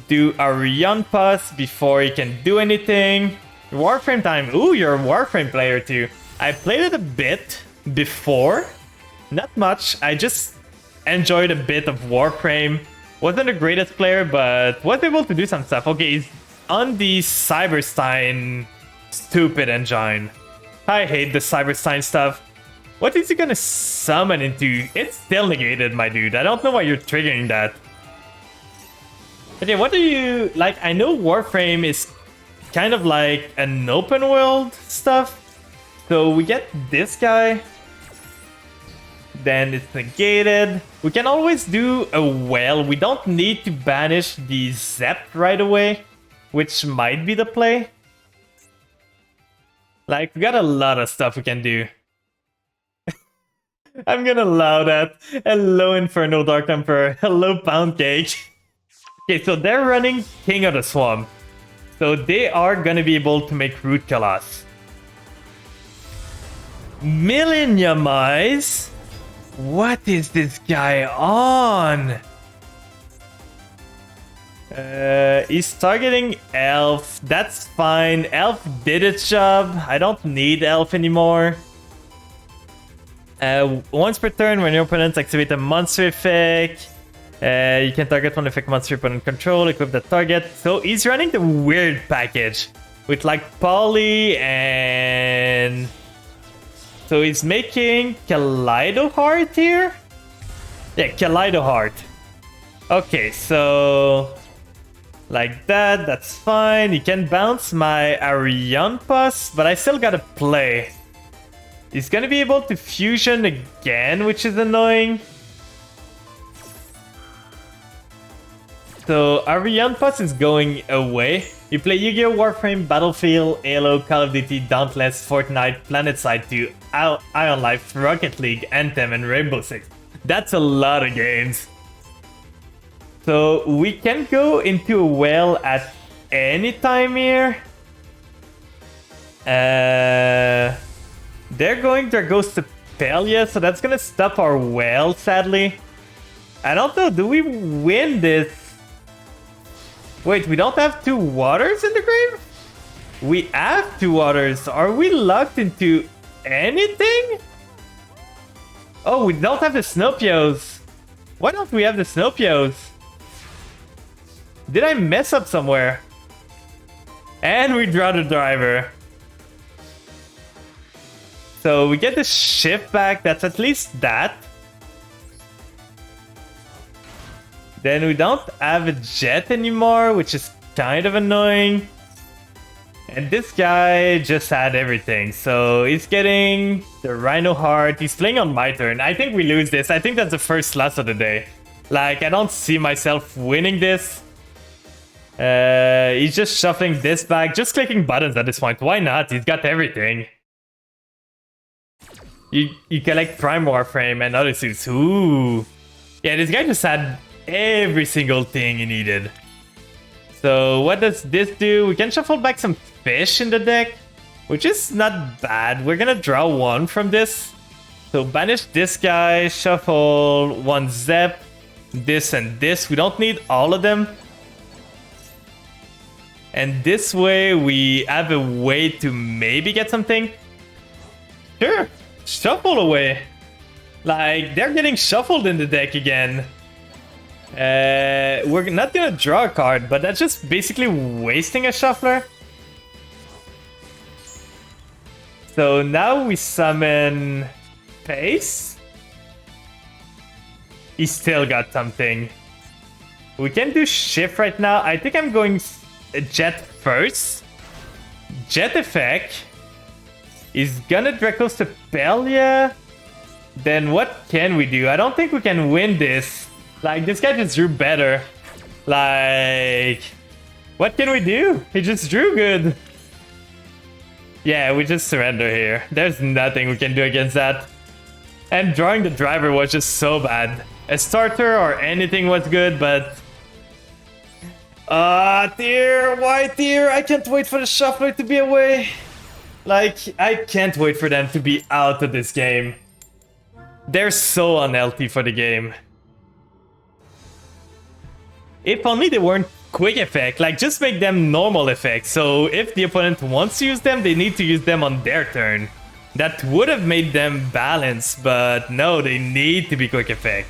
Do Arion Pass before he can do anything. Warframe time. Ooh, you're a Warframe player too. I played it a bit before. Not much. I just enjoyed a bit of Warframe. Wasn't the greatest player, but was able to do some stuff. Okay, he's on the Cyberstein stupid engine. I hate the Cyberstein stuff. What is he gonna summon into? It's still negated, my dude. I don't know why you're triggering that. Okay, what do you... Like, I know Warframe is kind of like an open world stuff. So we get this guy. Then it's negated. We can always do a whale. We don't need to banish the Zep right away, which might be the play. Like, we got a lot of stuff we can do. I'm gonna allow that. Hello, Inferno Dark Emperor. Hello, Pound Cake. Okay, so they're running King of the Swamp. So they are gonna be able to make Root Colossus. Millennium Eyes? What is this guy on? He's targeting Elf. That's fine. Elf did its job. I don't need Elf anymore. Once per turn, when your opponents activate a monster effect, you can target one effect monster opponent control, equip the target. So he's running the weird package with like Poly and... So he's making Kaleido Heart here? Yeah, Kaleido Heart. Okay, so... Like that, that's fine. He can bounce my Arion Pass, but I still gotta play. He's gonna be able to fusion again, which is annoying. So Arion Pass is going away. You play Yu-Gi-Oh! Warframe, Battlefield, Halo, Call of Duty, Dauntless, Fortnite, PlanetSide 2, Ion Life, Rocket League, Anthem, and Rainbow Six. That's a lot of games. So we can go into a whale at any time here. They're going Dragostapelia, so that's gonna stop our whale, sadly. I don't know, do we win this? Wait, we don't have 2 waters in the grave? We have 2 waters. Are we locked into anything? Oh, we don't have the Snowpios. Why don't we have the Snowpios? Did I mess up somewhere? And we draw the driver. So we get the shift back. That's at least that. Then we don't have a jet anymore, which is kind of annoying. And this guy just had everything. So he's getting the Rhino Heart. He's playing on my turn. I think we lose this. I think that's the first loss of the day. Like, I don't see myself winning this. He's just shuffling this back. Just clicking buttons at this point. Why not? He's got everything. You collect Prime Warframe and other suits. Ooh. Yeah, this guy just had every single thing he needed. So what does this do? We can shuffle back some fish in the deck. which is not bad. We're gonna draw one from this. So banish this guy, shuffle one Zep, this and this. We don't need all of them. And this way we have a way to maybe get something. Sure, shuffle away. Like, they're getting shuffled in the deck again. We're not gonna draw a card, but that's just basically wasting a shuffler. So now we summon Pace. He still got something. We can do Shift right now. I think I'm going Jet first. Jet effect. He's gonna Draco's to Pelia. Then what can we do? I don't think we can win this. Like, this guy just drew better. Like, what can we do? He just drew good. Yeah, we just surrender here. There's nothing we can do against that. And drawing the driver was just so bad. A starter or anything was good, but... Tier, why tier? I can't wait for the shuffler to be away. Like, I can't wait for them to be out of this game. They're so unhealthy for the game. If only they weren't quick effect, like just make them normal effects. So if the opponent wants to use them, they need to use them on their turn. That would have made them balanced, but no, they need to be quick effect.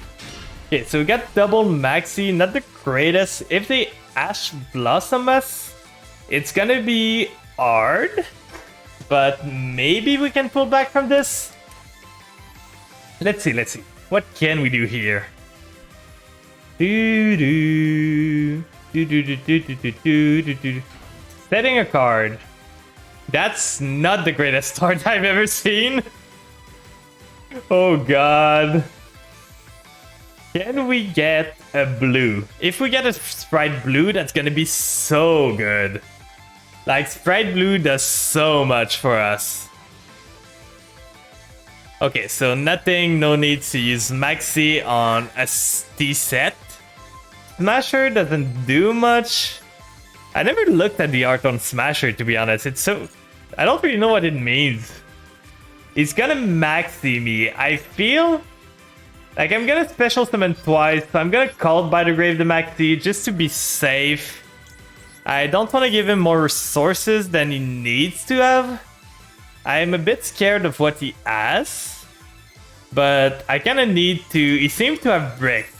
Okay, so we got double Maxi, not the greatest. If they Ash Blossom us, it's gonna be hard, but maybe we can pull back from this. Let's see. What can we do here? Setting a card. That's not the greatest start I've ever seen. Oh god. Can we get a blue? If we get a Sprite blue, that's gonna be so good. Like, Sprite blue does so much for us. Okay, so nothing, no need to use Maxi on a T set. Smasher doesn't do much. I never looked at the art on Smasher, to be honest. It's so... I don't really know what it means. He's gonna Maxi me. I feel like I'm gonna special summon twice, so I'm gonna Called by the Grave the Maxi just to be safe. I don't want to give him more resources than he needs to have. I'm a bit scared of what he has, but I kind of need to... He seems to have brick.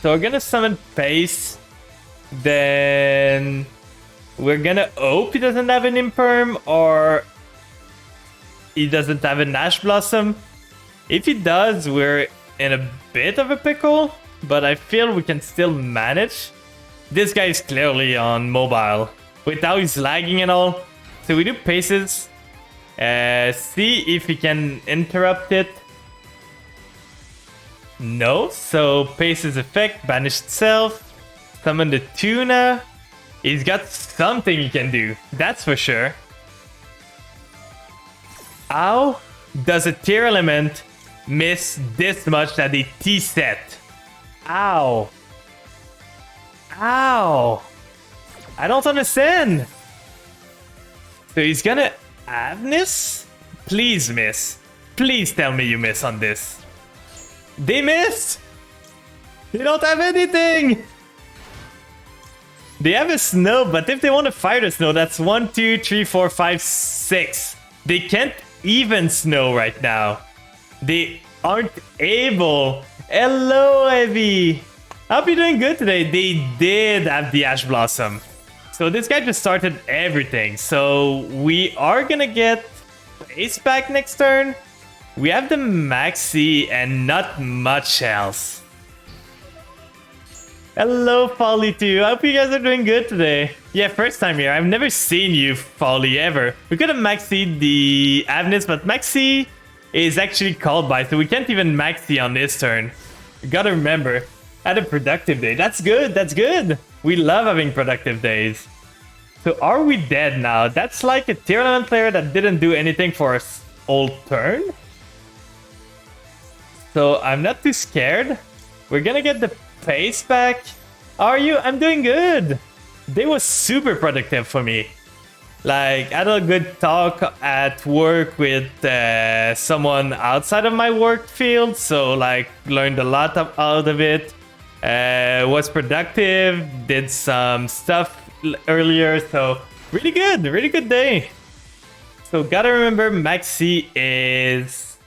So we're gonna summon Pace. Then we're gonna hope he doesn't have an Imperm or he doesn't have an Ash Blossom. If he does, we're in a bit of a pickle, but I feel we can still manage. This guy is clearly on mobile with how he's lagging and all. So we do Paces. See if he can interrupt it. No, so Pace's effect, banish itself. Summon the Tuna. He's got something he can do, that's for sure. How does a tier element miss this much at the T set? Ow. Ow. I don't understand. So he's gonna Avnis? Please miss. Please tell me you miss on this. They missed! They don't have anything! They have a snow, but if they want to fire the snow, that's 1, 2, 3, 4, 5, 6. They can't even snow right now. They aren't able. Hello, Evie. I hope you're doing good today. They did have the Ash Blossom. So this guy just started everything. So we are gonna get Ace back next turn. We have the Maxi and not much else. Hello, Folly 2. I hope you guys are doing good today. Yeah, first time here. I've never seen you, Folly, ever. We could have Maxied the Avnis, but Maxi is actually called by, so we can't even Maxi on this turn. You gotta remember, had a productive day. That's good, that's good. We love having productive days. So are we dead now? That's like a tier 11 player that didn't do anything for us all turn. So I'm not too scared. We're gonna get the Pace back. Are you? I'm doing good. They was super productive for me. Like, I had a good talk at work with someone outside of my work field, so like learned a lot out of it. Was productive, did some stuff earlier, so really good day. So gotta remember Maxi is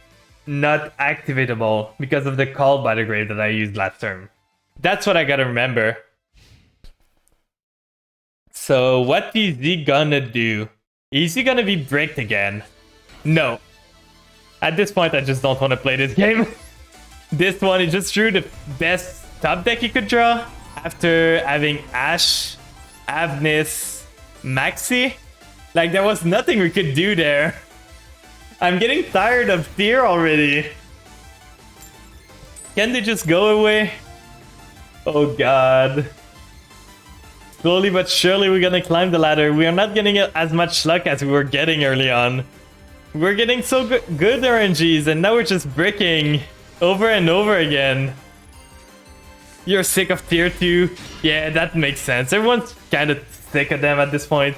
not activatable because of the call by the grave that I used last term. That's what I gotta remember. So what is he gonna do? Is he gonna be bricked again? No. At this point, I just don't want to play this game. This one, he just drew the best top deck he could draw after having Ash, Avnis, Maxi. Like, there was nothing we could do there. I'm getting tired of Fear already. Can they just go away? Oh god. Slowly but surely we're gonna climb the ladder. We are not getting as much luck as we were getting early on. We're getting so good RNGs and now we're just bricking over and over again. You're sick of tier 2? Yeah, that makes sense. Everyone's kind of sick of them at this point.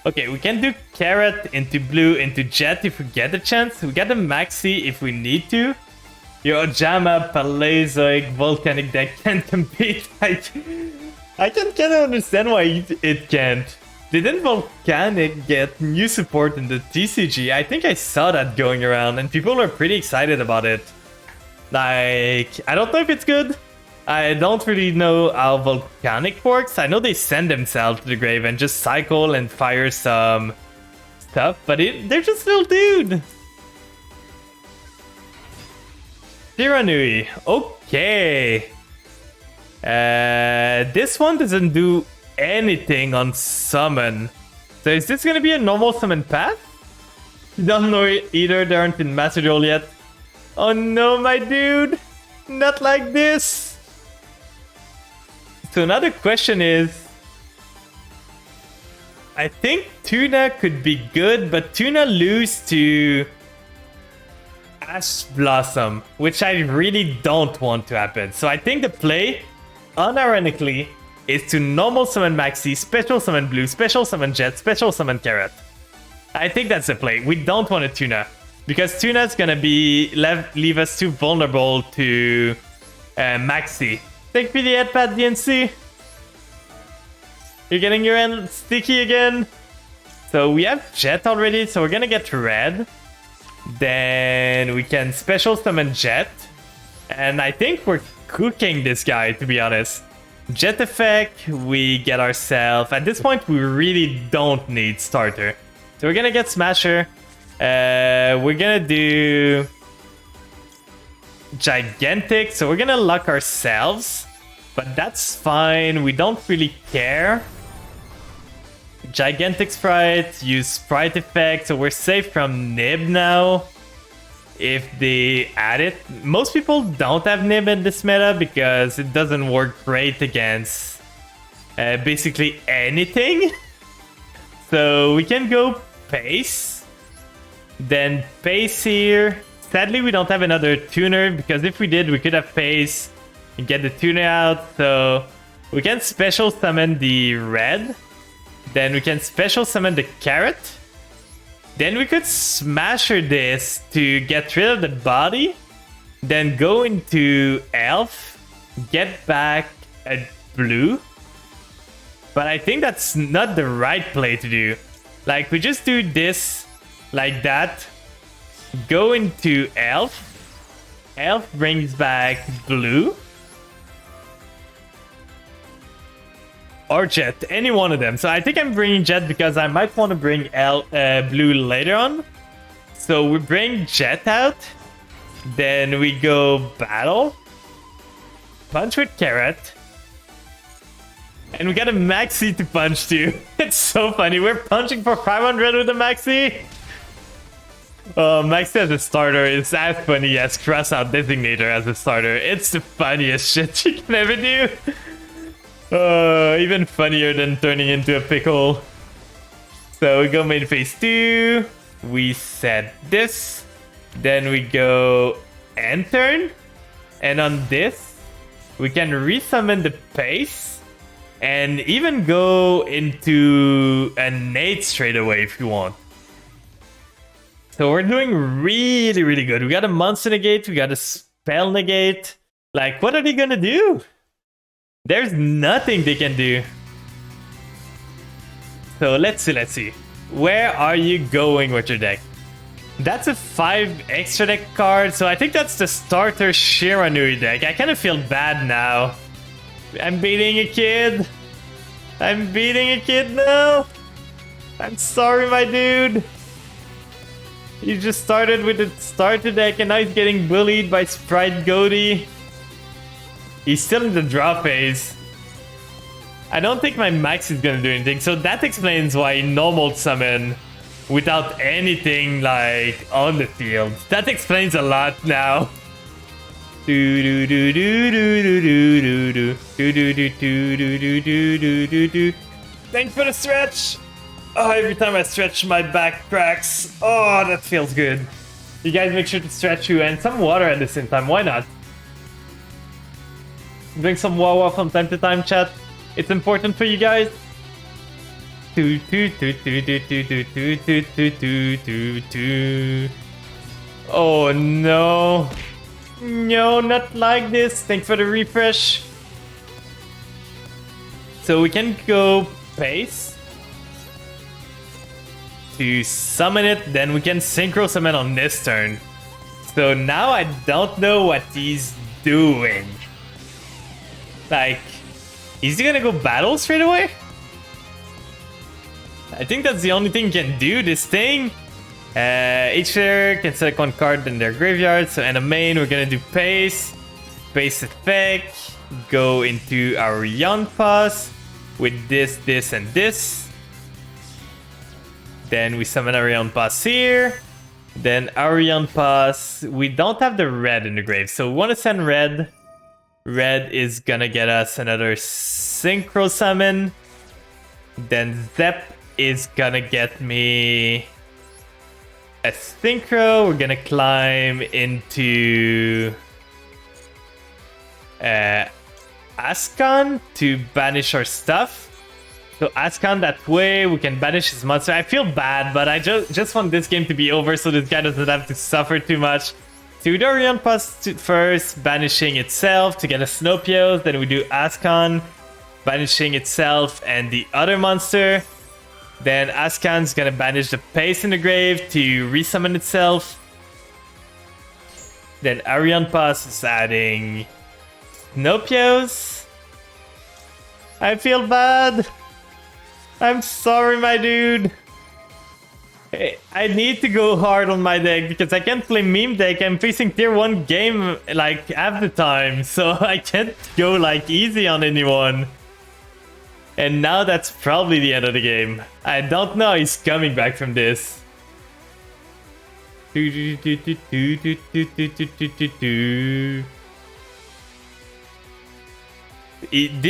Okay, we can do Carrot into Blue into Jet if we get the chance. We got the Maxi if we need to. Your Ojama, Paleozoic, Volcanic deck can't compete. I can kind of understand why it can't. Didn't Volcanic get new support in the TCG? I think I saw that going around and people are pretty excited about it. Like, I don't know if it's good. I don't really know how Volcanic works. I know they send themselves to the grave and just cycle and fire some stuff, but they're just little dude. Tiranui. Okay. This one doesn't do anything on summon. So is this gonna be a normal summon path? Don't know either, they aren't in Master Duel yet. Oh no, my dude! Not like this! So another question is... I think Tuna could be good, but Tuna lose to... Ash Blossom, which I really don't want to happen. So I think the play, unironically, is to normal summon Maxi, special summon Blue, special summon Jet, special summon Carrot. I think that's the play. We don't want a Tuna, because Tuna's gonna be leave us too vulnerable to Maxi. Thank you for the headpad, DNC. You're getting your end sticky again. So we have Jet already, so we're gonna get Red. Then we can special summon Jet. And I think we're cooking this guy, to be honest. Jet effect, we get ourselves. At this point, we really don't need starter. So we're gonna get Smasher. We're gonna do Gigantic. So we're gonna luck ourselves. But that's fine. We don't really care. Gigantic Sprite, use Sprite effect. So we're safe from Nib now. If they add it. Most people don't have Nib in this meta because it doesn't work great against basically anything. So we can go Pace. Then Pace here. Sadly, we don't have another tuner because if we did, we could have Pace and get the tuner out. So we can special summon the Red. Then we can special summon the Carrot. Then we could Smasher this to get rid of the body. Then go into Elf. Get back a Blue. But I think that's not the right play to do. Like, we just do this like that. Go into Elf. Elf brings back Blue. Or Jet, any one of them. So I think I'm bringing Jet because I might want to bring Blue later on. So we bring Jet out. Then we go Battle. Punch with Carrot. And we got a Maxi to punch too. It's so funny. We're punching for 500 with a Maxi. Maxi as a starter is as funny as Crossout Designator as a starter. It's the funniest shit you can ever do. Even funnier than turning into a pickle. So we go main phase 2. We set this. Then we go end turn. And on this, we can resummon the Pace. And even go into a nade straight away if you want. So we're doing really, really good. We got a monster negate, we got a spell negate. Like, what are they gonna do? There's nothing they can do. So let's see. Where are you going with your deck? That's a 5 extra deck card, so I think that's the starter Shiranui deck. I kind of feel bad now. I'm beating a kid. I'm beating a kid now. I'm sorry, my dude. You just started with the starter deck and now he's getting bullied by Sprite Goaty. He's still in the draw phase. I don't think my max is gonna do anything, so that explains why normal summon without anything like on the field. That explains a lot now. Thanks for the stretch. Oh, every time I stretch, my back cracks. Oh, that feels good. You guys make sure to stretch you and some water at the same time. Why not? Drink some Wawa from time to time, chat. It's important for you guys. Oh no. No, not like this. Thanks for the refresh. So we can go pace to summon it, then we can synchro summon on this turn. So now I don't know what he's doing. Like, is he gonna go battle straight away? I think that's the only thing he can do, this thing. Each player can select one card in their graveyard. So in the main, we're gonna do pace. Pace effect. Go into our Yonpas with this, this, and this. Then we summon our Yonpas here. Then our Yonpas. We don't have the red in the grave, so we want to send red. Red is gonna get us another synchro summon. Then Zep is gonna get me a synchro. We're gonna climb into Ascon to banish our stuff. So Ascon, that way we can banish his monster. I feel bad, but I just want this game to be over so this guy doesn't have to suffer too much. So we do Orion Plus first, banishing itself to get a Snowpios. Then we do Ascon, banishing itself and the other monster. Then Ascan's gonna banish the pace in the grave to resummon itself. Then Arion Pass is adding Snowpios. I feel bad. I'm sorry, my dude. Hey, I need to go hard on my deck because I can't play meme deck. I'm facing tier 1 game like half the time, so I can't go like easy on anyone. And now that's probably the end of the game. I don't know, he's coming back from this. Did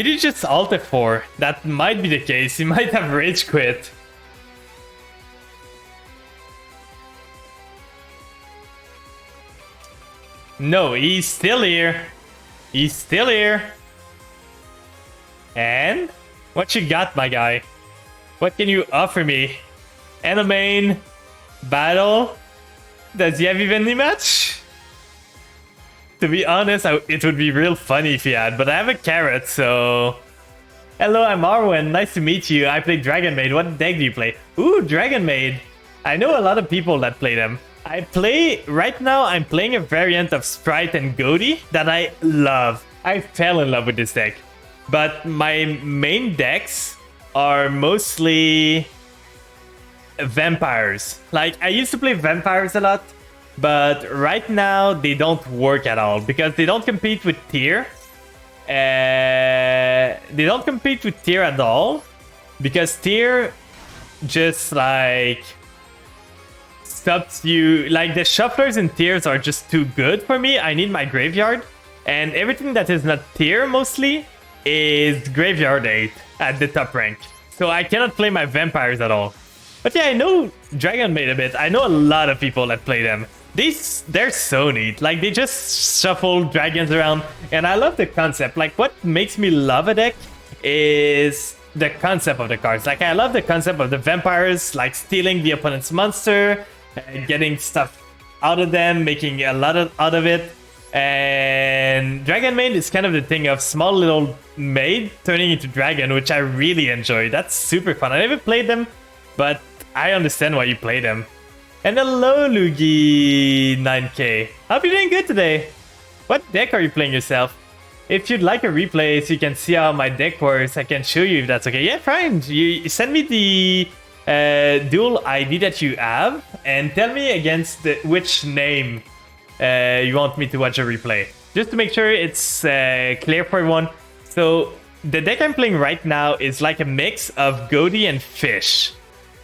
he just ult F4? That might be the case. He might have rage quit. No, he's still here. He's still here. And what you got, my guy? What can you offer me? And a main battle? Does he have evenly match? To be honest, it would be real funny if he had, but I have a carrot, so... Hello, I'm Arwen. Nice to meet you. I play Dragon Maid. What deck do you play? Ooh, Dragon Maid. I know a lot of people that play them. Right now, I'm playing a variant of Sprite and Goaty that I love. I fell in love with this deck. But my main decks are mostly vampires. Like, I used to play vampires a lot, but right now they don't work at all because they don't compete with tier. They don't compete with tier at all because tier just like stops you. Like, the shufflers in tiers are just too good for me. I need my graveyard, and everything that is not tier mostly is graveyard 8 at the top rank. So I cannot play my vampires at all. But yeah, I know Dragon Maid a bit. I know a lot of people that play them. They're so neat. Like, they just shuffle dragons around, and I love the concept. Like, what makes me love a deck is the concept of the cards. Like, I love the concept of the vampires, like stealing the opponent's monster, getting stuff out of them, making a lot out of it. And Dragon Maid is kind of the thing of small little maid turning into dragon, which I really enjoy. That's super fun. I never played them, but I understand why you play them. And hello, Luigi 9K. Hope you're doing good today. What deck are you playing yourself? If you'd like a replay so you can see how my deck works, I can show you if that's okay. Yeah, fine. You send me the dual ID that you have and tell me against which name you want me to watch a replay. Just to make sure it's clear for everyone. So the deck I'm playing right now is like a mix of Goaty and Fish.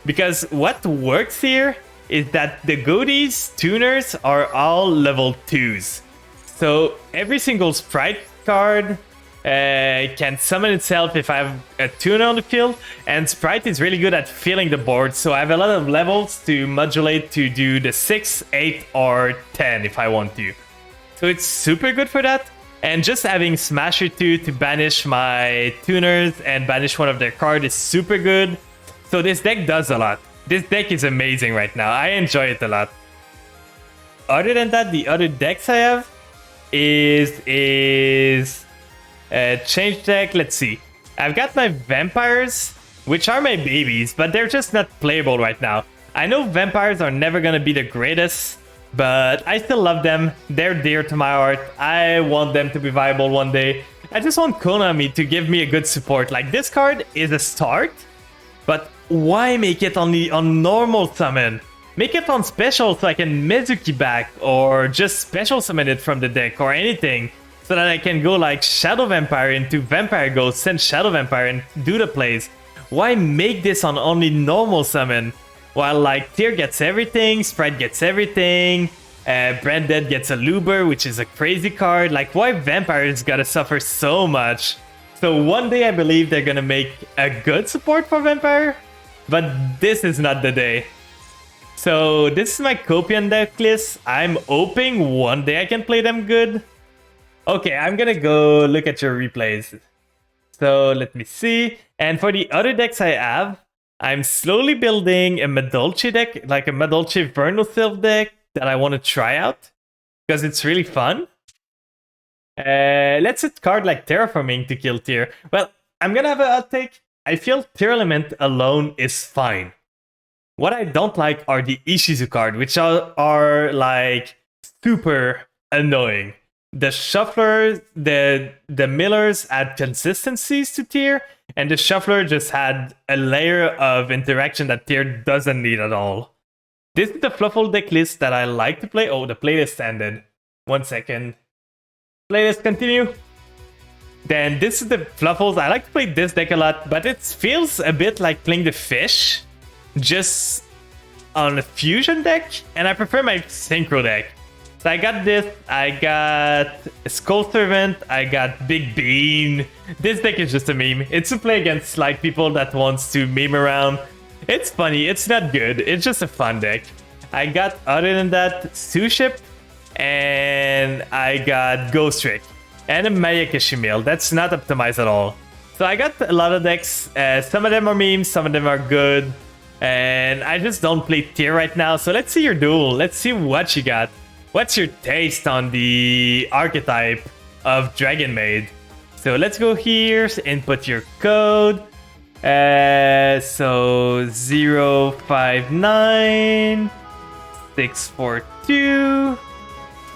Because what works here is that the Goaty's tuners are all level 2s. So every single sprite card can summon itself if I have a tuner on the field, and Sprite is really good at filling the board, so I have a lot of levels to modulate to do the 6, 8, or 10 if I want to. So it's super good for that, and just having Smasher 2 to banish my tuners and banish one of their cards is super good. So this deck does a lot. This deck is amazing right now. I enjoy it a lot. Other than that, the other decks I have is change deck. Let's see. I've got my vampires, which are my babies, but they're just not playable right now. I know vampires are never gonna be the greatest, but I still love them. They're dear to my heart. I want them to be viable one day. I just want Konami to give me a good support. Like, this card is a start, but why make it on normal summon? Make it on special so I can Mezuki back, or just special summon it from the deck, or anything, so that I can go like Shadow Vampire into Vampire Ghost, send Shadow Vampire and do the plays. Why make this on only normal summon? While like Tyr gets everything, Sprite gets everything, Branded gets a Luber, which is a crazy card. Like, why Vampires gotta suffer so much? So one day I believe they're gonna make a good support for Vampire, but this is not the day. So this is my Copian deck list. I'm hoping one day I can play them good. Okay, I'm gonna go look at your replays. So let me see. And for the other decks I have, I'm slowly building a Madolche deck, like a Madolche Vernal Sylph deck that I want to try out, because it's really fun. Let's hit card like Terraforming to kill Tyr. Well, I'm gonna have a hot take. I feel Tyr Element alone is fine. What I don't like are the Ishizu card, which are like super annoying. The Shuffler, the Millers add consistencies to Tyr, and the Shuffler just had a layer of interaction that Tyr doesn't need at all. This is the Fluffle deck list that I like to play. Oh, the playlist ended. 1 second. Playlist continue. Then this is the Fluffles. I like to play this deck a lot, but it feels a bit like playing the Fish, just on a fusion deck, and I prefer my synchro deck. So I got this, I got Skull Servant, I got Big Bean. This deck is just a meme. It's to play against like people that wants to meme around. It's funny, it's not good, it's just a fun deck. I got, other than that, Suship, and I got Ghost Trick, and a Mayakishimil. That's not optimized at all. So I got a lot of decks. Some of them are memes, some of them are good. And I just don't play Tyr right now. So let's see your duel. Let's see what you got. What's your taste on the archetype of Dragon Maid? So let's go here, input your code. So 059 642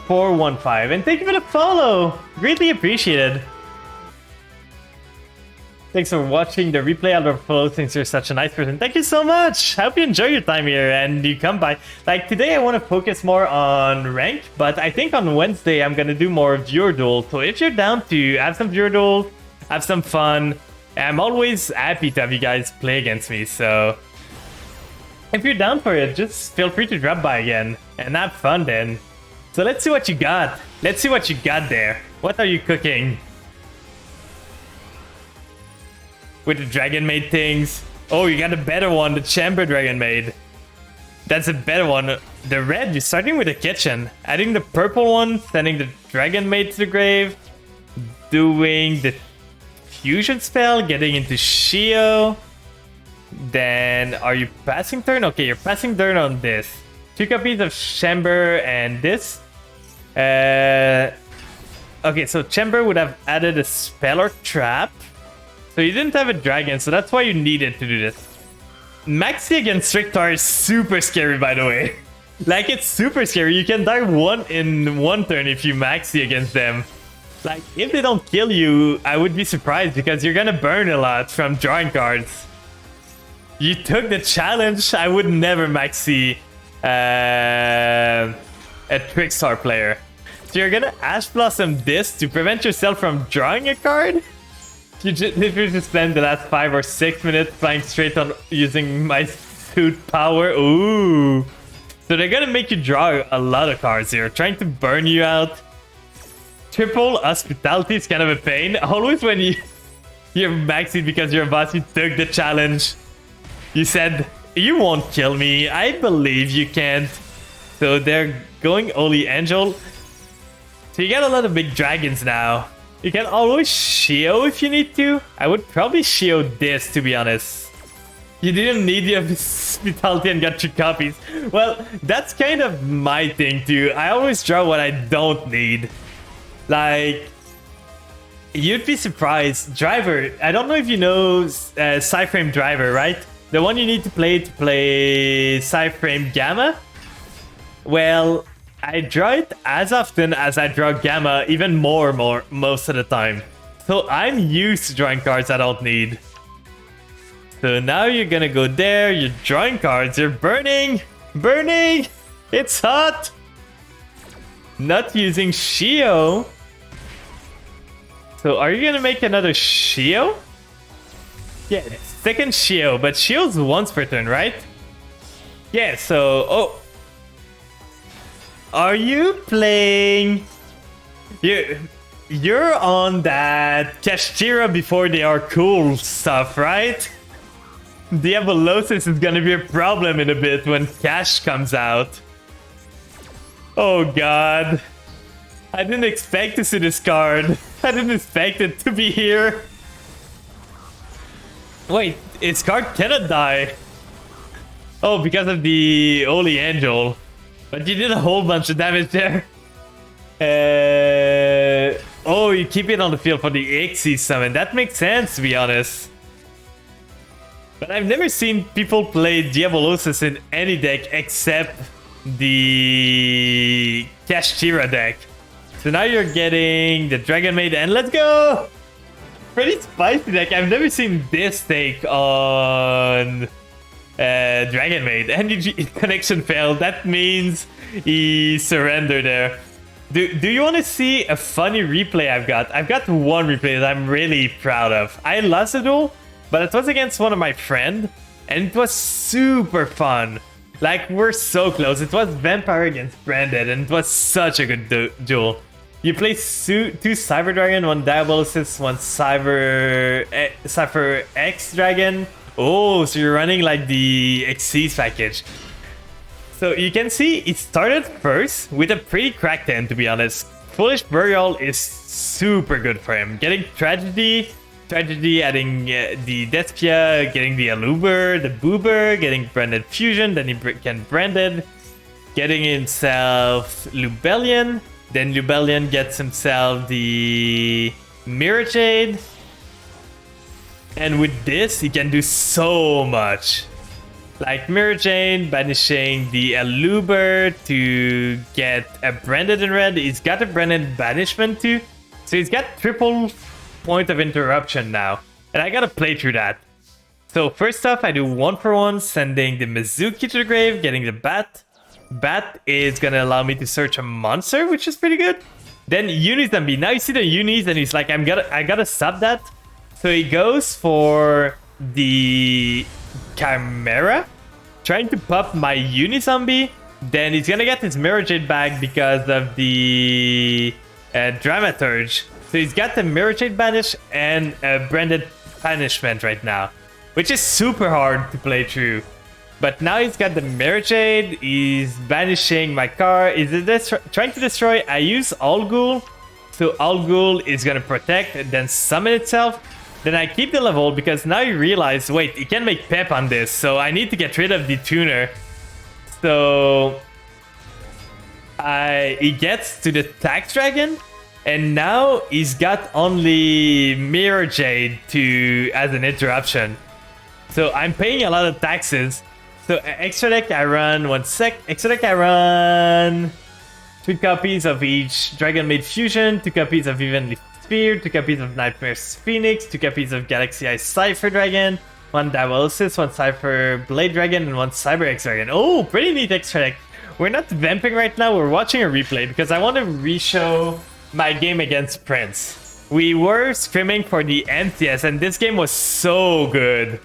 415. And thank you for the follow. Greatly appreciated. Thanks for watching the replay. I'll follow since you're such a nice person. Thank you so much. I hope you enjoy your time here and you come by. Like, today I want to focus more on rank, but I think on Wednesday I'm going to do more viewer duels. So if you're down to have some viewer duels, have some fun, I'm always happy to have you guys play against me. So if you're down for it, just feel free to drop by again and have fun then. So let's see what you got. Let's see what you got there. What are you cooking? With the Dragon Maid things. Oh, you got a better one, the Chamber Dragon Maid. That's a better one. The red, you're starting with the kitchen. Adding the purple one, sending the Dragon Maid to the grave. Doing the fusion spell, getting into Shio. Then, are you passing turn? Okay, you're passing turn on this. 2 copies of Chamber and this. Okay, so Chamber would have added a spell or trap. So you didn't have a dragon, so that's why you needed to do this. Maxi against Strictar is super scary, by the way. Like, it's super scary. You can die in one turn if you Maxi against them. Like, if they don't kill you, I would be surprised because you're gonna burn a lot from drawing cards. You took the challenge. I would never Maxi a Trickstar player. So you're gonna Ash Blossom this to prevent yourself from drawing a card? If you just spend the last 5 or 6 minutes flying straight on using my suit power. Ooh. So they're gonna make you draw a lot of cards here, trying to burn you out. Triple Hospitality is kind of a pain. Always when you're maxing because you're a boss, you took the challenge. You said, you won't kill me. I believe you can't. So they're going Holy Angel. So you got a lot of big dragons now. You can always Shio if you need to. I would probably Shio this, to be honest. You didn't need the Hospitality and got 2 copies. Well, that's kind of my thing too. I always draw what I don't need. Like, you'd be surprised. Driver, I don't know if you know Psyframe Driver, right? The one you need to play Psyframe Gamma. Well, I draw it as often as I draw Gamma, even more most of the time. So I'm used to drawing cards I don't need. So now you're gonna go there, you're drawing cards, you're burning! Burning! It's hot! Not using Shio. So are you gonna make another Shio? Yeah, second Shio, but Shio's once per turn, right? Yeah, so... Oh! Are you playing... You're on that Kashtira before they are cool stuff, right? Diabolosis is gonna be a problem in a bit when Cash comes out. Oh god. I didn't expect to see this card. I didn't expect it to be here. Wait, its card cannot die. Oh, because of the Holy Angel. But you did a whole bunch of damage there. Oh, you keep it on the field for the Ixie summon. That makes sense, to be honest. But I've never seen people play Diabolosis in any deck except the Kashtira deck. So now you're getting the Dragon Maid, and let's go! Pretty spicy deck. I've never seen this take on Dragon Maid. Energy connection failed. That means he surrendered there. Do you want to see a funny replay I've got? I've got one replay that I'm really proud of. I lost a duel, but it was against one of my friends, and it was super fun. Like, we're so close. It was Vampire against Branded, and it was such a good duel. You play 2 Cyber Dragon, 1 Diabolosis, 1 Cypher X Dragon. Oh, so you're running like the Xyz package. So you can see it started first with a pretty cracked end, to be honest. Foolish Burial is super good for him. Getting Tragedy, adding the Despia, getting the Aluber, the Boober, getting Branded Fusion, then he can Branded, getting himself Lubellion, then Lubellion gets himself the Mirror Jade, and with this he can do so much. Like Mirror Jade, banishing the Aluber to get a Branded in red. He's got a Branded Banishment too, so he's got triple point of interruption now, and I gotta play through that. So first off, I do 1-for-1, sending the Mizuki to the grave, getting the Bat. Bat is gonna allow me to search a monster, which is pretty good. Then Unizombie. Now you see the Unis, and he's like, I gotta stop that. So he goes for the Chimera, trying to pop my Unizombie. Then he's gonna get his Mirror Jade back because of the Dramaturge. So he's got the Mirror Jade banish and a Branded Banishment right now, which is super hard to play through. But now he's got the Mirror Jade, he's banishing my card. Is it trying to destroy? I use All Ghoul. So All Ghoul is gonna protect and then summon itself. So he's got the Mirror Jade banished, and a Branded Banishment. So he's got the Mirror Jade banish and a Branded Banishment right now, which is super hard to play through. But now he's got the Mirror Jade, he's banishing my card. Is it trying to destroy? I use All Ghoul. Is gonna protect and then summon itself. Then I keep the level because now you realize, wait, you can make pep on this. So I need to get rid of the tuner. So he gets to the tax dragon. And now he's got only Mirror Jade as an interruption. So I'm paying a lot of taxes. So extra deck I run extra deck I run 2 copies of each Dragon Maid Fusion, 2 copies of Evenly Sphere, 2 copies of Nightmare's Phoenix, 2 copies of Galaxy Eye Cypher Dragon, 1 Dialysis, 1 Cypher Blade Dragon, and 1 Cyber X Dragon. Oh, pretty neat extra deck. We're not vamping right now, we're watching a replay because I want to re-show my game against Prince. We were scrimming for the MTS and this game was so good.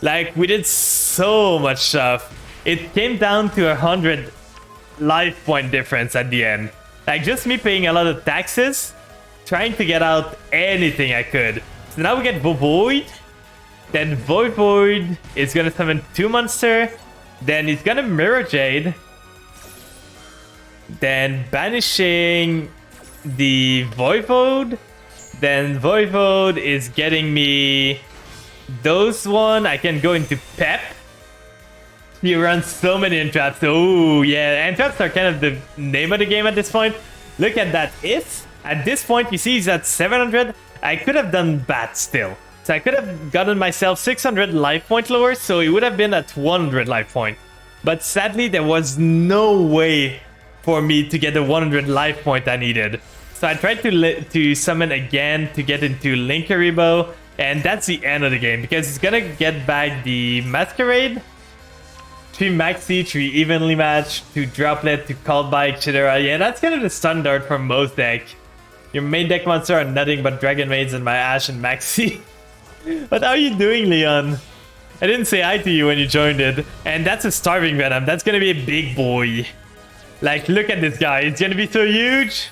Like, we did so much stuff. It came down to 100 life point difference at the end. Like, just me paying a lot of taxes, trying to get out anything I could. So now we get Void. Then Void is gonna summon 2 monster. Then he's gonna Mirror Jade. Then banishing the Void. Then Void is getting me those one. I can go into Pep. You run so many entraps. Oh yeah, entraps are kind of the name of the game at this point. Look at that. If at this point you see he's at 700, I could have done bad still. So I could have gotten myself 600 life point lower, so it would have been at 100 life point. But sadly, there was no way for me to get the 100 life point I needed. So I tried to summon again to get into Linkaribo, and that's the end of the game because it's gonna get back the Masquerade, 3 Maxi, 3 Evenly Match, 2 Droplet, 2 Called By, etc. Yeah, that's kind of the standard for most deck. Your main deck monster are nothing but Dragon Maids and my Ash and Maxi. What are you doing, Leon? I didn't say hi to you when you joined it. And that's a Starving Venom. That's gonna be a big boy. Like, look at this guy. It's gonna be so huge.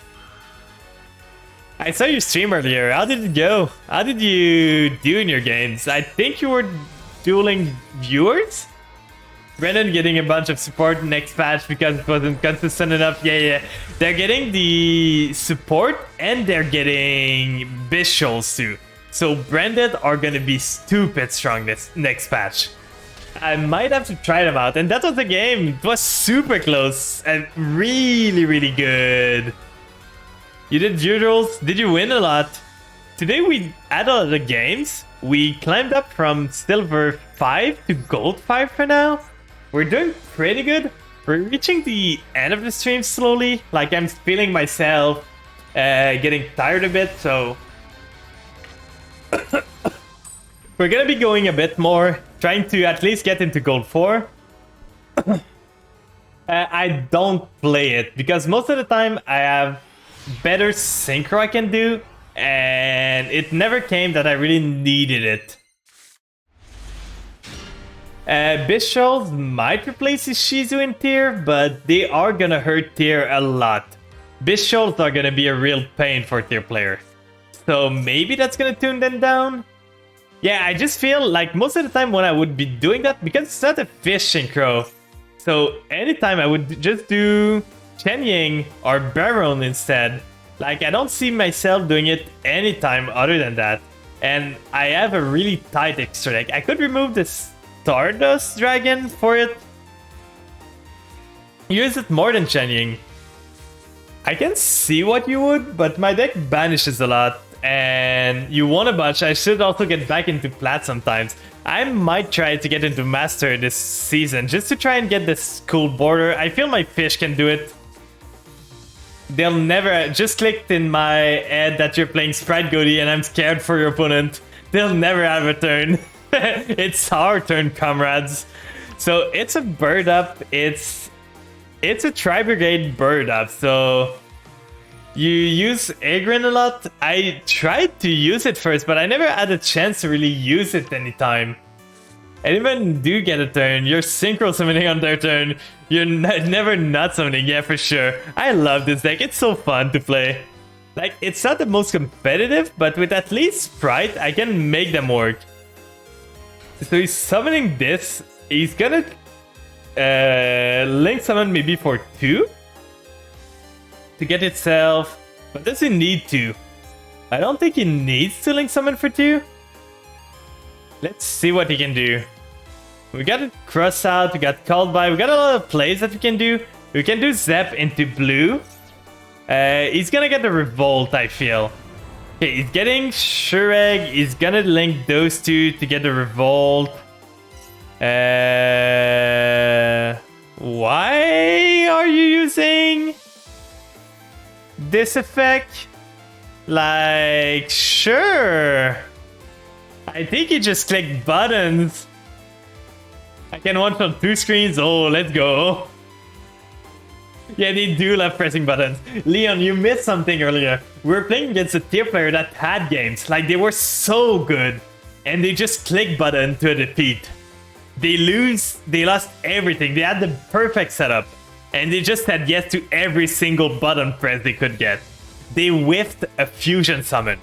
I saw your stream earlier. How did it go? How did you do in your games? I think you were dueling viewers? Brennan getting a bunch of support next patch because it wasn't consistent enough. Yeah. They're getting the support and they're getting Bishols too. So Branded are gonna be stupid strong this next patch. I might have to try them out. And that was the game. It was super close and really, really good. You did Virals. Did you win a lot? Today we had a lot of the games. We climbed up from Silver 5 to Gold 5 for now. We're doing pretty good. We're reaching the end of the stream slowly. Like, I'm feeling myself getting tired a bit, so we're gonna be going a bit more, trying to at least get into Gold 4. I don't play it because most of the time I have better synchro I can do, and it never came that I really needed it. Bishols might replace Ishizu in tier, but they are gonna hurt tier a lot. Bishols are gonna be a real pain for tier players. So maybe that's gonna tune them down? Yeah, I just feel like most of the time when I would be doing that, because it's not a fish synchro, so anytime I would just do Chen Ying or Baron instead. Like, I don't see myself doing it anytime other than that. And I have a really tight extra deck. I could remove the Stardust Dragon for it. Use it more than Chen Ying. I can see what you would, but my deck banishes a lot. And you won a bunch. I should also get back into Plat sometimes. I might try to get into Master this season just to try and get this cool border. I feel my fish can do it. They'll never... Just clicked in my head that you're playing Sprite Goody and I'm scared for your opponent. They'll never have a turn. It's our turn, comrades. So it's a bird up. It's a Tri-Brigade bird up. So you use Agrin a lot. I tried to use it first, but I never had a chance to really use it anytime. And even do get a turn, you're synchro summoning on their turn. You're never not summoning, yeah, for sure. I love this deck, it's so fun to play. Like, it's not the most competitive, but with at least Sprite, I can make them work. So he's summoning this. He's gonna link summon maybe for 2 to get itself, but does he need to? I don't think he needs to link summon for 2. Let's see what he can do. We got it cross out, we got called by, we got a lot of plays that we can do. We can do Zep into blue. He's gonna get the revolt, I feel. Okay, he's getting Shureg. He's gonna link those two to get the revolt. Why are you using this effect? Like, sure. I think you just click buttons. I can watch on 2 screens. Oh, let's go. Yeah, they do love pressing buttons. Leon, you missed something earlier. We were playing against a tier player that had games. Like, they were so good. And they just click button to a defeat. They lost everything. They had the perfect setup. And they just said yes to every single button press they could get. They whiffed a fusion summon.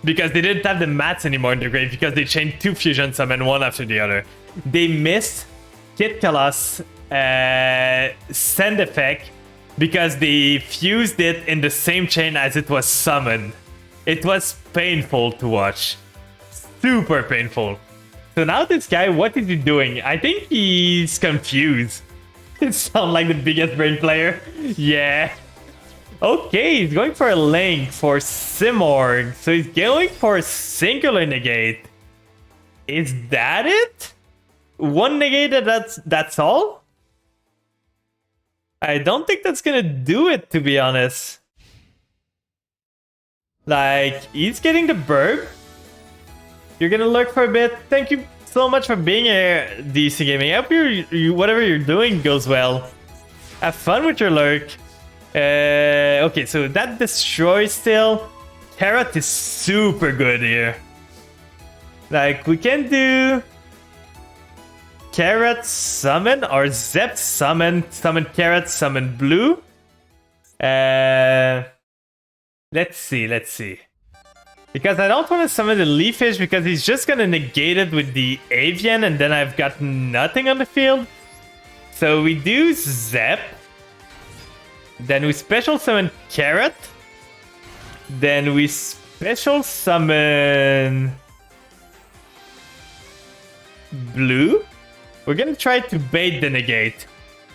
Because they didn't have the mats anymore in the grave. Because they changed 2 fusion summon one after the other. They missed Kid Kalas send effect. Because they fused it in the same chain as it was summoned. It was painful to watch. Super painful. So now this guy, what is he doing? I think he's confused. It sounds like the biggest brain player. Yeah. Okay, he's going for a link for Simorg. So he's going for a singular negate. Is that it? One negate and that's all? I don't think that's gonna do it, to be honest. Like, he's getting the burb. You're gonna lurk for a bit. Thank you so much for being here, DC Gaming. I hope whatever you're doing goes well. Have fun with your lurk. Okay, so that destroys still. Carrot is super good here. Like, we can do Carrot summon or Zep summon Carrot, summon blue. Let's see. Because I don't want to summon the Leafish because he's just gonna negate it with the Avian and then I've got nothing on the field. So we do Zep. Then we special summon Carrot. Then we special summon blue. We're gonna try to bait the negate.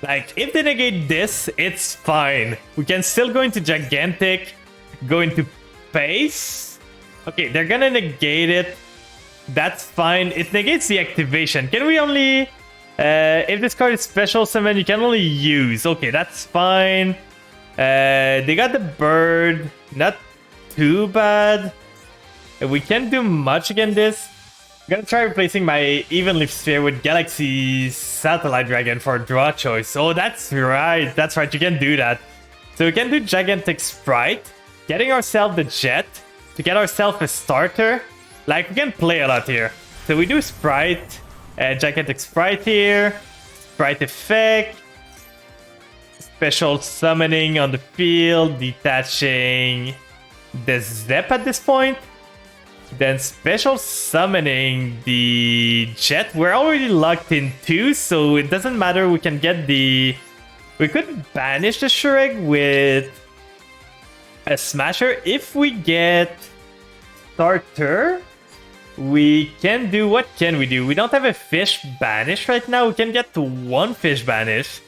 Like, if they negate this, it's fine. We can still go into Gigantic, go into Pace. Okay, they're gonna negate it. That's fine. It negates the activation. Can we only... if this card is special summon, you can only use. Okay, that's fine. They got the bird. Not too bad. We can't do much against this. I'm gonna try replacing my Evenleaf Sphere with Galaxy Satellite Dragon for a draw choice. Oh, that's right. That's right. You can do that. So we can do Gigantic Sprite. Getting ourselves the Jet. To get ourselves a starter. Like, we can play a lot here. So we do Sprite. Gigantic Sprite here. Sprite effect. Special summoning on the field. Detaching the Zep at this point. Then special summoning the Jet. We're already locked in 2, so it doesn't matter. We can get the... We could banish the Shureg with a Smasher. If we get starter, we can do... What can we do? We don't have a fish banish right now. We can get to 1 fish banish.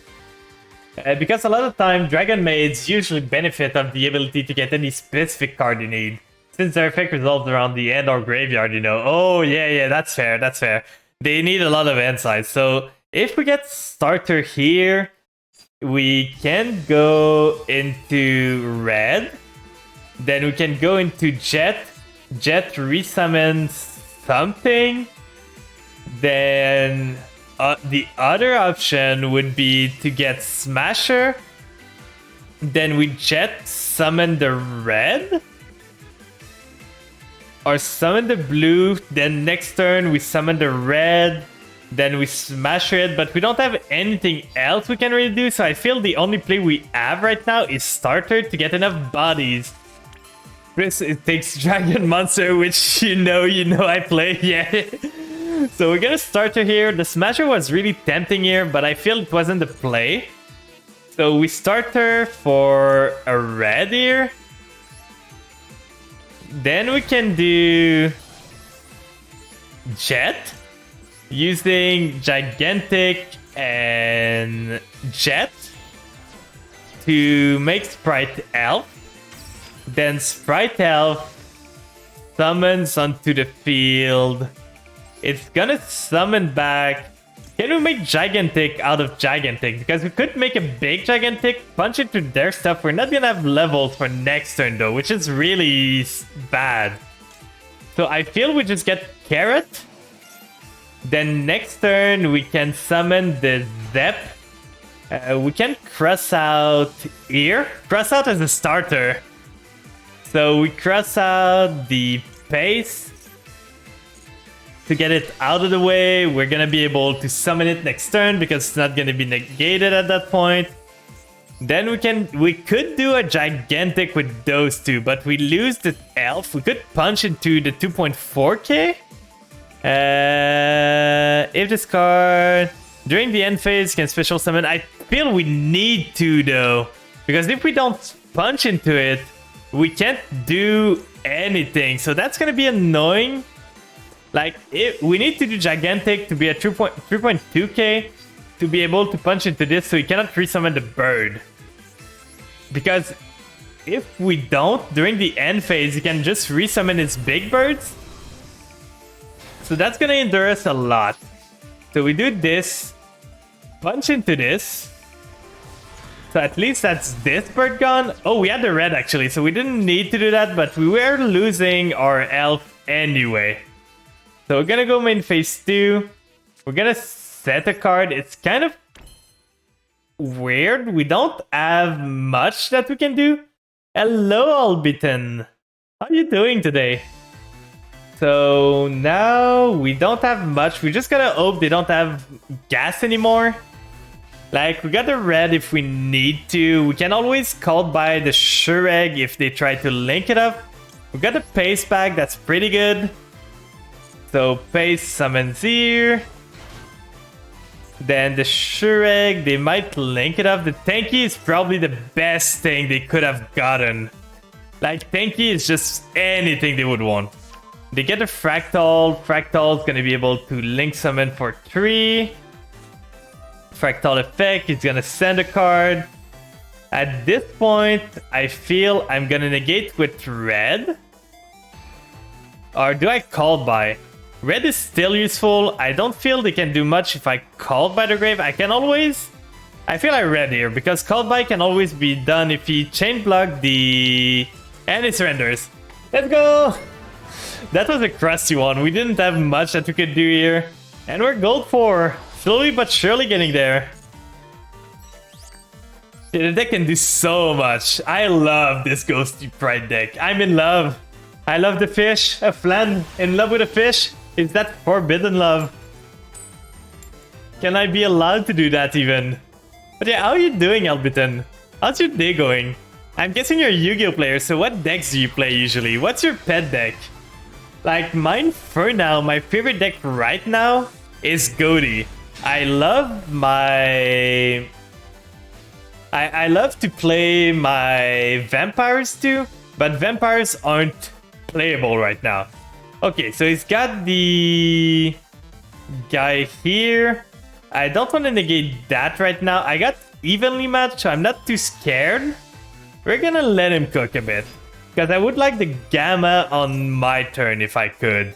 Because a lot of time, Dragon Maids usually benefit of the ability to get any specific card you need. Since their effect resolves around the end or graveyard, you know. Oh, yeah, that's fair, that's fair. They need a lot of end size. So if we get starter here, we can go into red. Then we can go into Jet. Jet resummons something. Then the other option would be to get Smasher. Then we Jet summon the red. Or summon the blue, then next turn we summon the red, then we smash it, but we don't have anything else we can really do, so I feel the only play we have right now is starter to get enough bodies. Chris, it takes Dragon Monster, which you know I play, yeah. So we're gonna starter here. The smasher was really tempting here, but I feel it wasn't the play. So we starter for a red here. Then we can do Jet, using Gigantic and Jet to make Sprite Elf. Then Sprite Elf summons onto the field. It's gonna summon back. Can we make Gigantic out of Gigantic? Because we could make a big Gigantic, punch into their stuff. We're not gonna have levels for next turn though, which is really bad. So I feel we just get Carrot. Then next turn we can summon the Zep. We can cross out here. Cross out as a starter. So we cross out the Pace. To get it out of the way, we're gonna be able to summon it next turn because it's not gonna be negated at that point. Then we could do a Gigantic with those two, but we lose the Elf. We could punch into the 2.4k. If this card during the end phase can special summon, I feel we need to though, because if we don't punch into it, we can't do anything. So that's gonna be annoying. Like, we need to do Gigantic to be at 3.2k to be able to punch into this, so we cannot resummon the bird. Because if we don't, during the end phase, you can just resummon its big birds. So that's gonna endure us a lot. So we do this, punch into this. So at least that's this bird gone. Oh, we had the red actually, so we didn't need to do that, but we were losing our elf anyway. So we're gonna go main phase 2. We're gonna set a card. It's kind of weird. We don't have much that we can do. Hello, Albiton. How are you doing today? So now we don't have much. We just gotta hope they don't have gas anymore. Like, we got the red if we need to. We can always call by the Shureg if they try to link it up. We got the Pace back. That's pretty good. So Pace summons here. Then the Shureg, they might link it up. The Tanky is probably the best thing they could have gotten. Like, Tanky is just anything they would want. They get a Fractal. Fractal is going to be able to link summon for 3. Fractal effect is going to send a card. At this point, I feel I'm going to negate with red. Or do I call by? Red is still useful. I don't feel they can do much if I call by the grave. I can always... I feel I red here because call by can always be done if he chain block the... And he surrenders. Let's go! That was a crusty one. We didn't have much that we could do here. And we're gold 4. Slowly but surely getting there. The deck can do so much. I love this Ghosty Pride deck. I'm in love. I love the fish. A flan in love with a fish. Is that forbidden love? Can I be allowed to do that even? But yeah, how are you doing, Albiton? How's your day going? I'm guessing you're a Yu-Gi-Oh player, so what decks do you play usually? What's your pet deck? Like, mine for now, my favorite deck right now is Goaty. I love my... I love to play my vampires too, but vampires aren't playable right now. Okay, so he's got the guy here. I don't want to negate that right now. I got evenly matched, so I'm not too scared. We're gonna let him cook a bit, because I would like the Gamma on my turn if I could.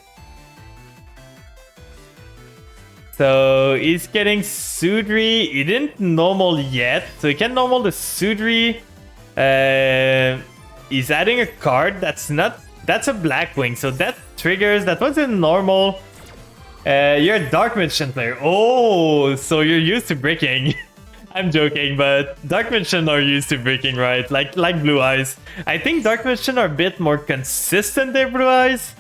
So he's getting Sudri. He didn't normal yet, so he can normal the Sudri. He's adding a card that's not... That's a Blackwing, so that triggers. That wasn't normal. You're a Dark Magician player. Oh, so you're used to bricking. I'm joking, but Dark Magician are used to bricking, right? Like Blue Eyes. I think Dark Magician are a bit more consistent than Blue Eyes.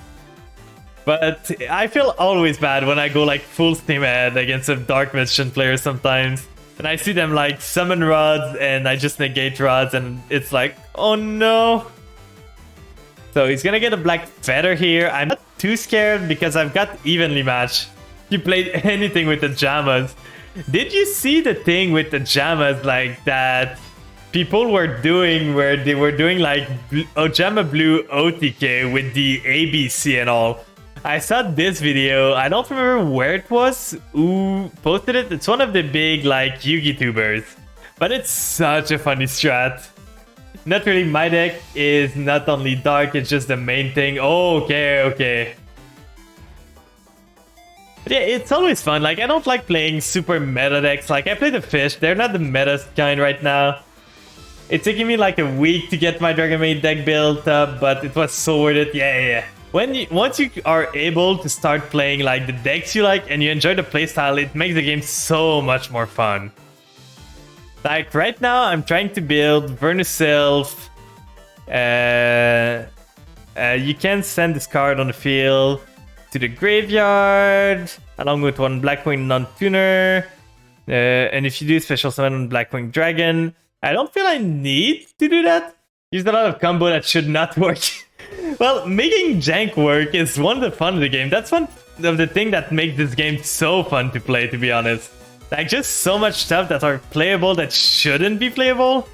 But I feel always bad when I go like full steam ahead against a Dark Magician player sometimes. And I see them like summon rods and I just negate rods and it's like, oh no. So he's gonna get a black feather here. I'm not too scared because I've got evenly matched. You played anything with the Jamas. Did you see the thing with the Jamas like that people were doing where they were doing like Ojama Blue OTK with the ABC and all? I saw this video. I don't remember where it was. Who posted it? It's one of the big like Yugi tubers. But it's such a funny strat. Not really my deck is not only dark, it's just the main thing. Oh, okay. But yeah, it's always fun. Like, I don't like playing super meta decks. Like, I play the fish. They're not the meta kind right now. It's taking me like a week to get my Dragon Maid deck built up, but it was so worth it. Yeah. Once you are able to start playing like the decks you like and you enjoy the playstyle, it makes the game so much more fun. Like right now, I'm trying to build Vernusylph. You can send this card on the field to the graveyard, along with one Blackwing non-tuner. And if you do special summon on Blackwing Dragon, I don't feel I need to do that. Use a lot of combo that should not work. Well, making jank work is one of the fun of the game. That's one of the things that makes this game so fun to play, to be honest. Like, just so much stuff that are playable that shouldn't be playable.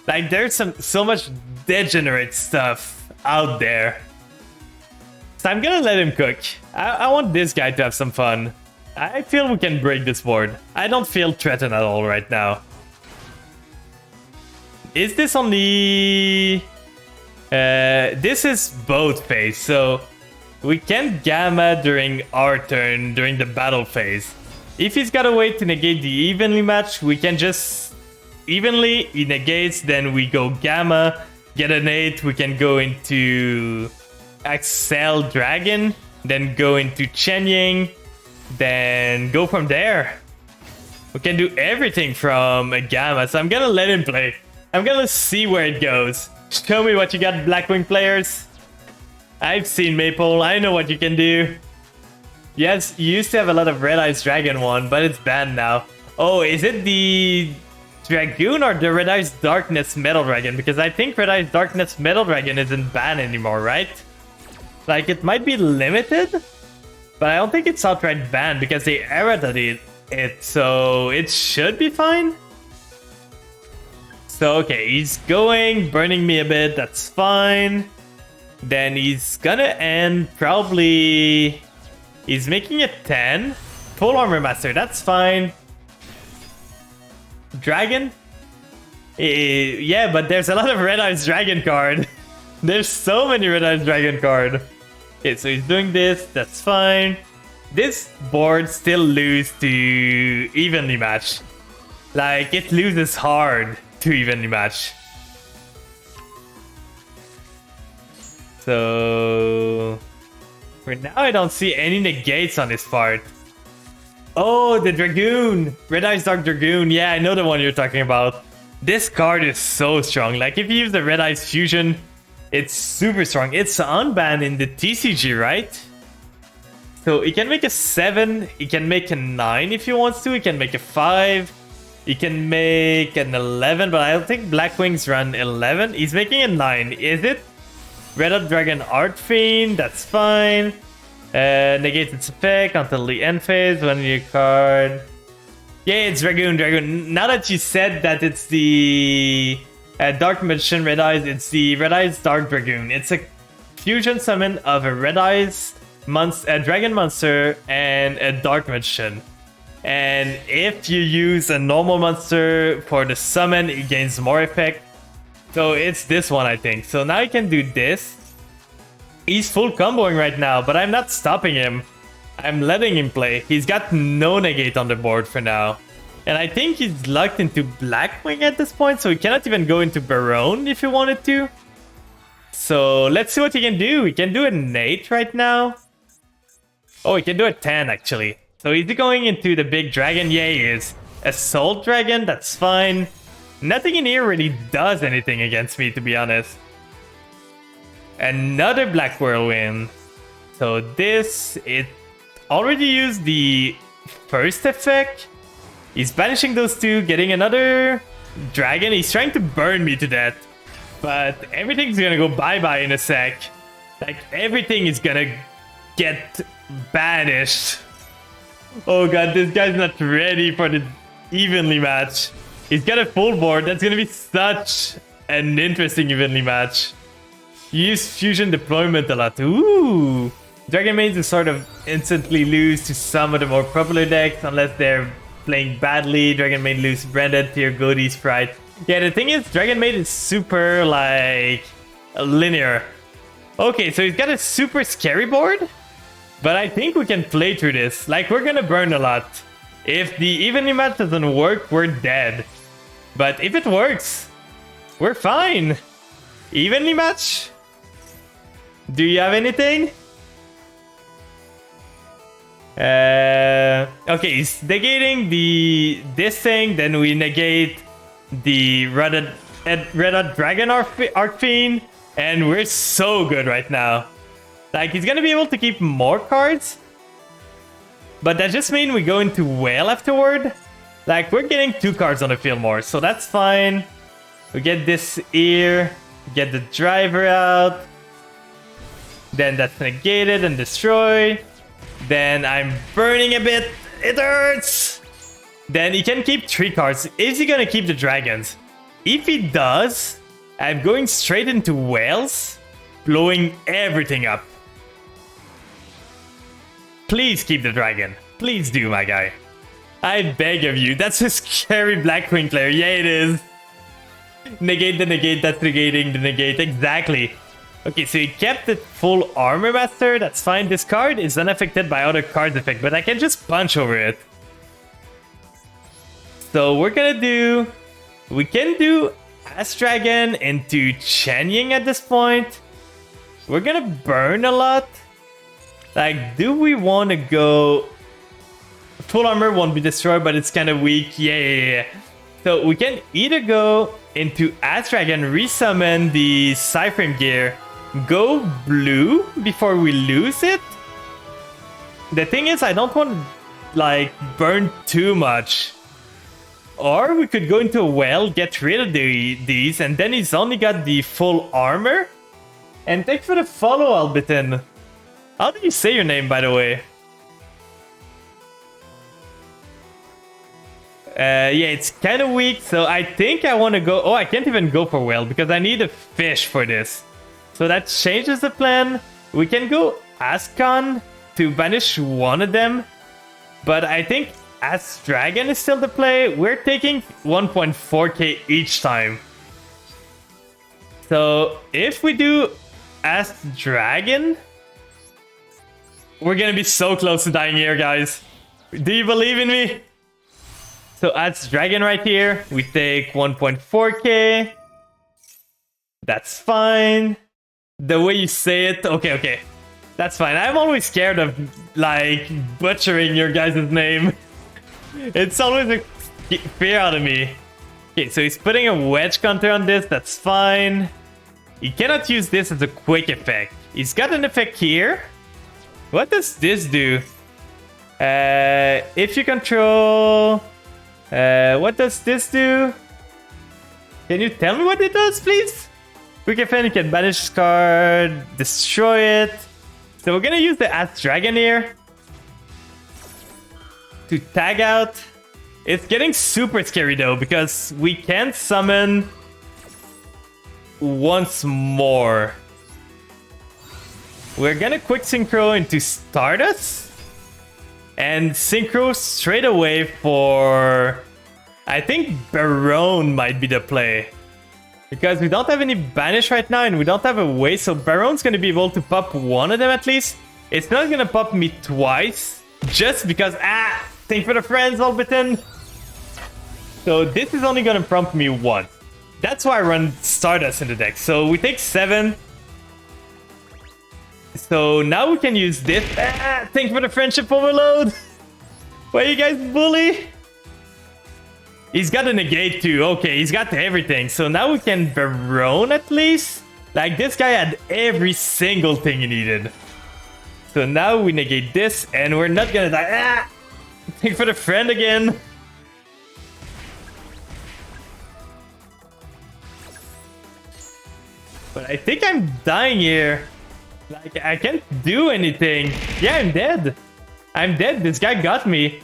Like, there's so much degenerate stuff out there. So I'm gonna let him cook. I want this guy to have some fun. I feel we can break this board. I don't feel threatened at all right now. Is this only... this is both phase, so we can Gamma during our turn, during the battle phase. If he's got a way to negate the evenly match, we can just evenly, he negates, then we go Gamma, get an 8, we can go into Axel Dragon, then go into Chenying, then go from there. We can do everything from a Gamma, so I'm gonna let him play. I'm gonna see where it goes. Show me what you got, Blackwing players. I've seen Maple, I know what you can do. Yes, you used to have a lot of Red Eyes Dragon one, but it's banned now. Oh, is it the Dragoon or the Red Eyes Darkness Metal Dragon? Because I think Red Eyes Darkness Metal Dragon isn't banned anymore, right? Like, it might be limited, but I don't think it's outright banned because they errated it, so it should be fine. So, okay, he's going, burning me a bit, that's fine. Then he's gonna end probably... He's making it 10. Full Armor Master, that's fine. Dragon? Yeah, but there's a lot of Red Eyes Dragon card. There's so many Red Eyes Dragon card. Okay, so he's doing this, that's fine. This board still loses to evenly match. Like, it loses hard to evenly match. So... for now, I don't see any negates on this part. Oh, the Dragoon! Red Eyes Dark Dragoon. Yeah, I know the one you're talking about. This card is so strong. Like, if you use the Red Eyes Fusion, it's super strong. It's unbanned in the TCG, right? So, he can make a 7. He can make a 9 if he wants to. He can make a 5. He can make an 11, but I don't think Blackwings run 11. He's making a 9. Is it? Red Up Dragon Art Fiend, that's fine. Negates its effect until the end phase when your card. Yeah, it's Dragoon. Now that you said that it's the Dark Magician Red Eyes, it's the Red Eyes Dark Dragoon. It's a fusion summon of a Red Eyes a Dragon Monster and a Dark Magician. And if you use a normal monster for the summon, it gains more effect. So it's this one, I think. So now he can do this. He's full comboing right now, but I'm not stopping him. I'm letting him play. He's got no negate on the board for now. And I think he's locked into Blackwing at this point, so he cannot even go into Barone if he wanted to. So let's see what he can do. He can do an 8 right now. Oh, he can do a 10 actually. So is he going into the big dragon? Yeah, he is. Assault Dragon, that's fine. Nothing in here really does anything against me, to be honest. Another Black Whirlwind. So this, it already used the first effect. He's banishing those two, getting another dragon. He's trying to burn me to death. But everything's gonna go bye-bye in a sec. Like, everything is gonna get banished. Oh god, this guy's not ready for the evenly match. He's got a full board. That's gonna be such an interesting evenly match. You use fusion deployment a lot. Ooh. Dragon Mains is sort of instantly lose to some of the more popular decks unless they're playing badly. Dragon Maid lose branded to your Goatee Sprite. Yeah, the thing is, Dragon Maid is super, like, linear. Okay, so he's got a super scary board, but I think we can play through this. Like, we're gonna burn a lot. If the evenly match doesn't work, we're dead. But if it works, we're fine. Evenly match? Do you have anything? Okay, he's negating this thing, then we negate the Red Hot Dragon Arcfiend, and we're so good right now. Like, he's gonna be able to keep more cards, but that just means we go into Whale afterward. Like, we're getting 2 cards on the field more, so that's fine. We get this here, get the driver out, then that's negated and destroyed. Then I'm burning a bit. It hurts. Then he can keep 3 cards. Is he gonna keep the dragons? If he does, I'm going straight into Whales, blowing everything up. Please keep the dragon. Please do, my guy. I beg of you. That's a scary Black Queen player. Yeah, it is. Negate the negate. That's negating the negate. Exactly. Okay, so he kept the full armor master. That's fine. This card is unaffected by other cards effect, but I can just punch over it. So we're gonna do... We can do Ass Dragon into Chen Ying at this point. We're gonna burn a lot. Like, do we want to go... Full armor won't be destroyed, but it's kind of weak. Yeah. So we can either go into Ass Dragon, resummon the Cyframe gear, go blue before we lose it. The thing is, I don't want to, like, burn too much. Or we could go into a well, get rid of these, and then he's only got the full armor. And thanks for the follow, Albiton. How do you say your name, by the way? Yeah, it's kind of weak, so I think I want to go... Oh, I can't even go for whale, because I need a fish for this. So that changes the plan. We can go Ascon to banish one of them. But I think Ass Dragon is still the play. We're taking 1.4k each time. So if we do Ass Dragon, we're gonna be so close to dying here, guys. Do you believe in me? So Ass Dragon right here. We take 1.4k. That's fine. The way you say it, okay. That's fine. I'm always scared of, like, butchering your guys' name. It's always a fear out of me. Okay, so he's putting a wedge counter on this. That's fine. He cannot use this as a quick effect. He's got an effect here. What does this do? If you control... what does this do? Can you tell me what it does, please? Quick effect, you can banish this card, destroy it. So we're gonna use the Ass Dragon here to tag out. It's getting super scary though, because we can't summon once more. We're gonna quick synchro into Stardust and synchro straight away for... I think Baron might be the play. Because we don't have any banish right now and we don't have a way, so Baron's gonna be able to pop one of them at least. It's not gonna pop me twice, just because... Thank for the friends, Albiton. So this is only gonna prompt me once. That's why I run Stardust in the deck. So we take 7. So now we can use this. Thank for the friendship overload. Why you guys bully? He's got a negate too. Okay, he's got everything. So now we can Baron at least. Like, this guy had every single thing he needed. So now we negate this and we're not gonna die. Thank for the friend again. But I think I'm dying here. Like, I can't do anything. Yeah, I'm dead. I'm dead. This guy got me.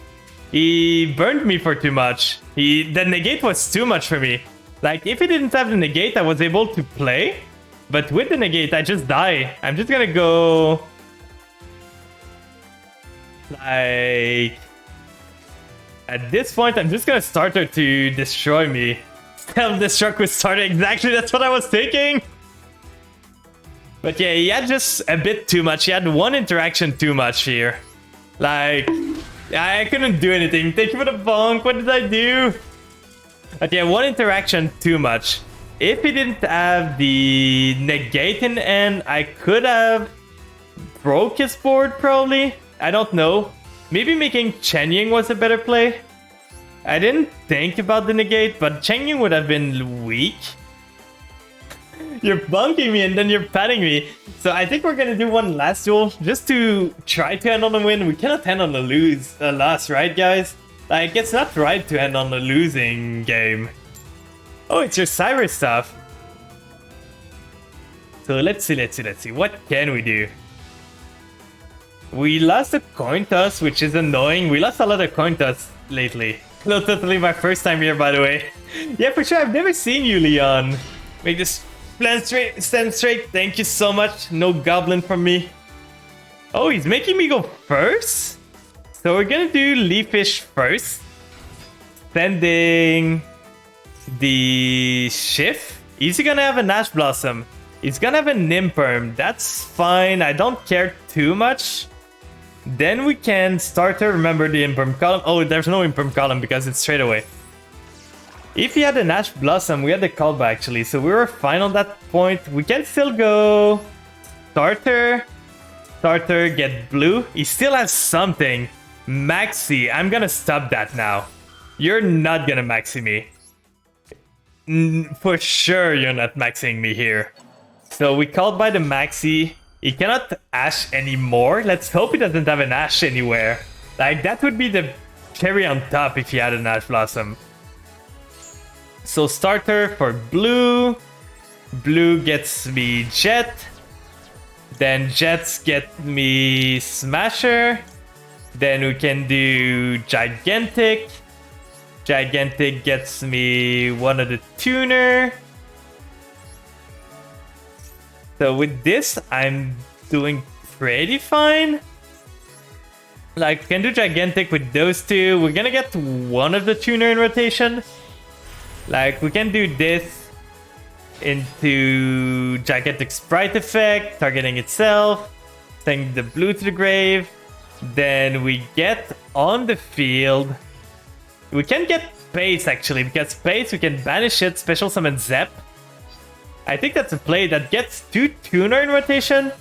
He burned me for too much. The negate was too much for me. Like, if he didn't have the negate, I was able to play. But with the negate, I just die. I'm just gonna go... Like, at this point, I'm just gonna start her to destroy me. Self-destruct with starter, exactly, that's what I was thinking! But yeah, he had just a bit too much. He had one interaction too much here. Like, I couldn't do anything. Thank you for the bonk, what did I do? But yeah, one interaction too much. If he didn't have the negate in the end, I could have broke his board probably. I don't know. Maybe making Chen Ying was a better play. I didn't think about the negate, but Chen Ying would have been weak. You're bunking me and then you're patting me. So I think we're gonna do one last duel just to try to end on a win. We cannot end on a loss, right guys? Like, it's not right to end on a losing game. Oh, it's your Cyrus stuff. So let's see. What can we do? We lost a coin toss, which is annoying. We lost a lot of coin toss lately. No, totally my first time here, by the way. Yeah, for sure. I've never seen you, Leon. Make this stand straight. Thank you so much. No goblin from me. Oh, he's making me go first? So we're gonna do Leafish first. Sending the Shift. Is he gonna have an Ash Blossom? He's gonna have a Nimperm. That's fine. I don't care too much. Then we can start to remember the Imperm column. Oh, there's no Imperm column because it's straight away. If he had an Ash Blossom, we had the callback actually, so we were fine on that point. We can still go Starter, get blue. He still has something. Maxi, I'm gonna stop that now. You're not gonna maxi me. For sure you're not maxing me here. So we called by the maxi. He cannot Ash anymore. Let's hope he doesn't have an Ash anywhere. Like, that would be the cherry on top if he had an Ash Blossom. So starter for blue. Blue gets me Jet. Then Jets get me Smasher. Then we can do Gigantic. Gigantic gets me one of the Tuner. So with this, I'm doing pretty fine. Like, we can do Gigantic with those two. We're gonna get one of the Tuner in rotation. Like, we can do this into Gigantic Sprite effect, targeting itself, sending the blue to the grave. Then we get on the field. We can get Space actually, because Space we can banish it, special summon Zep. I think that's a play that gets 2 Tuner in rotation.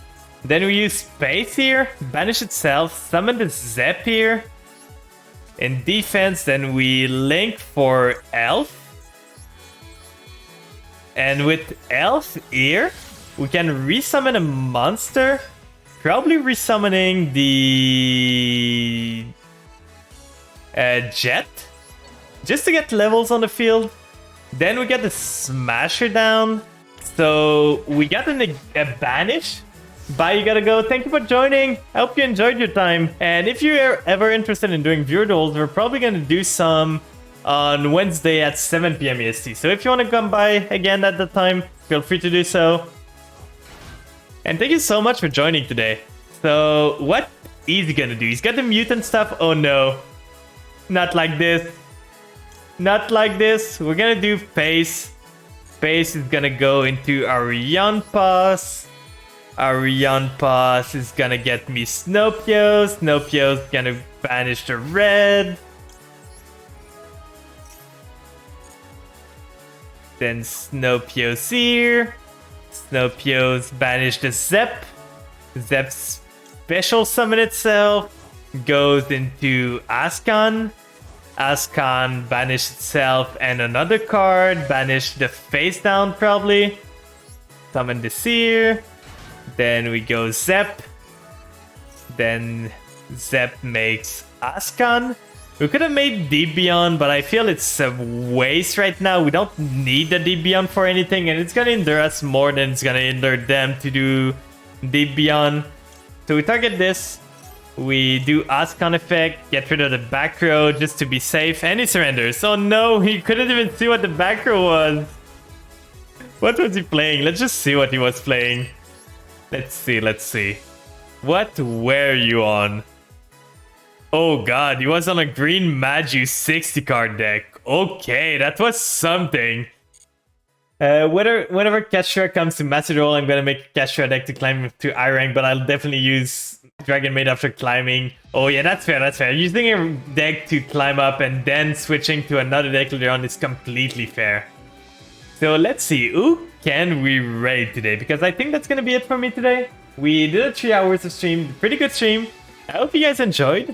Then we use Space here, banish itself, summon the Zep here. In defense, then we link for Elf. And with Elf here, we can resummon a monster. Probably resummoning the Jet. Just to get levels on the field. Then we get the Smasher down. So we got a banish. Bye, you gotta go. Thank you for joining. I hope you enjoyed your time. And if you're ever interested in doing viewer duels, we're probably gonna do some on Wednesday at 7 PM EST. So if you want to come by again at the time, feel free to do so. And thank you so much for joining today. So what is he gonna do? He's got the mutant stuff. Oh no. Not like this. Not like this. We're gonna do Pace. Pace is gonna go into Arion Pass. Arion Pass is gonna get me Snopio. Snopio's gonna banish the red. Then Snopio's here. Snopio's banish the Zep. Zep special summon itself. Goes into Ascon. Ascon banish itself and another card. Banish the face down probably. Summon the Seer. Then we go Zep. Then Zep makes Ascon. We could have made Deep Beyond, but I feel it's a waste right now. We don't need the Deep Beyond for anything, and it's gonna hinder us more than it's gonna hinder them to do Deep Beyond. So we target this. We do Ascon effect, get rid of the back row just to be safe, and he surrenders. Oh no, he couldn't even see what the back row was. What was he playing? Let's just see what he was playing. Let's see. What were you on? Oh god, he was on a green Maju 60 card deck. Okay, that was something. Whenever Cashra comes to Master Duel, I'm gonna make a Cashra deck to climb to I rank, but I'll definitely use Dragon Maid after climbing. Oh yeah, that's fair, that's fair. Using a deck to climb up and then switching to another deck later on is completely fair. So let's see, who can we raid today? Because I think that's gonna be it for me today. We did a 3 hours of stream, pretty good stream. I hope you guys enjoyed.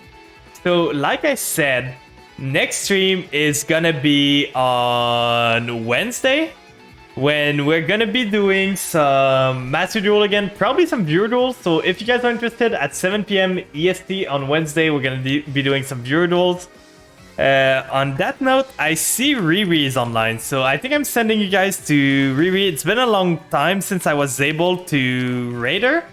So like I said, next stream is gonna be on Wednesday, when we're gonna be doing some Master Duel again, probably some Viewer Duels. So if you guys are interested, at 7 PM EST on Wednesday, we're gonna be doing some Viewer Duels. On that note, I see Riri is online, so I think I'm sending you guys to Riri. It's been a long time since I was able to raid her.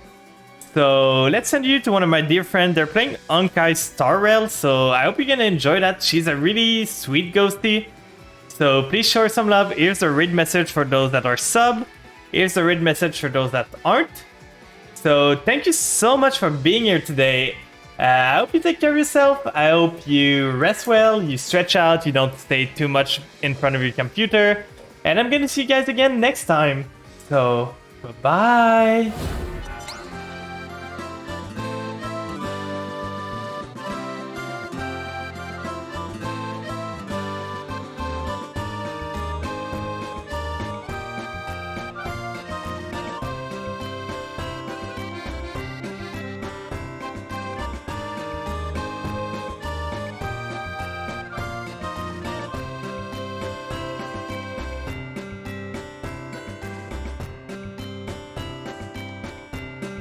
So let's send you to one of my dear friends. They're playing Onkai Star Rail, so I hope you're gonna enjoy that. She's a really sweet ghosty. So please show her some love. Here's a raid message for those that are sub. Here's a raid message for those that aren't. So thank you so much for being here today. I hope you take care of yourself. I hope you rest well, you stretch out, you don't stay too much in front of your computer. And I'm gonna see you guys again next time. So, bye-bye.